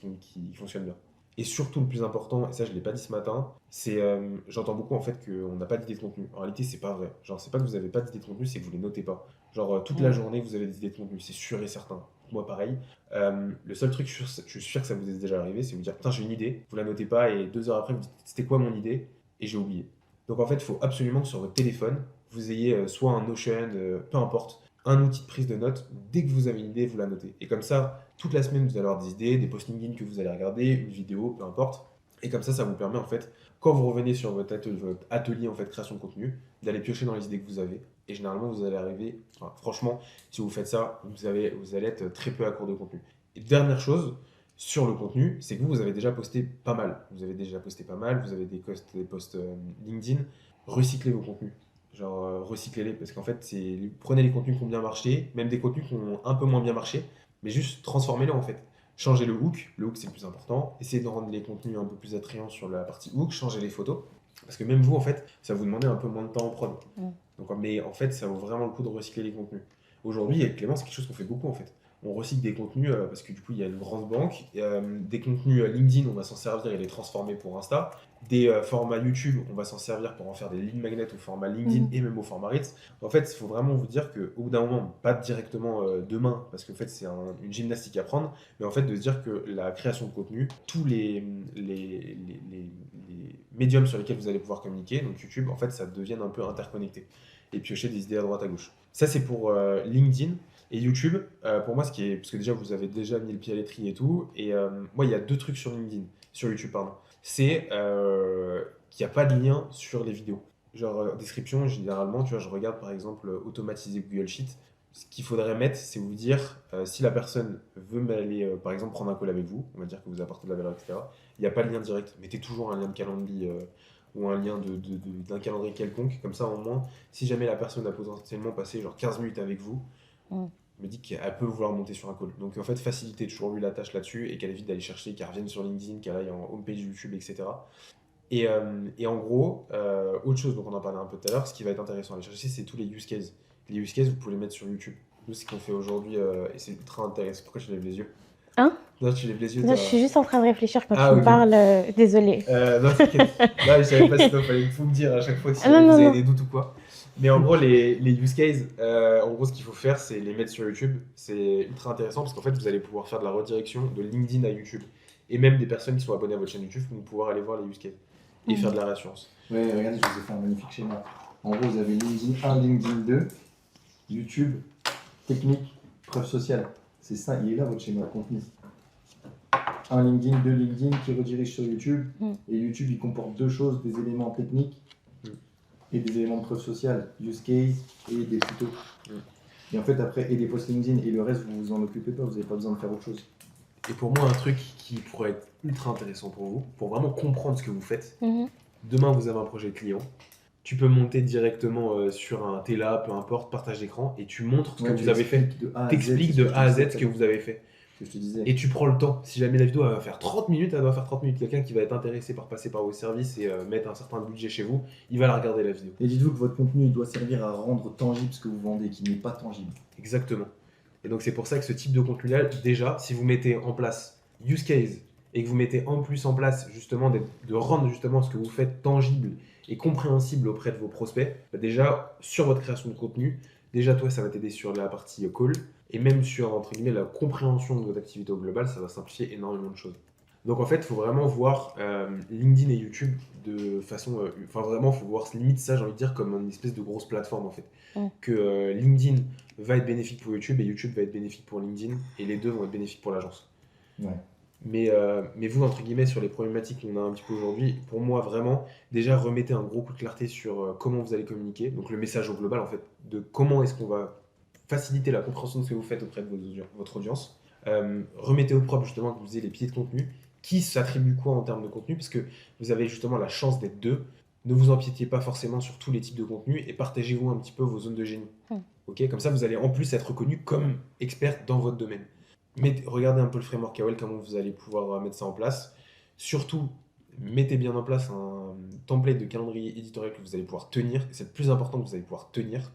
fonctionne bien. Et surtout le plus important, et ça je l'ai pas dit ce matin, c'est j'entends beaucoup en fait qu'on n'a pas d'idée de contenu. En réalité c'est pas vrai. Genre c'est pas que vous avez pas d'idée de contenu, c'est que vous les notez pas. Genre toute la journée vous avez des idées de contenu, c'est sûr et certain. Moi pareil. Le seul truc, je suis sûr que ça vous est déjà arrivé, c'est vous dire putain j'ai une idée, vous la notez pas et 2 heures après vous dites c'était quoi mon idée et j'ai oublié. Donc en fait il faut absolument que sur votre téléphone vous ayez soit un Notion, peu importe, un outil de prise de notes. Dès que vous avez une idée vous la notez. Et comme ça toute la semaine vous allez avoir des idées, des posts LinkedIn que vous allez regarder, une vidéo, peu importe. Et comme ça vous permet en fait quand vous revenez sur votre atelier en fait création de contenu d'aller piocher dans les idées que vous avez. Et généralement vous allez arriver, enfin, franchement si vous faites ça vous allez être très peu à court de contenu. Et dernière chose, sur le contenu, c'est que vous avez déjà posté pas mal. Vous avez déjà posté pas mal, vous avez des posts LinkedIn. Recyclez vos contenus. Genre, recyclez-les parce qu'en fait, prenez les contenus qui ont bien marché, même des contenus qui ont un peu moins bien marché, mais juste transformez-les en fait. Changez le hook c'est le plus important. Essayez de rendre les contenus un peu plus attrayants sur la partie hook, changez les photos. Parce que même vous, en fait, ça vous demandait un peu moins de temps en prod. Donc, mais en fait, ça vaut vraiment le coup de recycler les contenus. Aujourd'hui, avec Clément, c'est quelque chose qu'on fait beaucoup en fait. On recycle des contenus parce que du coup, il y a une grande banque. Des contenus LinkedIn, on va s'en servir et les transformer pour Insta. Des formats YouTube, on va s'en servir pour en faire des lead magnets au format LinkedIn et même au format Reels. En fait, il faut vraiment vous dire qu'au bout d'un moment, pas directement demain, parce qu'en fait, c'est une gymnastique à prendre, mais en fait, de se dire que la création de contenu, tous les médiums sur lesquels vous allez pouvoir communiquer, donc YouTube, en fait, ça devienne un peu interconnecté et piocher des idées à droite à gauche. Ça, c'est pour LinkedIn. Et YouTube, pour moi, parce que déjà, vous avez déjà mis le pied à l'étrier et tout, et moi, il y a 2 trucs sur YouTube, pardon. C'est qu'il n'y a pas de lien sur les vidéos. Genre, description, généralement, tu vois, je regarde par exemple automatiser Google Sheet. Ce qu'il faudrait mettre, c'est vous dire, si la personne veut aller, par exemple, prendre un call avec vous, on va dire que vous apportez de la valeur, etc., il n'y a pas de lien direct. Mettez toujours un lien de calendrier ou un lien d'un calendrier quelconque, comme ça, au moins, si jamais la personne a potentiellement passé genre 15 minutes avec vous, me dit qu'elle peut vouloir monter sur un call. Donc en fait, faciliter toujours lui la tâche là-dessus et qu'elle évite d'aller chercher, qu'elle revienne sur LinkedIn, qu'elle aille en homepage YouTube, etc. Et en gros, autre chose, donc on en parlait un peu tout à l'heure, ce qui va être intéressant à aller chercher, c'est tous les use cases. Les use cases, vous pouvez les mettre sur YouTube. Nous, ce qu'on fait aujourd'hui, et c'est ultra intéressant. Pourquoi tu lèves les yeux? Hein? Non, tu lèves les yeux. Non, je suis juste en train de réfléchir quand tu Ah, me ok. parles. Désolée. Non, t'inquiète. Là, je savais pas si il fallait me dire à chaque fois si Non, vous non, avez non. des doutes ou quoi. Mais en gros, les use cases, en gros, ce qu'il faut faire, c'est les mettre sur YouTube. C'est ultra intéressant parce qu'en fait, vous allez pouvoir faire de la redirection de LinkedIn à YouTube. Et même des personnes qui sont abonnées à votre chaîne YouTube vont pouvoir aller voir les use cases et faire de la réassurance. Ouais, regardez, je vous ai fait un magnifique schéma. En gros, vous avez LinkedIn 1, LinkedIn 2, YouTube, technique, preuve sociale. C'est ça, il est là votre schéma de contenu. Un LinkedIn, 2 LinkedIn qui redirige sur YouTube. Et YouTube, il comporte 2 choses, des éléments techniques et des éléments de preuve sociale, use case et des photos. Et en fait, après, et des posts LinkedIn et le reste, vous vous en occupez pas, vous n'avez pas besoin de faire autre chose. Et pour moi, un truc qui pourrait être ultra intéressant pour vous, pour vraiment comprendre ce que vous faites, demain vous avez un projet client, tu peux monter directement sur un Tela, peu importe, partage d'écran, et tu montres ce que vous avez fait. T'expliques de A à Z ce que vous avez fait. Que je te disais. Et tu prends le temps. Si jamais la vidéo elle va faire 30 minutes, elle doit faire 30 minutes. Quelqu'un qui va être intéressé par passer par vos services et mettre un certain budget chez vous, il va la regarder la vidéo. Et dites-vous que votre contenu il doit servir à rendre tangible ce que vous vendez, qui n'est pas tangible. Exactement. Et donc c'est pour ça que ce type de contenu-là, déjà, si vous mettez en place use case et que vous mettez en plus en place justement de rendre justement ce que vous faites tangible et compréhensible auprès de vos prospects, bah déjà sur votre création de contenu, déjà toi ça va t'aider sur la partie call et même sur entre guillemets la compréhension de votre activité au global, ça va simplifier énormément de choses. Donc en fait, il faut vraiment voir LinkedIn et YouTube de façon, enfin vraiment, il faut voir limite ça, j'ai envie de dire comme une espèce de grosse plateforme en fait. Que LinkedIn va être bénéfique pour YouTube et YouTube va être bénéfique pour LinkedIn et les deux vont être bénéfiques pour l'agence. Ouais. Mais vous, entre guillemets, sur les problématiques qu'on a un petit peu aujourd'hui, pour moi, vraiment, déjà, remettez un gros coup de clarté sur comment vous allez communiquer. Donc, le message au global, en fait, de comment est-ce qu'on va faciliter la compréhension de ce que vous faites auprès de votre audience. Remettez au propre, justement, que vous ayez les piliers de contenu. Qui s'attribue quoi en termes de contenu? Parce que vous avez justement la chance d'être deux. Ne vous empiétiez pas forcément sur tous les types de contenus et partagez-vous un petit peu vos zones de génie. Ok, comme ça, vous allez en plus être reconnu comme expert dans votre domaine. Mais regardez un peu le framework AOL, comment vous allez pouvoir mettre ça en place. Surtout, mettez bien en place un template de calendrier éditorial que vous allez pouvoir tenir, et c'est le plus important que vous allez pouvoir tenir.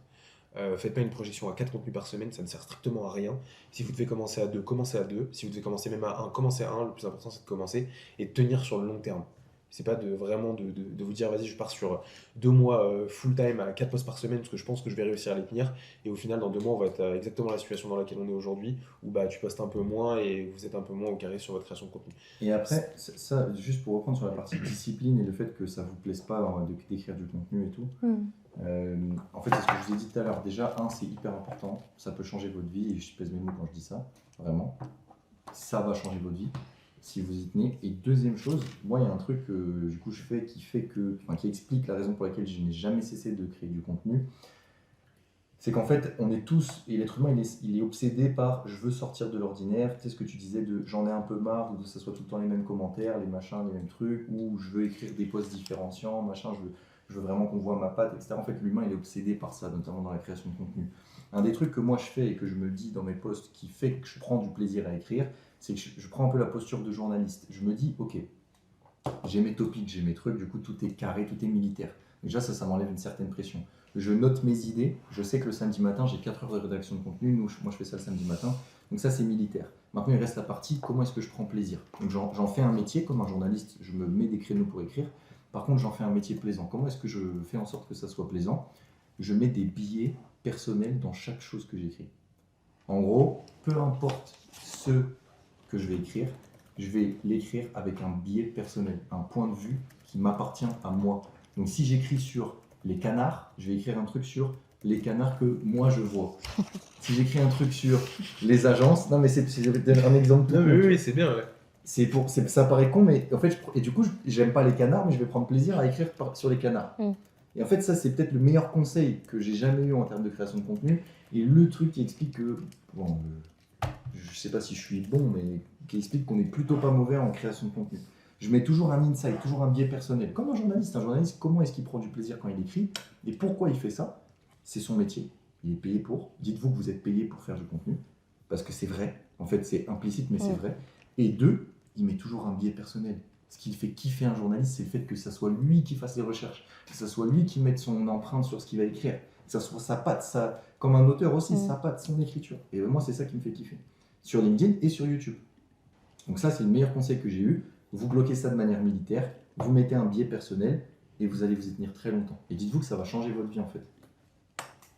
Faites pas une projection à 4 contenus par semaine, ça ne sert strictement à rien. Si vous devez commencer à 2, commencez à 2. Si vous devez commencer même à 1, commencez à 1. Le plus important, c'est de commencer et de tenir sur le long terme. C'est pas vraiment de vous dire, vas-y, je pars sur 2 mois full-time à 4 posts par semaine parce que je pense que je vais réussir à les tenir. Et au final, dans 2 mois, on va être à exactement la situation dans laquelle on est aujourd'hui, où bah, tu postes un peu moins et vous êtes un peu moins au carré sur votre création de contenu. Et après, ça, juste pour reprendre sur la partie discipline et le fait que ça vous plaise pas d'écrire du contenu et tout, en fait, c'est ce que je vous ai dit tout à l'heure. Déjà, c'est hyper important. Ça peut changer votre vie, et je pèse mes mots quand je dis ça, vraiment. Ça va changer votre vie si vous y tenez. Et deuxième chose, moi, il y a un truc que du coup je fais qui explique la raison pour laquelle je n'ai jamais cessé de créer du contenu. C'est qu'en fait, on est tous, et l'être humain, il est obsédé par je veux sortir de l'ordinaire. Tu sais ce que tu disais de j'en ai un peu marre, de que ce soit tout le temps les mêmes commentaires, les machins, les mêmes trucs, ou je veux écrire des posts différenciants, machin, je veux vraiment qu'on voit ma patte, etc. En fait, l'humain, il est obsédé par ça, notamment dans la création de contenu. Un des trucs que moi je fais et que je me dis dans mes posts qui fait que je prends du plaisir à écrire, c'est que je prends un peu la posture de journaliste. Je me dis, ok, j'ai mes topics, j'ai mes trucs, du coup tout est carré, tout est militaire. Déjà ça m'enlève une certaine pression. Je note mes idées, je sais que le samedi matin j'ai 4 heures de rédaction de contenu, moi je fais ça le samedi matin, donc ça c'est militaire. Maintenant il reste la partie, comment est-ce que je prends plaisir. Donc j'en fais un métier, comme un journaliste, je me mets des créneaux pour écrire, par contre j'en fais un métier plaisant. Comment est-ce que je fais en sorte que ça soit plaisant? Je mets des billets personnels dans chaque chose que j'écris. En gros, peu importe ce que je vais écrire, je vais l'écrire avec un biais personnel, un point de vue qui m'appartient à moi. Donc si j'écris sur les canards, je vais écrire un truc sur les canards que moi je vois. Si j'écris un truc sur les agences, non mais je vais te donner un exemple. Oui, c'est bien, ouais. Ça paraît con, mais en fait, et du coup, j'aime pas les canards, mais je vais prendre plaisir à écrire sur les canards. Et en fait, ça, c'est peut-être le meilleur conseil que j'ai jamais eu en termes de création de contenu. Et le truc qui explique que, bon, je sais pas si je suis bon, mais qui explique qu'on est plutôt pas mauvais en création de contenu. Je mets toujours un insight, toujours un biais personnel. Comme un journaliste. Un journaliste, comment est-ce qu'il prend du plaisir quand il écrit? Et pourquoi il fait ça? C'est son métier. Il est payé pour. Dites-vous que vous êtes payé pour faire du contenu. Parce que c'est vrai. En fait, c'est implicite, mais c'est vrai. Et 2, il met toujours un biais personnel. Ce qui fait kiffer un journaliste, c'est le fait que ça soit lui qui fasse les recherches, que ça soit lui qui mette son empreinte sur ce qu'il va écrire, que ça soit sa patte, comme un auteur aussi, sa patte, son écriture. Et moi, c'est ça qui me fait kiffer. Sur LinkedIn et sur YouTube. Donc ça, c'est le meilleur conseil que j'ai eu. Vous bloquez ça de manière militaire, vous mettez un biais personnel et vous allez vous y tenir très longtemps. Et dites-vous que ça va changer votre vie en fait.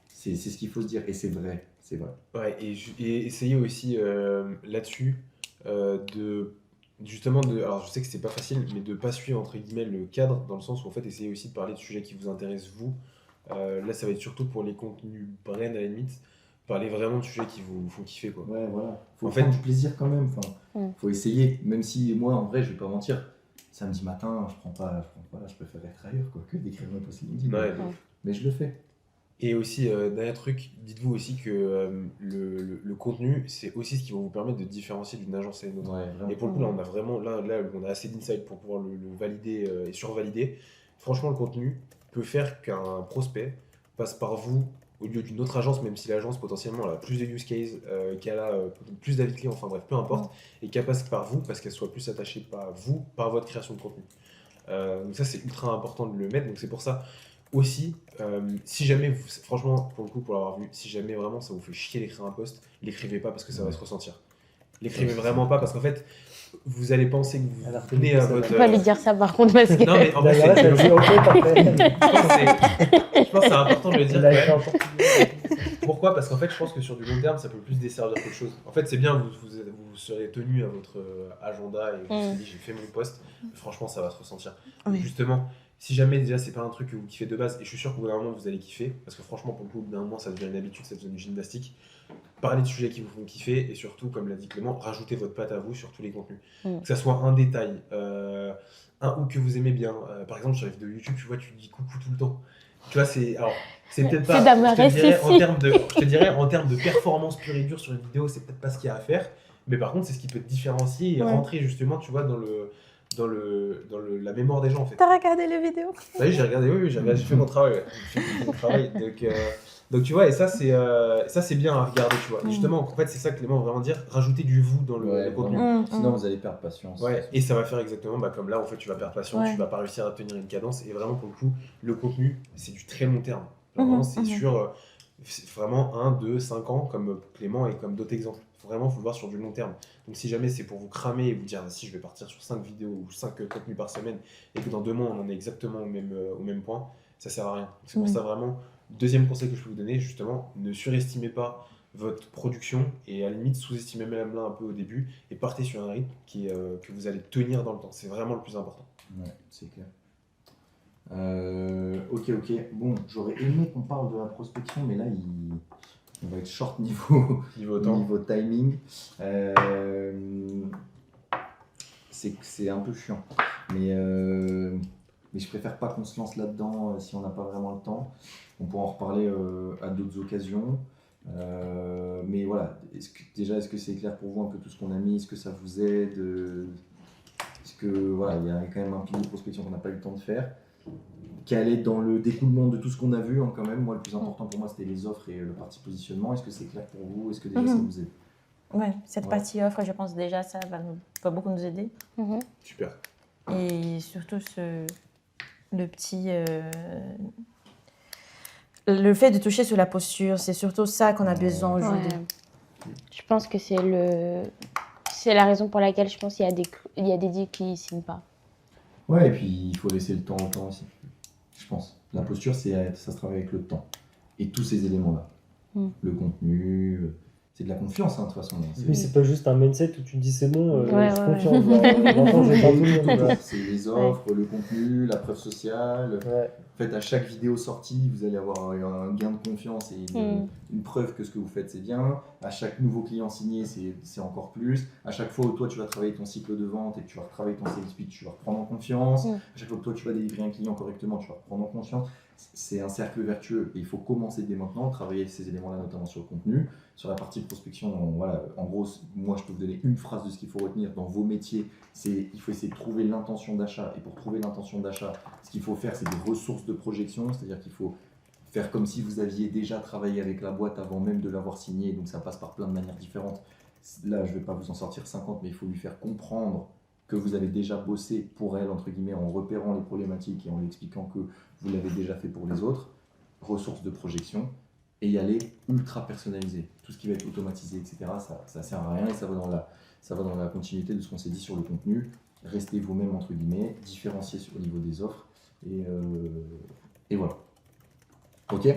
C'est ce qu'il faut se dire et c'est vrai, c'est vrai. Ouais, et essayez aussi là-dessus alors je sais que c'est pas facile, mais de pas suivre entre guillemets le cadre, dans le sens où en fait essayez aussi de parler de sujets qui vous intéressent vous. Là ça va être surtout pour les contenus brand à la limite, parler vraiment de sujets qui vous font kiffer quoi. Ouais voilà, faut En prendre fait- du plaisir quand même, faut essayer, même si moi en vrai je vais pas mentir, samedi matin je préfère être ailleurs quoi, que d'écrire mes posts LinkedIn. Ouais. Mais je le fais. Et aussi, dernier truc, dites-vous aussi que le contenu, c'est aussi ce qui va vous permettre de différencier d'une agence à une autre. Ouais, vraiment. Et pour le coup, là, on a vraiment, là, on a assez d'insight pour pouvoir le valider et survalider. Franchement, le contenu peut faire qu'un prospect passe par vous au lieu d'une autre agence, même si l'agence potentiellement elle a plus de use case, qu'elle a plus d'avis clients, enfin bref, peu importe, et qu'elle passe par vous parce qu'elle soit plus attachée par vous, par votre création de contenu. Donc ça, c'est ultra important de le mettre. Donc c'est pour ça aussi, si jamais, franchement, pour le coup, pour l'avoir vu, si jamais vraiment ça vous fait chier d'écrire un post, l'écrivez pas parce que ça va se ressentir. L'écrivez vraiment pas parce qu'en fait, vous allez penser que vous venez à votre. On va lui dire ça par contre parce que. Non, mais en fait, je pense que c'est important de le dire quand même. Pourquoi? Parce qu'en fait, je pense que sur du long terme, ça peut plus desservir qu'autre chose. En fait, c'est bien, vous serez tenu à votre agenda et vous vous dites, j'ai fait mon post. Franchement, ça va se ressentir. Oui. Justement, si jamais déjà c'est pas un truc que vous kiffez de base, et je suis sûr qu'au bout d'un moment vous allez kiffer, parce que franchement, pour le coup, au bout d'un moment, ça devient une habitude, ça devient une gymnastique. Parlez de sujets qui vous font kiffer, et surtout, comme l'a dit Clément, rajoutez votre patte à vous sur tous les contenus. Que ça soit un détail, un hook que vous aimez bien. Par exemple, sur les vidéos YouTube, tu vois, tu dis coucou tout le temps. Tu vois, c'est peut-être pas. Je te dirais, en termes de performance pure et dure sur une vidéo, c'est peut-être pas ce qu'il y a à faire. Mais par contre, c'est ce qui peut te différencier et rentrer justement, tu vois, dans la mémoire des gens en fait. T'as regardé les vidéos? Oui, j'ai regardé, j'ai fait mon travail. Ouais. J'ai fait mon travail. Donc, Donc tu vois, et ça c'est bien à regarder, tu vois. Et justement, en fait, c'est ça que Clément veut vraiment dire, rajouter du vous dans le contenu. Sinon, vous allez perdre patience. Ouais, et ça va faire exactement comme là, en fait, tu vas perdre patience, tu vas pas réussir à tenir une cadence. Et vraiment, pour le coup, le contenu, c'est du très long terme. Genre, vraiment, c'est sur c'est vraiment 1, 2, 5 ans, comme Clément et comme d'autres exemples. Vraiment, il faut le voir sur du long terme. Donc, si jamais c'est pour vous cramer et vous dire, si je vais partir sur 5 vidéos ou 5 contenus par semaine, et que dans 2 mois, on en est exactement au même point, ça sert à rien. C'est pour ça, vraiment, deuxième conseil que je peux vous donner, justement, ne surestimez pas votre production et à la limite sous-estimez même là un peu au début et partez sur un rythme que vous allez tenir dans le temps. C'est vraiment le plus important. Ouais, c'est clair. Ok. Bon, j'aurais aimé qu'on parle de la prospection, mais là, on va être short niveau timing. C'est un peu chiant. Mais je préfère pas qu'on se lance là-dedans si on n'a pas vraiment le temps. On pourra en reparler à d'autres occasions. Mais voilà, est-ce que c'est clair pour vous un peu tout ce qu'on a mis? Est-ce que ça vous aide? Est-ce que voilà, il y a quand même un pilier de prospection qu'on n'a pas eu le temps de faire? Quel est dans le découlement de tout ce qu'on a vu quand même? Moi, le plus important pour moi, c'était les offres et le parti positionnement. Est-ce que c'est clair pour vous? Est-ce que déjà ça vous aide? Ouais, cette partie offre, je pense déjà ça va beaucoup nous aider. Super. Et surtout le petit le fait de toucher sur la posture, c'est surtout ça qu'on a besoin aujourd'hui. Je pense que c'est la raison pour laquelle je pense qu'il y a des deals qui ne signent pas. Ouais, et puis il faut laisser le temps au temps aussi. Je pense. La posture, ça se travaille avec le temps. Et tous ces éléments-là. Le contenu, c'est de la confiance, de toute façon. Oui, c'est pas juste un mindset où tu te dis c'est bon, je suis confiant. C'est les offres, le contenu, la preuve sociale. En fait, à chaque vidéo sortie, vous allez avoir un gain de confiance et une preuve que ce que vous faites, c'est bien. À chaque nouveau client signé, c'est encore plus. À chaque fois où toi, tu vas travailler ton cycle de vente et que tu vas retravailler ton sales pitch, tu vas reprendre en confiance. À chaque fois que toi, tu vas délivrer un client correctement, tu vas reprendre en confiance. C'est un cercle vertueux et il faut commencer dès maintenant à travailler ces éléments-là, notamment sur le contenu. Sur la partie prospection, voilà, en gros, moi, je peux vous donner une phrase de ce qu'il faut retenir dans vos métiers. Il faut essayer de trouver l'intention d'achat. Et pour trouver l'intention d'achat, ce qu'il faut faire, c'est des ressources de projection, c'est-à-dire qu'il faut faire comme si vous aviez déjà travaillé avec la boîte avant même de l'avoir signée, donc ça passe par plein de manières différentes. Là, je ne vais pas vous en sortir 50, mais il faut lui faire comprendre que vous avez déjà bossé pour elle, entre guillemets, en repérant les problématiques et en lui expliquant que vous l'avez déjà fait pour les autres. Ressources de projection, et y aller ultra personnalisé. Tout ce qui va être automatisé, etc., ça sert à rien et ça va dans la continuité de ce qu'on s'est dit sur le contenu. Restez vous-même, entre guillemets, différenciez au niveau des offres, et voilà. Ok,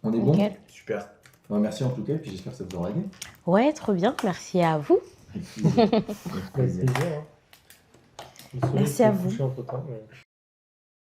on est bon? Super. Merci en tout cas, et puis j'espère que ça vous aura aidé. Ouais, trop bien. Merci à vous. Avec plaisir. Avec plaisir. Merci à vous. Entre-temps, mais...